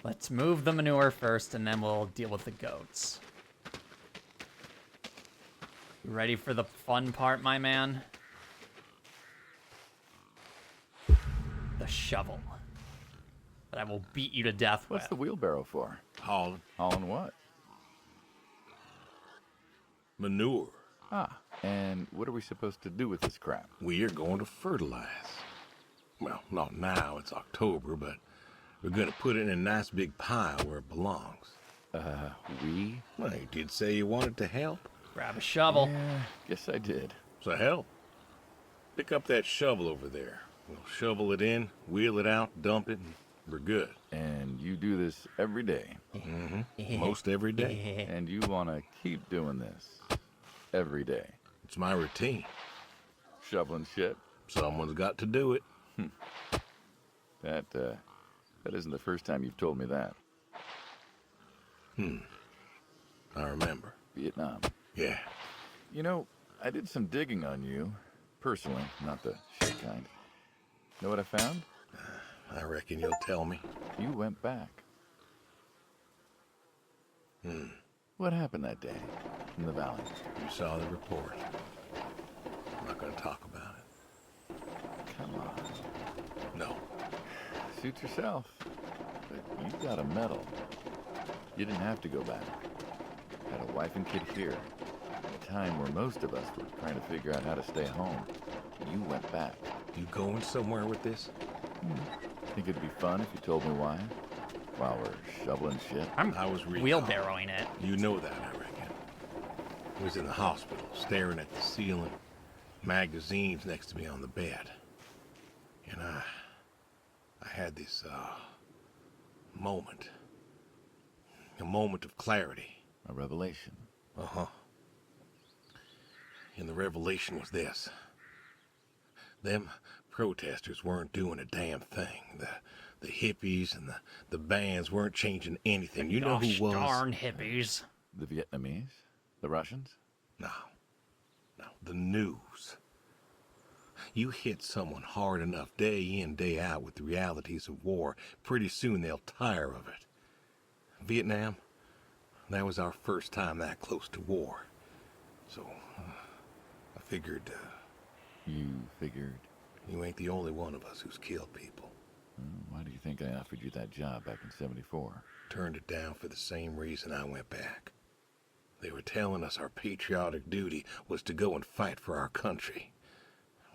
Let's move the manure first, and then we'll deal with the goats. You ready for the fun part, my man? The shovel. That I will beat you to death with. What's the wheelbarrow for? Hauling. Hauling what? Manure. Ah, and what are we supposed to do with this crap? We are going to fertilize. Well, not now, it's October, but we're going to put it in a nice big pile where it belongs. We? Well, you did say you wanted to help. Grab a shovel. Yeah, guess I did. So help. Pick up that shovel over there. We'll shovel it in, wheel it out, dump it, and we're good. And you do this every day? Mm-hmm. Most every day. And you want to keep doing this every day? It's my routine. Shoveling shit? Someone's got to do it. That isn't the first time you've told me that. I remember. Vietnam. Yeah. You know, I did some digging on you. Personally, not the shit kind. Know what I found? I reckon you'll tell me. You went back. What happened that day in the valley? You saw the report. I'm not going to talk about it. Come on. No. Suit yourself. But you got a medal. You didn't have to go back. Had a wife and kid here. At a time where most of us were trying to figure out how to stay home. You went back. You going somewhere with this? Think it'd be fun if you told me why? While we're shoveling shit? I was wheelbarrowing it. You know that, I reckon. I was in the hospital, staring at the ceiling, magazines next to me on the bed. And I had this, moment. A moment of clarity. A revelation. Uh-huh. And the revelation was this. Them protesters weren't doing a damn thing. The hippies and the bands weren't changing anything. You know who was? Darn hippies. The Vietnamese? The Russians? No. The news. You hit someone hard enough day in, day out with the realities of war, pretty soon they'll tire of it. Vietnam, that was our first time that close to war. So, I figured... You figured? You ain't the only one of us who's killed people. Why do you think I offered you that job back in '74? Turned it down for the same reason I went back. They were telling us our patriotic duty was to go and fight for our country.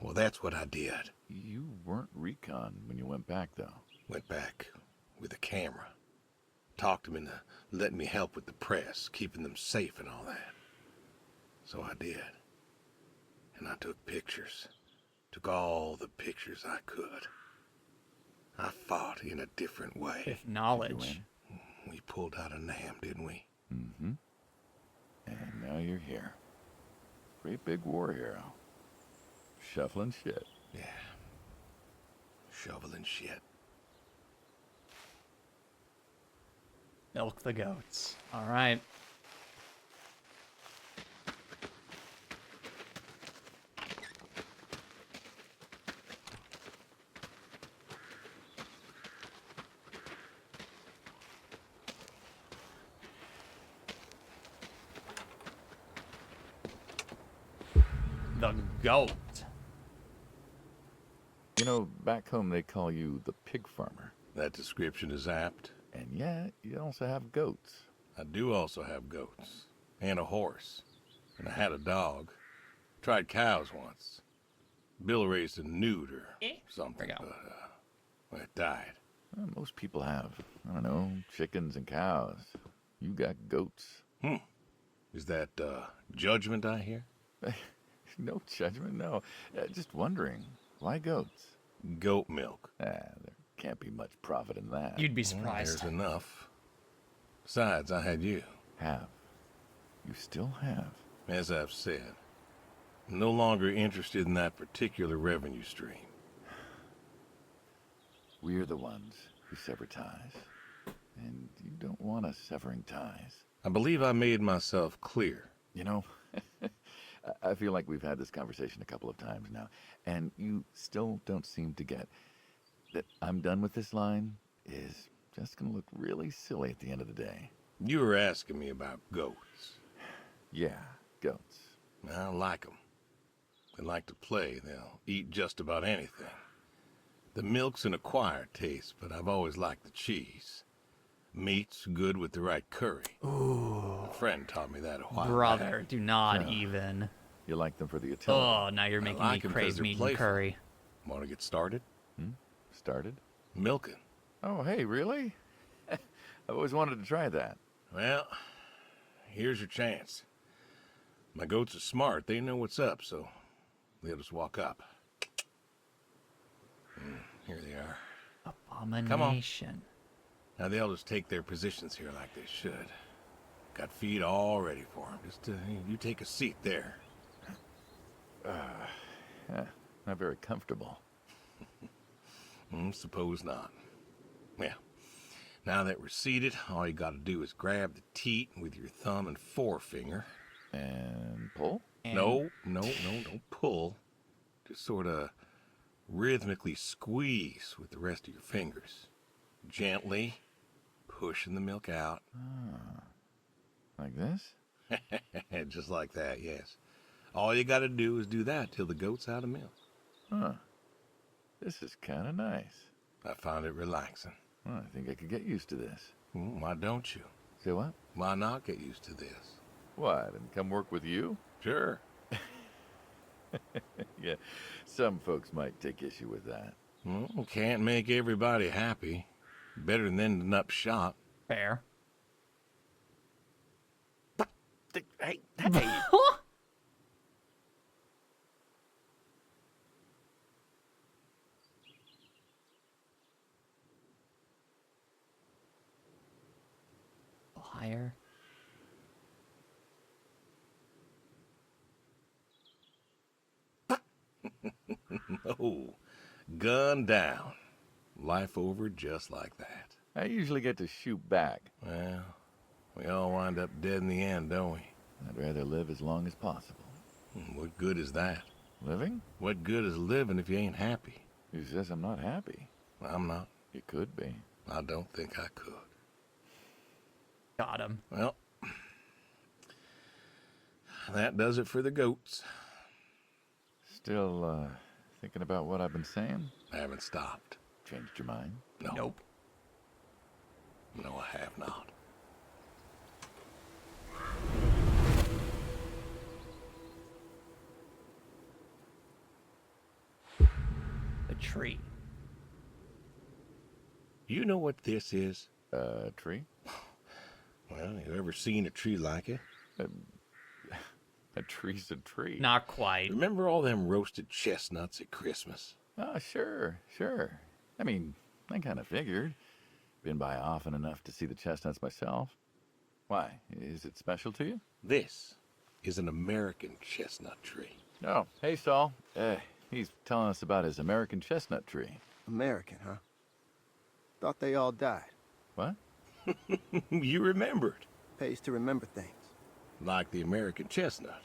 Well, that's what I did. You weren't recon when you went back, though. Went back with a camera. Talked them into letting me help with the press, keeping them safe and all that. So I did. And I took pictures. Took all the pictures I could. I fought in a different way. With knowledge. We pulled out of Nam, didn't we? Mm-hmm. And now you're here. Great big war hero. Shuffling shit. Yeah. Shoveling shit. Milk the goats. All right. The goat. You know, back home they call you the pig farmer. That description is apt. And yet, you also have goats. I do also have goats. And a horse. And I had a dog. Tried cows once. Bill raised a newt or something, but it died. Well, most people have, I don't know, chickens and cows. You got goats. Is that judgment I hear? No judgment, no. Just wondering, why goats? Goat milk. There can't be much profit in that. You'd be surprised. There's enough. Besides, I had you. Have. You still have. As I've said, I'm no longer interested in that particular revenue stream. We're the ones who sever ties. And you don't want us severing ties. I believe I made myself clear. You know, I feel like we've had this conversation a couple of times now, and you still don't seem to get that I'm done with this line is just going to look really silly at the end of the day. You were asking me about goats. Yeah, goats. I like them. They like to play. They'll eat just about anything. The milk's an acquired taste, but I've always liked the cheese. Meat's good with the right curry. Ooh. A friend taught me that a while Brother, back. do not even. You like them for the utility. Oh, now you're making me crave meat and curry. Want to get started? Started? Milking. Oh, hey, really? I've always wanted to try that. Well, here's your chance. My goats are smart. They know what's up, so they'll just walk up. Here they are. Abomination. Now they'll just take their positions here like they should. Got feed all ready for them. Just you take a seat there. Not very comfortable. Suppose not. Yeah. Now that we're seated, all you got to do is grab the teat with your thumb and forefinger. And pull? No, don't pull. Just sort of rhythmically squeeze with the rest of your fingers. Gently pushing the milk out. Like this? Just like that, yes. All you got to do is do that till the goat's out of milk. Huh. This is kind of nice. I found it relaxing. Well, I think I could get used to this. Why don't you? Say what? Why not get used to this? What, and come work with you? Sure. Yeah, some folks might take issue with that. Well, can't make everybody happy. Better than ending up shot. Fair. Hey. Higher. No. Gun down. Life over just like that. I usually get to shoot back. Well, we all wind up dead in the end, don't we? I'd rather live as long as possible. What good is that? Living? What good is living if you ain't happy? Who says I'm not happy? I'm not. You could be. I don't think I could. Got him. Well, that does it for the goats. Still, thinking about what I've been saying? I haven't stopped. Changed your mind? No. Nope. No, I have not. The tree. You know what this is? A tree? Well, you ever seen a tree like it? A tree's a tree. Not quite. Remember all them roasted chestnuts at Christmas? Oh, sure. I mean, I kind of figured. Been by often enough to see the chestnuts myself. Why? Is it special to you? This is an American chestnut tree. Oh, hey, Saul. He's telling us about his American chestnut tree. American, huh? Thought they all died. What? You remembered. Pays to remember things. Like the American chestnut.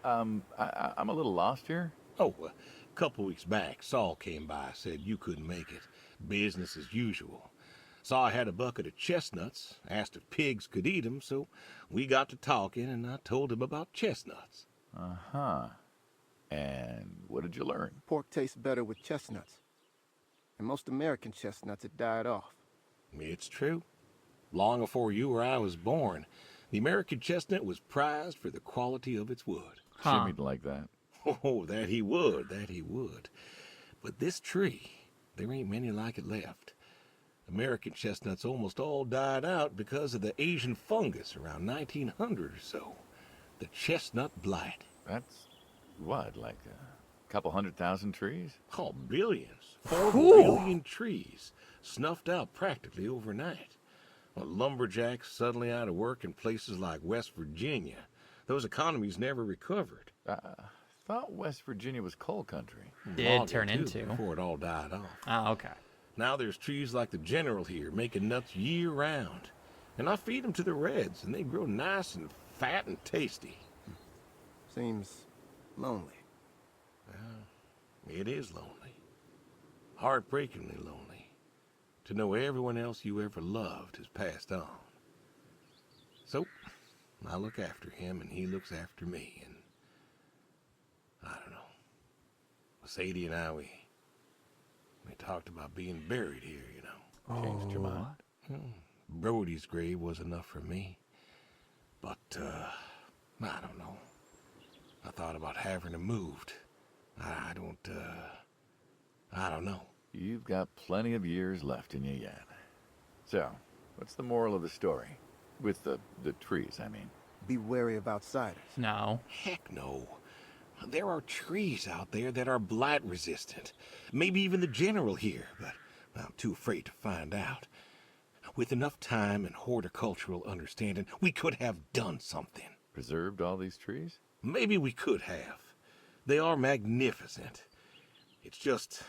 I'm a little lost here. Oh, a couple weeks back, Saul came by, said you couldn't make it. Business as usual. Saw I had a bucket of chestnuts, asked if pigs could eat them, so we got to talking, and I told him about chestnuts. Uh-huh. And what did you learn? Pork tastes better with chestnuts. and most American chestnuts had died off. It's true. Long before you or I was born, the American chestnut was prized for the quality of its wood. Jimmy'd like that. Oh, that he would, that he would. But this tree, there ain't many like it left. American chestnuts almost all died out because of the Asian fungus around 1900 or so. The chestnut blight. That's what, like a couple 100,000 trees? Oh, billions. 4 billion trees snuffed out practically overnight. Well, lumberjacks suddenly out of work in places like West Virginia. Those economies never recovered. Thought West Virginia was coal country. Did turn into. Before it all died off. Oh, okay. Now there's trees like the General here making nuts year-round. And I feed them to the Reds, and they grow nice and fat and tasty. Seems lonely. Well, it is lonely. Heartbreakingly lonely. To know everyone else you ever loved has passed on. So, I look after him, and he looks after me, and I don't know. Sadie and I, we talked about being buried here, you know. Changed your mind? Brody's grave was enough for me. But, I don't know. I thought about having him moved. I don't know. You've got plenty of years left in you yet. So, what's the moral of the story? With the trees, I mean. Be wary of outsiders. No. Heck no. There are trees out there that are blight resistant. Maybe even the General here, but I'm too afraid to find out. With enough time and horticultural understanding, we could have done something. Preserved all these trees? Maybe we could have. They are magnificent. It's just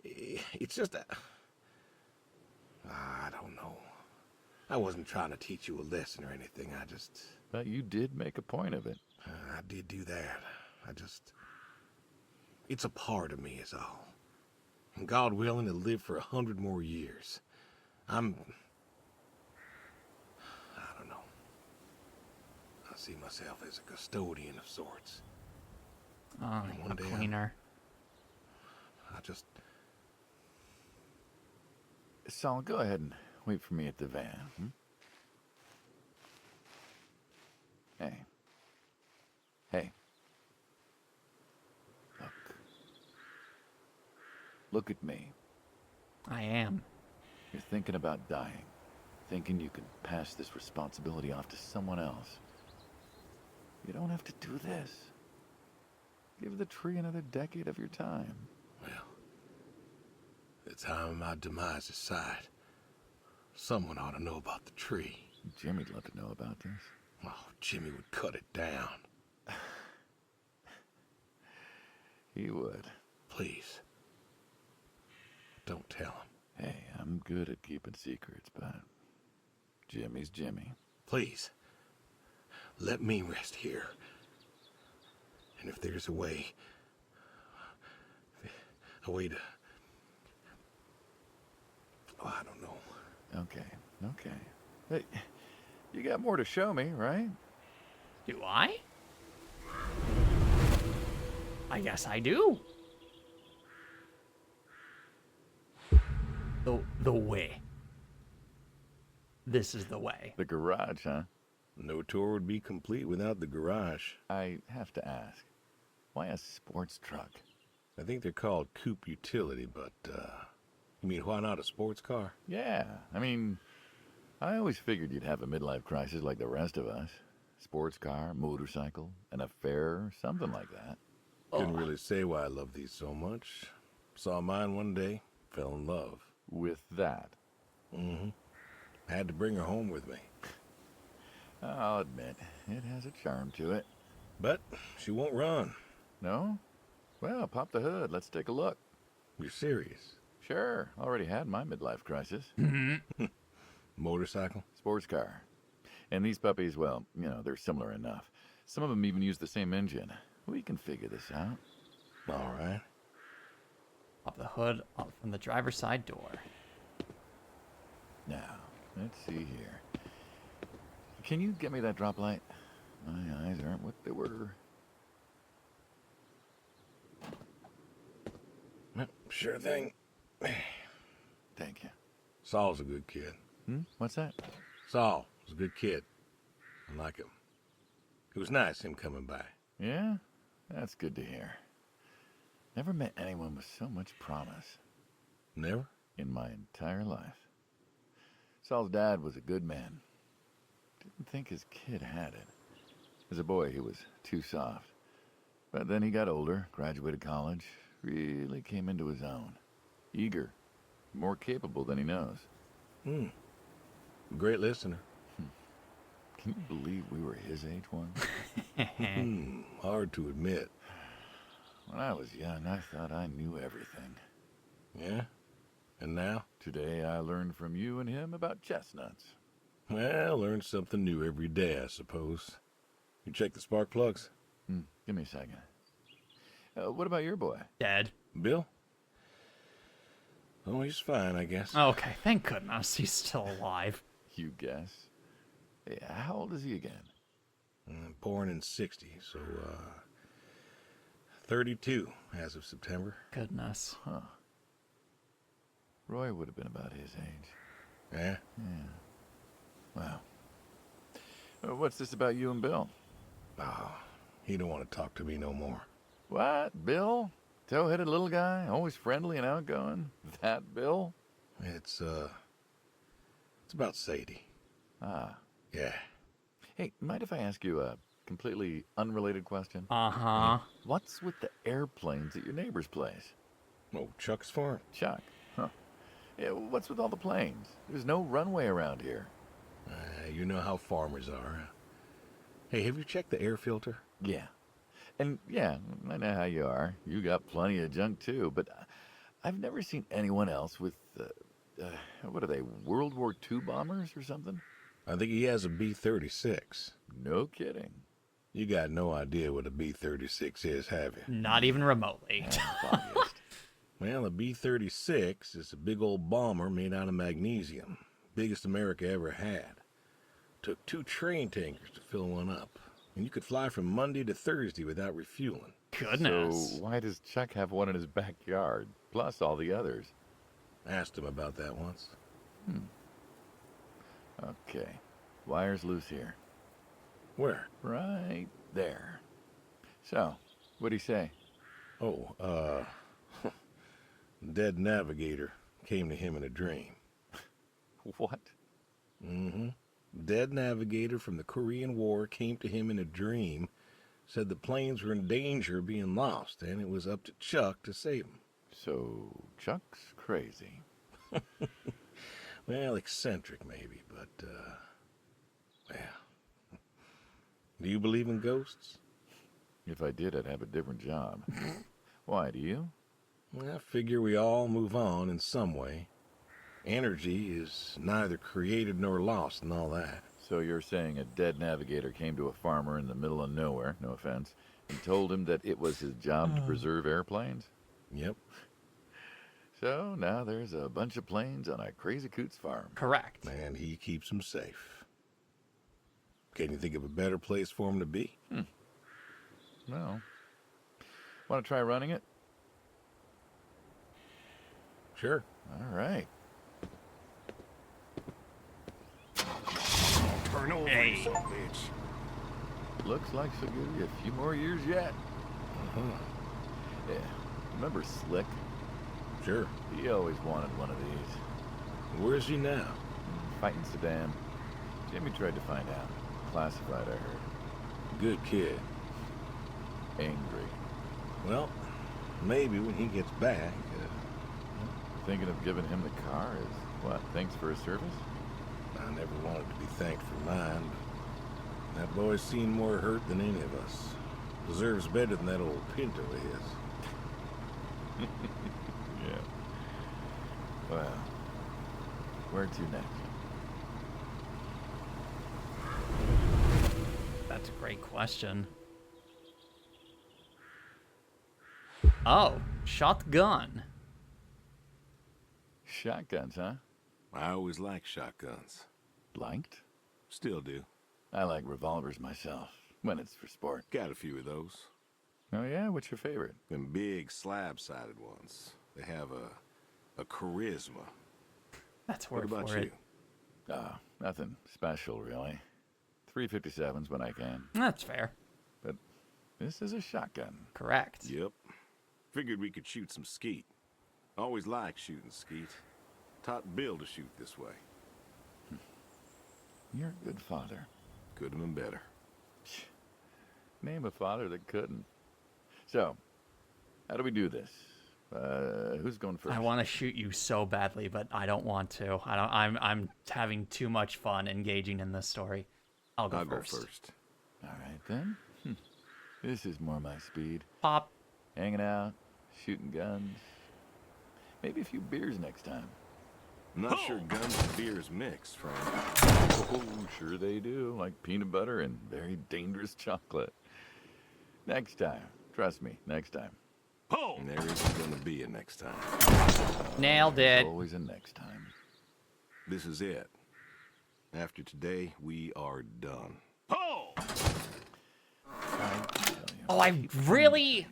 I don't know. I wasn't trying to teach you a lesson or anything. But you did make a point of it. I did do that. It's a part of me is all. And God willing to live for 100 more years. I don't know. I see myself as a custodian of sorts. Oh, one a day cleaner. Saul, go ahead and wait for me at the van. Hey. Look at me. I am. You're thinking about dying. Thinking you can pass this responsibility off to someone else. You don't have to do this. Give the tree another decade of your time. Well, the time my demise is sight, someone ought to know about the tree. Jimmy'd love to know about this. Oh, Jimmy would cut it down. He would. Please. Don't tell him. Hey, I'm good at keeping secrets, but Jimmy's Jimmy. Please. Let me rest here. And if there's a way to... Oh, I don't know. Okay. Hey, you got more to show me, right? Do I? I guess I do. The way. This is the way. The garage, huh? No tour would be complete without the garage. I have to ask, why a sports truck? I think they're called coupe utility, but, you mean why not a sports car? Yeah, I mean, I always figured you'd have a midlife crisis like the rest of us. Sports car, motorcycle, an affair, something like that. Couldn't really say why I love these so much. Saw mine one day, fell in love. With that? Mm-hmm. Had to bring her home with me. I'll admit, it has a charm to it. But she won't run. No? Well, pop the hood. Let's take a look. You're serious? Sure. Already had my midlife crisis. Motorcycle? Sports car. And these puppies, well, you know, they're similar enough. Some of them even use the same engine. We can figure this out. All right. Pop the hood up from the driver's side door. Now, let's see here. Can you get me that drop light? My eyes aren't what they were. Sure thing. Thank you. Saul's a good kid. What's that? Saul was a good kid. I like him. It was nice him coming by. Yeah? That's good to hear. Never met anyone with so much promise. Never? In my entire life. Saul's dad was a good man. Didn't think his kid had it. As a boy, he was too soft. But then he got older, graduated college, really came into his own. Eager, more capable than he knows. Great listener. Can you believe we were his age once? Hard to admit. When I was young, I thought I knew everything. Yeah? And now? Today I learned from you and him about chestnuts. Well, learn something new every day, I suppose. You check the spark plugs? Give me a second. What about your boy? Dead. Bill? Oh, he's fine, I guess. Okay, thank goodness he's still alive. You guess. Hey, how old is he again? Born in 60, so, 32 as of September. Goodness. Huh. Roy would have been about his age. Yeah? Yeah. Wow. What's this about you and Bill? Oh, he don't want to talk to me no more. What? Bill? Tow-headed little guy? Always friendly and outgoing? That Bill? It's about Sadie. Ah. Yeah. Hey, mind if I ask you a completely unrelated question? Uh-huh. What's with the airplanes at your neighbor's place? Oh, Chuck's farm. Chuck? Huh. Yeah, what's with all the planes? There's no runway around here. You know how farmers are. Hey, have you checked the air filter? Yeah. And yeah, I know how you are. You got plenty of junk too, but I've never seen anyone else with, what are they, World War II bombers or something? I think he has a B-36. No kidding. You got no idea what a B-36 is, have you? Not even remotely. Well, a B-36 is a big old bomber made out of magnesium. Biggest America ever had. Took 2 train tankers to fill one up. And you could fly from Monday to Thursday without refueling. Goodness. So why does Chuck have one in his backyard, plus all the others? Asked him about that once. Okay. Wire's loose here. Where? Right there. So, what'd he say? Oh, dead navigator came to him in a dream. What? Dead navigator from the Korean War came to him in a dream, said the planes were in danger of being lost, and it was up to Chuck to save them. So, Chuck's crazy. Well, eccentric maybe, but, well. Do you believe in ghosts? If I did, I'd have a different job. Why, do you? Well, I figure we all move on in some way. Energy is neither created nor lost and all that. So you're saying a dead navigator came to a farmer in the middle of nowhere, no offense, and told him that it was his job to preserve airplanes? Yep. So now there's a bunch of planes on a crazy coot's farm. Correct. And he keeps them safe. Can you think of a better place for him to be? Well, want to try running it? Sure. All right. Turn over, Hey. son of a bitch. Looks like she'll give you a few more years yet. Yeah. Remember Slick? Sure. He always wanted one of these. Where is he now? Fighting Saddam. Jimmy tried to find out. Classified, I heard. Good kid. Angry. Well, maybe when he gets back. Thinking of giving him the car is what? Thanks for his service? I never wanted to be thanked for mine, but that boy's seen more hurt than any of us. Deserves better than that old Pinto of his. Yeah. Well, where to next? That's a great question. Oh, shotgun. Shotguns, huh? I always liked shotguns. Liked? Still do. I like revolvers myself, when it's for sport. Got a few of those. Oh yeah? What's your favorite? Them big slab-sided ones. They have a charisma. That's What word about for you? it. Nothing special, really. 357s when I can. That's fair. But this is a shotgun. Correct. Yep. Figured we could shoot some skeet. Always liked shooting skeet. Taught Bill to shoot this way. You're a good father. Could have been better. Name a father that couldn't. So, how do we do this? Who's going first? I want to shoot you so badly, but I don't want to. I'm having too much fun engaging in this story. I'll go first. All right, then. This is more my speed. Pop. Hanging out, shooting guns. Maybe a few beers next time. I'm not sure guns and beers mix, Frank. Oh, sure they do. Like peanut butter and very dangerous chocolate. Next time. Trust me, next time. And there isn't going to be a next time. Nailed it. There's always a next time. This is it. After today, we are done. Oh, I really...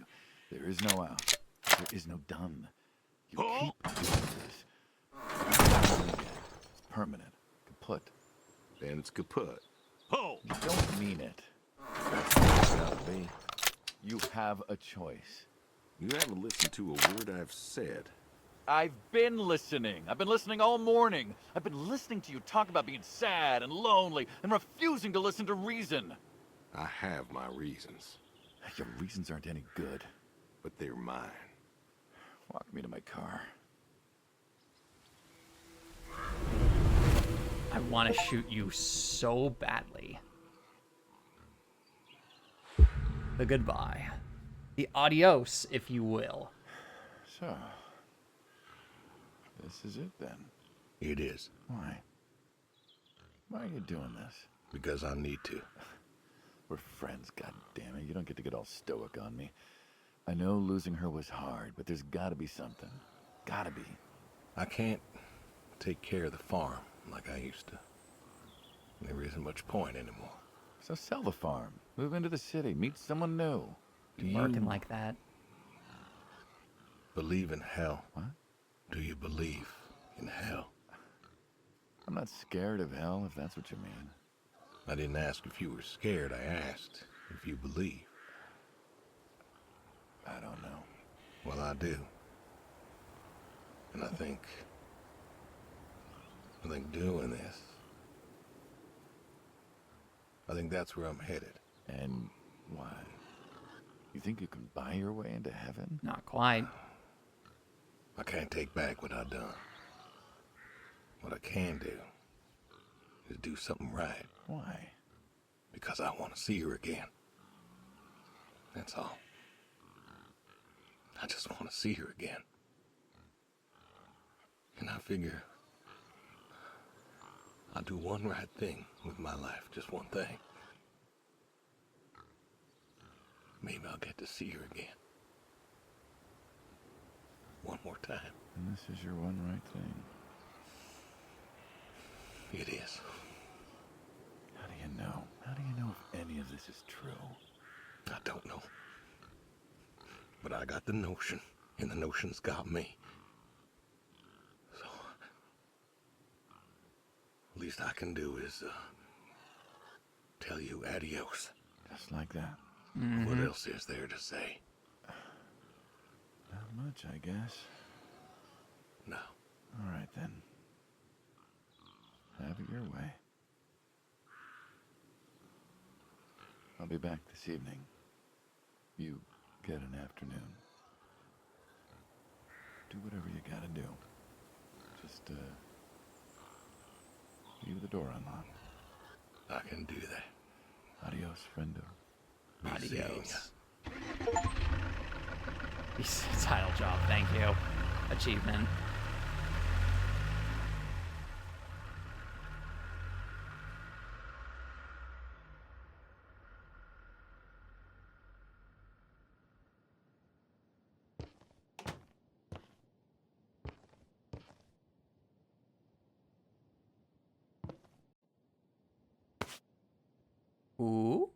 There is no out. There is no done. You keep doing this. It's permanent. Kaput. And it's kaput. You don't mean it. That's what it's gotta be. You have a choice. You haven't listened to a word I've said. I've been listening. I've been listening all morning. I've been listening to you talk about being sad and lonely and refusing to listen to reason. I have my reasons. Your reasons aren't any good. But they're mine. Walk me to my car. I want to shoot you so badly. The goodbye. The adios, if you will. So, this is it then. It is. Why? Why are you doing this? Because I need to. We're friends, goddammit. You don't get to get all stoic on me. I know losing her was hard, but there's gotta be something. Gotta be. I can't take care of the farm like I used to. There isn't much point anymore. So sell the farm. Move into the city. Meet someone new. Working like that. Believe in hell? What? Do you believe in hell? I'm not scared of hell, if that's what you mean. I didn't ask if you were scared. I asked if you believe. I don't know. Well, I do. And I think doing this, I think that's where I'm headed. And why? You think you can buy your way into heaven? Not quite. I can't take back what I've done. What I can do is do something right. Why? Because I want to see her again. That's all. I just want to see her again. And I figure I'll do one right thing with my life, just one thing. Maybe I'll get to see her again. One more time. And this is your one right thing. It is. How do you know? How do you know if any of this is true? I don't know. But I got the notion, and the notion's got me. So, least I can do is tell you adios. Just like that. What else is there to say? Not much, I guess. No. All right, then. Have it your way. I'll be back this evening. You get an afternoon. Do whatever you gotta do. Just, leave the door unlocked. I can do that. Adios, friendo. Adios. Title job, thank you. Achievement. Ooh.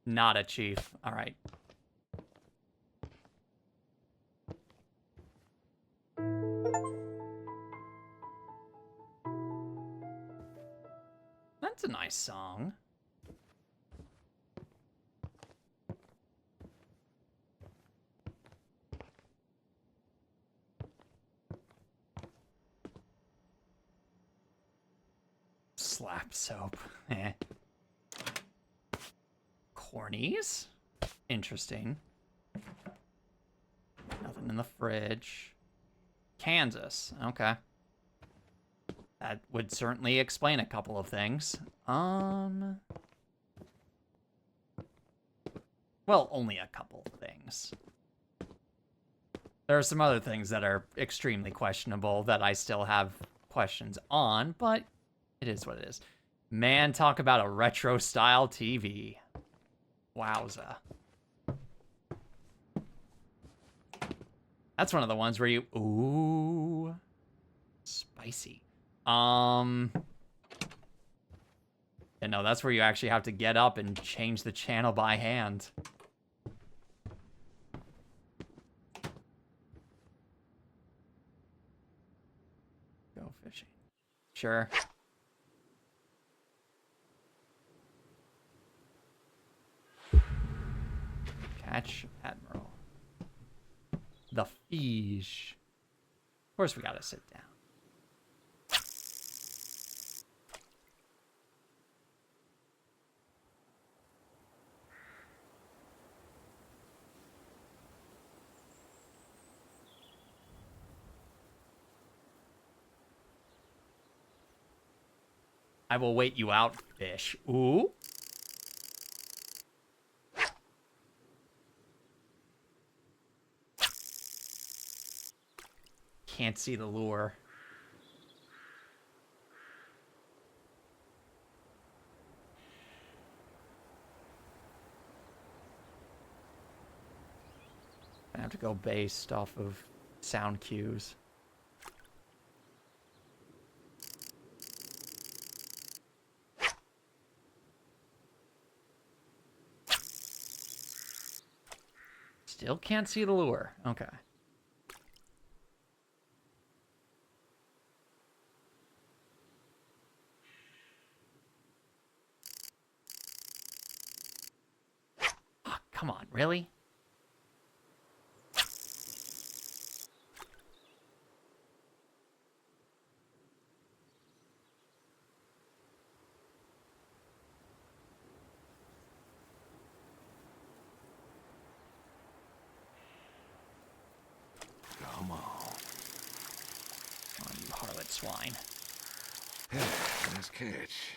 Not a chief. All right. That's a nice song. Slap soap. Eh. Cornies? Interesting. Nothing in the fridge. Kansas. Okay. That would certainly explain a couple of things. Well, only a couple of things. There are some other things that are extremely questionable that I still have questions on, but it is what it is. Man, talk about a retro-style TV. Wowza. That's one of the ones where you... Ooh. Spicy. Yeah, no, that's where you actually have to get up and change the channel by hand. Go fishing. Sure. Catch Admiral. The fish. Of course we gotta sit down. I will wait you out, fish. Ooh. Can't see the lure. I have to go based off of sound cues. Still can't see the lure. Okay. Oh, come on, really? Come on. Come on, you harlot swine. Nice catch.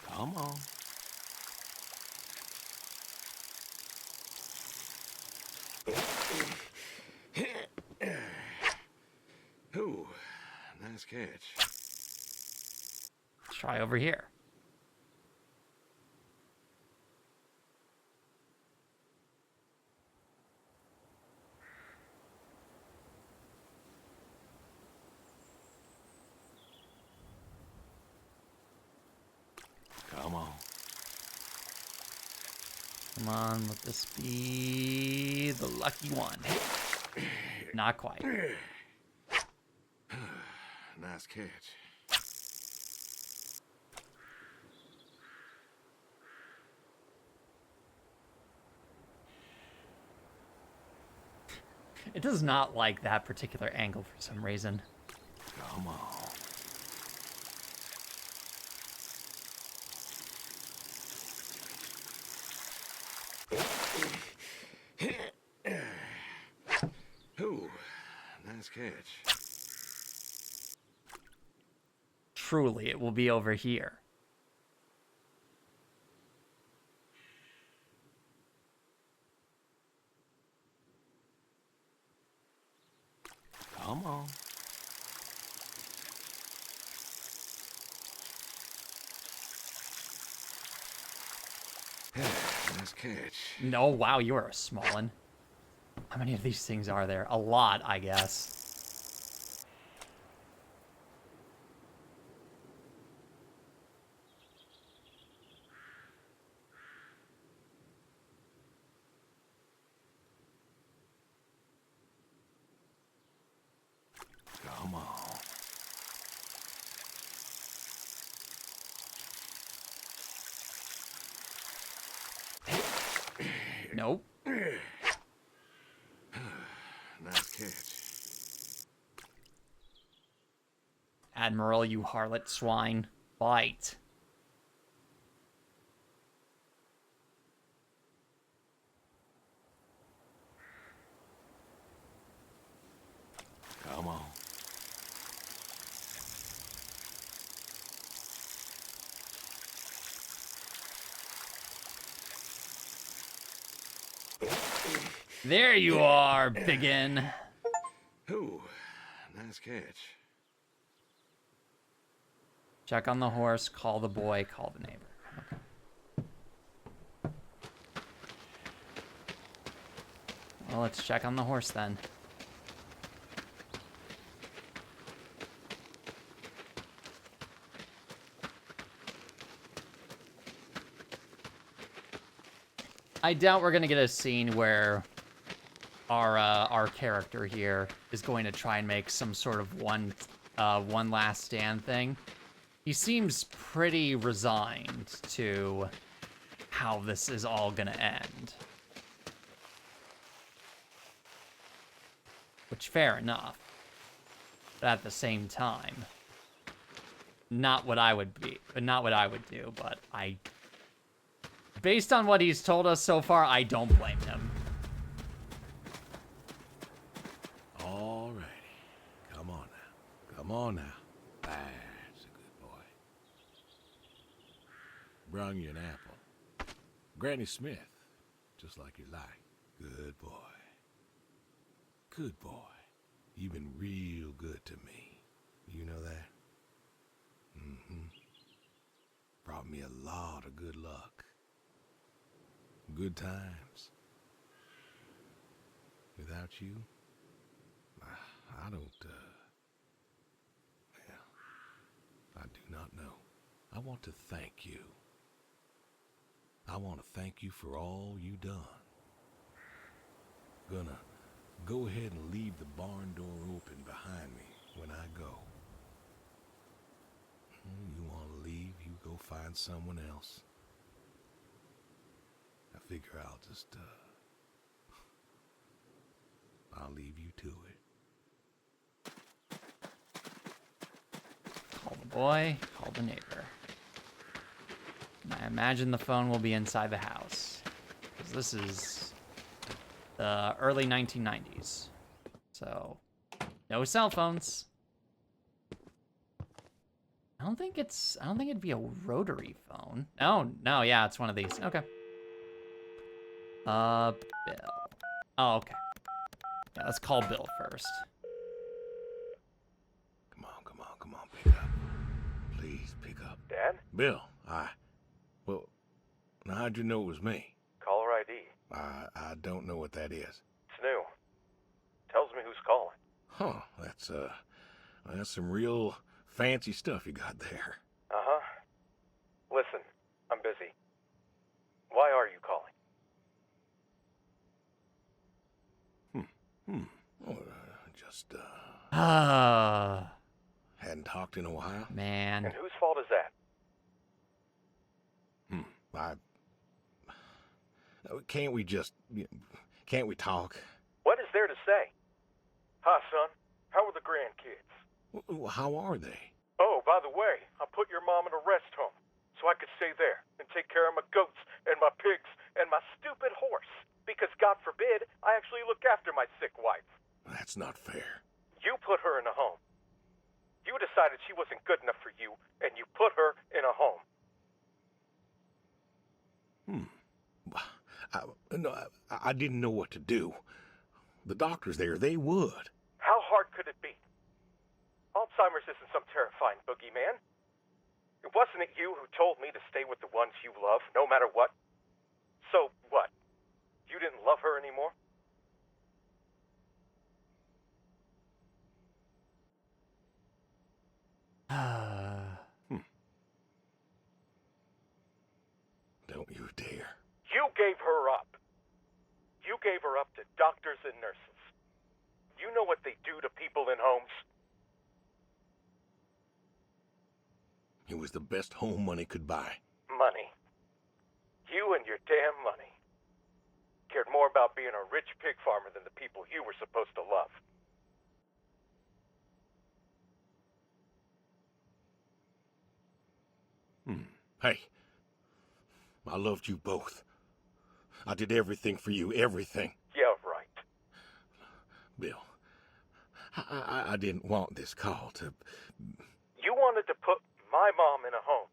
Come on. Ooh, nice catch. Let's try over here. Come on. Come on, let this be the lucky one. Not quite. Nice catch. It does not like that particular angle for some reason. Come on. Ooh, nice catch. Truly, it will be over here. Come on. Nice catch. No, wow, you are a small one. How many of these things are there? A lot, I guess. Nope. Nice catch. Admiral, you harlot swine. Bite. Come on. There you are, biggin. Ooh, nice catch. Check on the horse, call the boy, call the neighbor. Okay. Well, let's check on the horse then. I doubt we're gonna get a scene where our character here is going to try and make some sort of one last stand thing. He seems pretty resigned to how this is all gonna end. Which, fair enough. But at the same time, not what I would do, but based on what he's told us so far, I don't blame him. Alrighty. Come on now. Come on now. That's a good boy. Brung you an apple. Granny Smith. Just like you like. Good boy. Good boy. You've been real good to me. You know that? Mm-hmm. Brought me a lot of good luck. Good times. Without you, I don't, well, I do not know. I want to thank you. I want to thank you for all you done. Gonna go ahead and leave the barn door open behind me when I go. You want to leave, you go find someone else. I figure I'll just, I'll leave you to it. Call the boy, call the neighbor. And I imagine the phone will be inside the house. Because this is the early 1990s. So, no cell phones. I don't think it'd be a rotary phone. No, yeah, it's one of these. Okay. Bill. Oh, okay. Yeah, let's call Bill first. Come on, pick up. Please, pick up. Dad? Bill, well, now how'd you know it was me? Caller ID. I don't know what that is. It's new. Tells me who's calling. Huh, that's some real fancy stuff you got there. Uh-huh. Listen, I'm busy. Why are you calling? Oh, just, hadn't talked in a while. Man. And whose fault is that? Can't we talk? What is there to say? Hi, son. How are the grandkids? How are they? Oh, by the way, I put your mom in a rest home so I could stay there and take care of my goats and my pigs and my stupid horse. Because, God forbid, I actually look after my sick wife. That's not fair. You put her in a home. You decided she wasn't good enough for you, and you put her in a home. I didn't know what to do. The doctors there, they would. How hard could it be? Alzheimer's isn't some terrifying boogeyman. Wasn't it you who told me to stay with the ones you love, no matter what? So what? You didn't love her anymore? Don't you dare. You gave her up. You gave her up to doctors and nurses. You know what they do to people in homes? It was the best home money could buy. Money. You and your damn money. cared more about being a rich pig farmer than the people you were supposed to love. Hey, I loved you both. I did everything for you, everything. Yeah, right. Bill, I didn't want this call to... You wanted to put my mom in a home,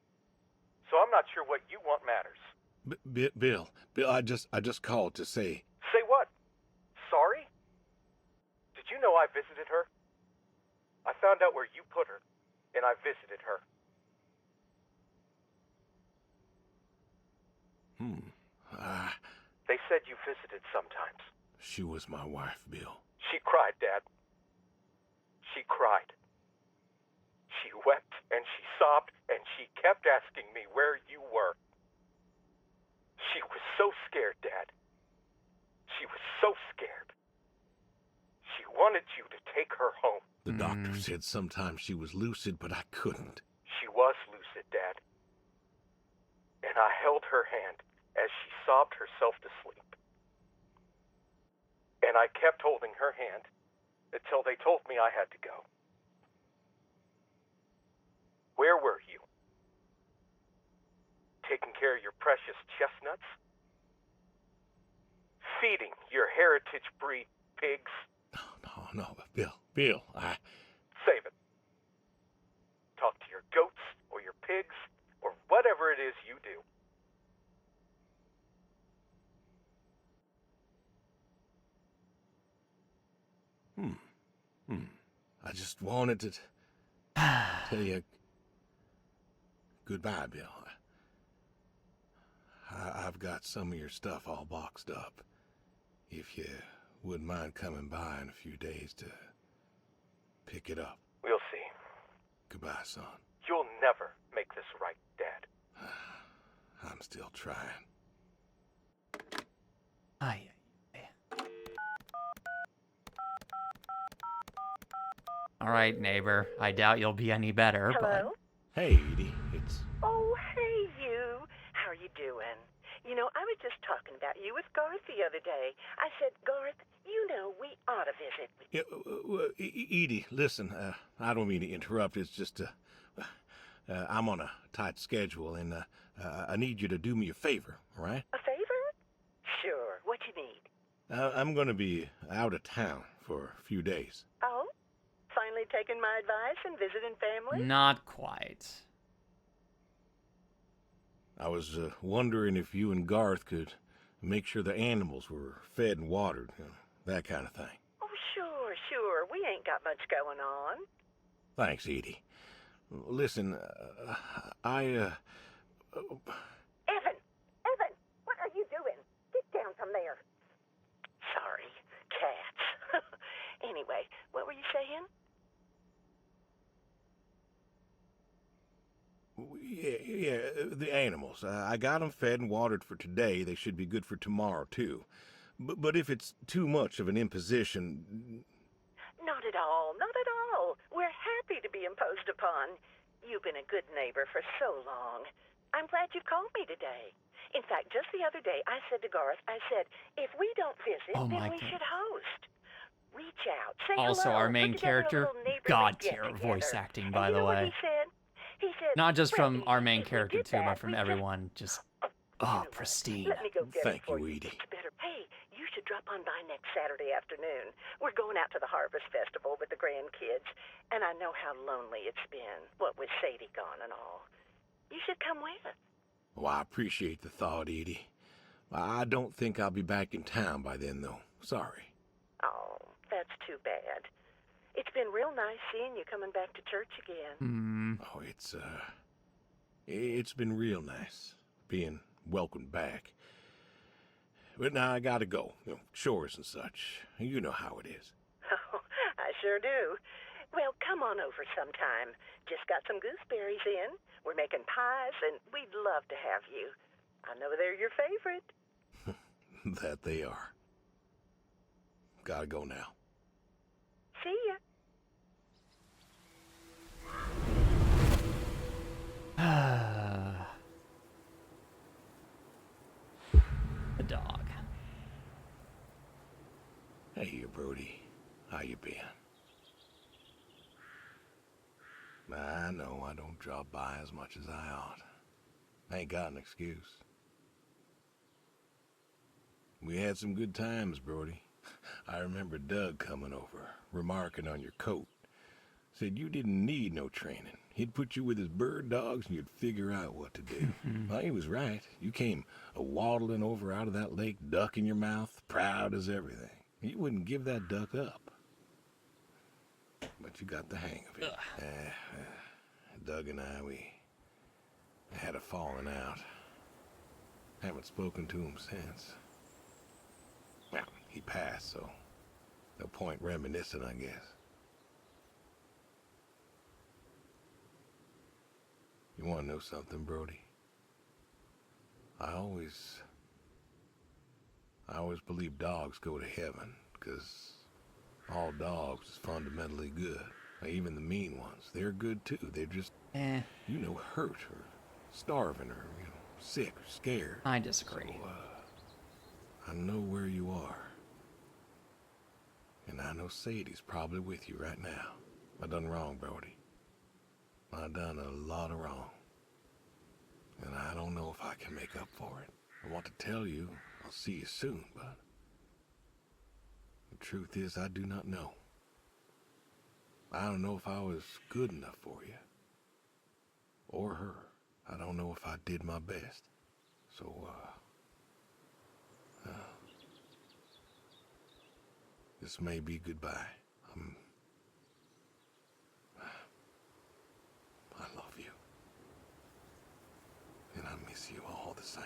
so I'm not sure what you want matters. Bill, I just called to say... Say what? Sorry? Did you know I visited her? I found out where you put her, and I visited her. They said you visited sometimes. She was my wife, Bill. She cried, Dad. She cried. She wept and she sobbed and she kept asking me where you were. She was so scared, Dad. She was so scared. She wanted you to take her home. The doctor said sometimes she was lucid, but I couldn't. She was lucid, Dad. And I held her hand as she sobbed herself to sleep. And I kept holding her hand until they told me I had to go. Where were you? Taking care of your precious chestnuts? Feeding your heritage breed pigs? No, Bill, I... Save it. Talk to your goats or your pigs or whatever it is you do. I just wanted to tell you goodbye, Bill. I've got some of your stuff all boxed up. If you wouldn't mind coming by in a few days to pick it up. We'll see. Goodbye, son. You'll never make this right, Dad. I'm still trying. Aye. All right, neighbor. I doubt you'll be any better, Hello? Hey, Edie. It's... Oh, hey, you. How are you doing? You know, I was just talking about you with Garth the other day. I said, Garth, you know, we ought to visit. Edie, listen, I don't mean to interrupt. It's just, I'm on a tight schedule, and I need you to do me a favor, all right? A favor? Sure. What you need? I'm going to be out of town for a few days. Oh? Finally taking my advice and visiting family? Not quite. I was wondering if you and Garth could make sure the animals were fed and watered, you know, that kind of thing. Oh, sure. We ain't got much going on. Thanks, Edie. Listen, Evan, what are you doing? Get down from there. Sorry, cats. Anyway, what were you saying? Yeah, the animals. I got them fed and watered for today. They should be good for tomorrow, too. But if it's too much of an imposition... Not at all. We're happy to be imposed upon. You've been a good neighbor for so long. I'm glad you called me today. In fact, just the other day, I said to Garth, if we don't visit, then we should host. Reach out, say Also, hello, our main character, God tier voice acting, by the way. He said, Not just from our main character, too, but from everyone. Just, pristine. Let me go get Thank it for you, Edie. It's better. Hey, you should drop on by next Saturday afternoon. We're going out to the Harvest Festival with the grandkids, and I know how lonely it's been, what with Sadie gone and all. You should come with us. Well, I appreciate the thought, Edie. I don't think I'll be back in town by then, though. Sorry. Oh, that's too bad. It's been real nice seeing you coming back to church again. Oh, it's been real nice being welcomed back. But now I gotta go. You know, chores and such. You know how it is. Oh, I sure do. Well, come on over sometime. Just got some gooseberries in. We're making pies, and we'd love to have you. I know they're your favorite. That they are. Gotta go now. See ya. The dog. Hey, Brody. How you been? I know I don't drop by as much as I ought. I ain't got an excuse. We had some good times, Brody. I remember Doug coming over, remarking on your coat. Said you didn't need no training. He'd put you with his bird dogs and you'd figure out what to do. Well, he was right. You came a-waddling over out of that lake, duck in your mouth, proud as everything. You wouldn't give that duck up. But you got the hang of it. Doug and I, we had a falling out. Haven't spoken to him since. Well, he passed, so no point reminiscing, I guess. You want to know something, Brody? I always believe dogs go to heaven, because all dogs is fundamentally good. Even the mean ones, they're good too. They're just, hurt or starving or, sick or scared. I disagree. So, I know where you are. And I know Sadie's probably with you right now. I done wrong, Brody. I done a lot of wrong. And I don't know if I can make up for it. I want to tell you I'll see you soon, but the truth is I do not know. I don't know if I was good enough for you. Or her. I don't know if I did my best. So, this may be goodbye. I love you. And I miss you all the same.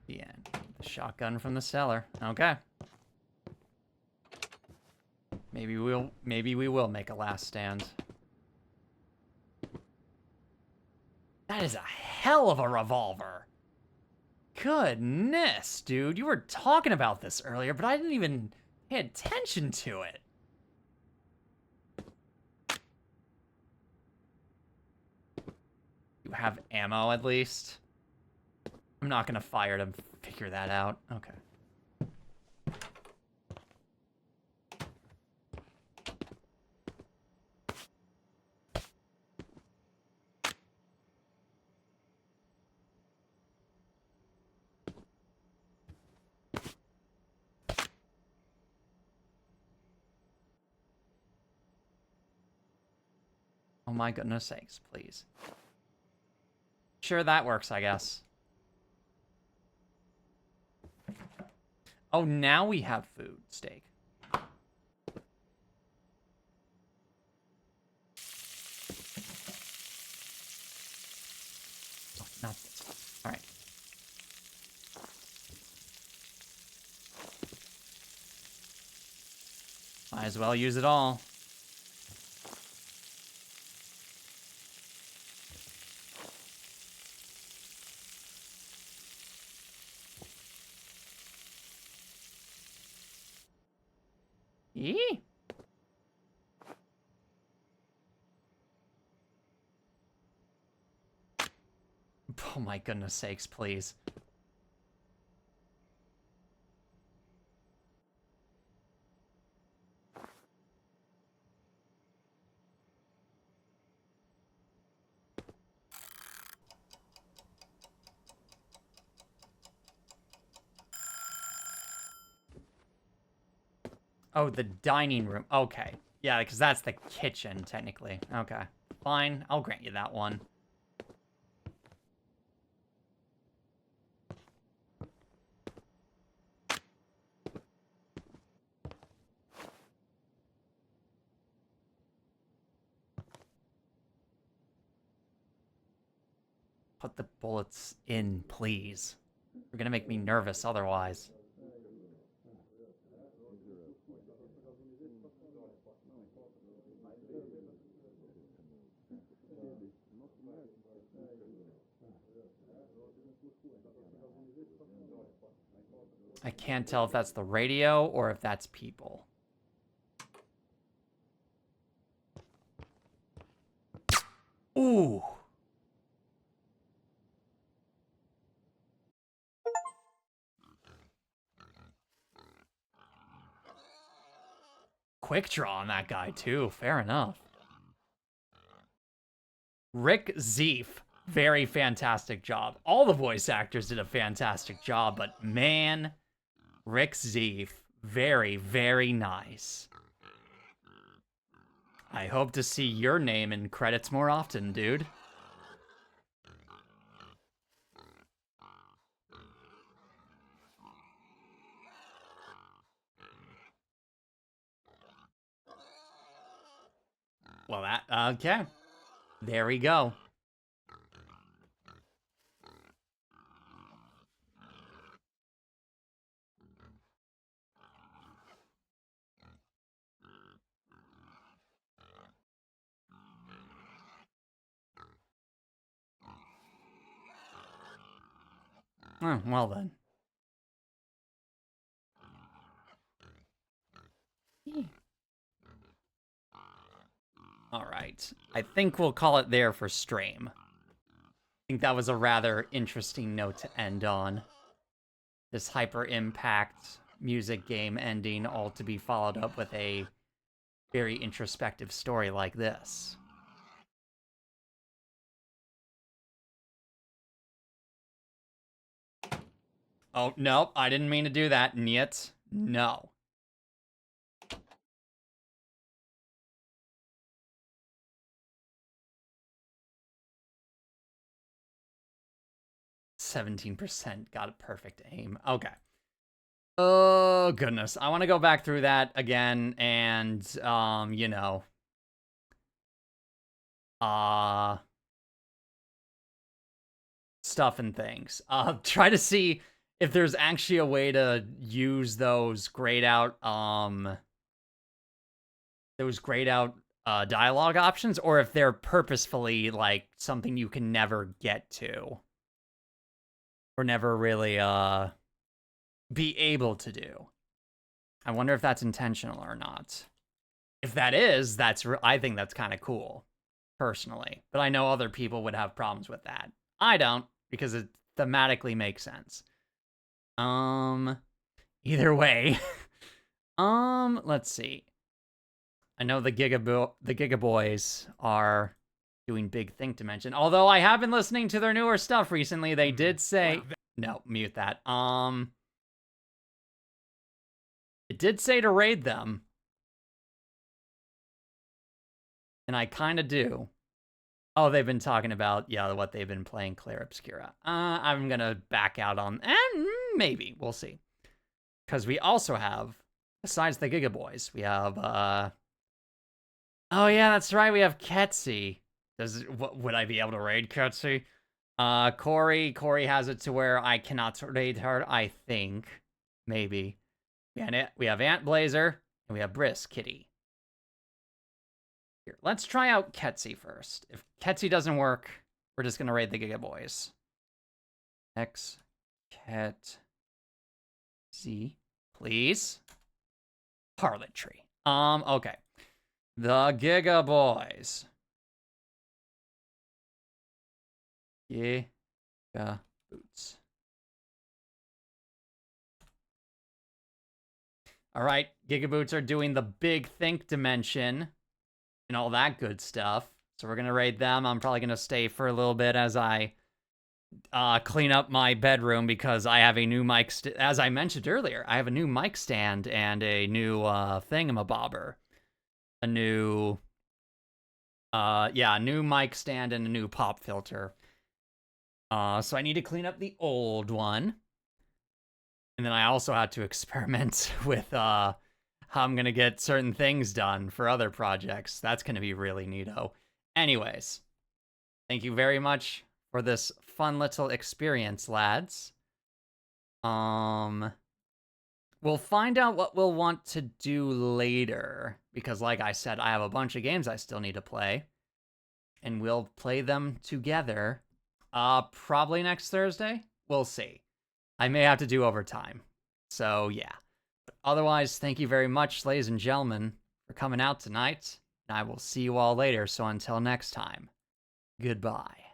The end. The shotgun from the cellar. Okay. Maybe we will make a last stand. That is a hell of a revolver. Goodness, dude. You were talking about this earlier, but I didn't even pay attention to it. You have ammo, at least? I'm not gonna fire to figure that out. Okay. Oh my goodness sakes, please. Sure, that works, I guess. Oh, now we have food. Steak. Oh, not this one. All right. Might as well use it all. Eee. Oh my goodness sakes, please. Oh, the dining room. Okay. Yeah, because that's the kitchen, technically. Okay. Fine. I'll grant you that one. Put the bullets in, please. You're gonna make me nervous otherwise. I can't tell if that's the radio or if that's people. Ooh. Quick draw on that guy, too. Fair enough. Rick Zeef. Very fantastic job. All the voice actors did a fantastic job, but man, Rick Zeef, very, very nice. I hope to see your name in credits more often, dude. Well, that, okay. There we go. Oh, well then. All right. I think we'll call it there for stream. I think that was a rather interesting note to end on. This hyper impact music game ending, all to be followed up with a very introspective story like this. Oh, no, I didn't mean to do that. Niet. No. %, got a perfect aim. Okay. Oh, goodness. I want to go back through that again and, you know. Stuff and things. Try to see if there's actually a way to use those grayed out, dialogue options, or if they're purposefully, like, something you can never get to. Or never really, be able to do. I wonder if that's intentional or not. If that is, I think that's kind of cool, personally. But I know other people would have problems with that. I don't, because it thematically makes sense. Either way. Let's see. I know the Giga Boys are doing Big Think Dimension. Although I have been listening to their newer stuff recently, they did say... No, mute that. It did say to raid them. And I kind of do. Oh, they've been talking about, yeah, what they've been playing, Claire Obscura. I'm going to back out on... maybe. We'll see. Because we also have, besides the Giga Boys, we have... Oh, yeah, that's right. We have Ketsi. Would I be able to raid Ketsi? Corey has it to where I cannot raid her, I think. Maybe. We have Ant Blazer, and we have Brisk Kitty. Here, let's try out Ketsi first. If Ketsi doesn't work, we're just gonna raid the Giga Boys. X Ket Z, please. Harlotry. Okay. The Giga Boys. Giga Boots. All right, Giga Boots are doing the Big Think Dimension and all that good stuff. So we're going to raid them. I'm probably going to stay for a little bit as I clean up my bedroom because I have a new mic, as I mentioned earlier, I have a new mic stand and a new thingamabobber. A new mic stand and a new pop filter. So I need to clean up the old one. And then I also had to experiment with how I'm going to get certain things done for other projects. That's going to be really neato. Anyways, thank you very much for this fun little experience, lads. We'll find out what we'll want to do later. Because like I said, I have a bunch of games I still need to play. And we'll play them together. Probably next Thursday. We'll see. I may have to do overtime. So, yeah. But otherwise, thank you very much, ladies and gentlemen, for coming out tonight. And I will see you all later. So until next time, goodbye.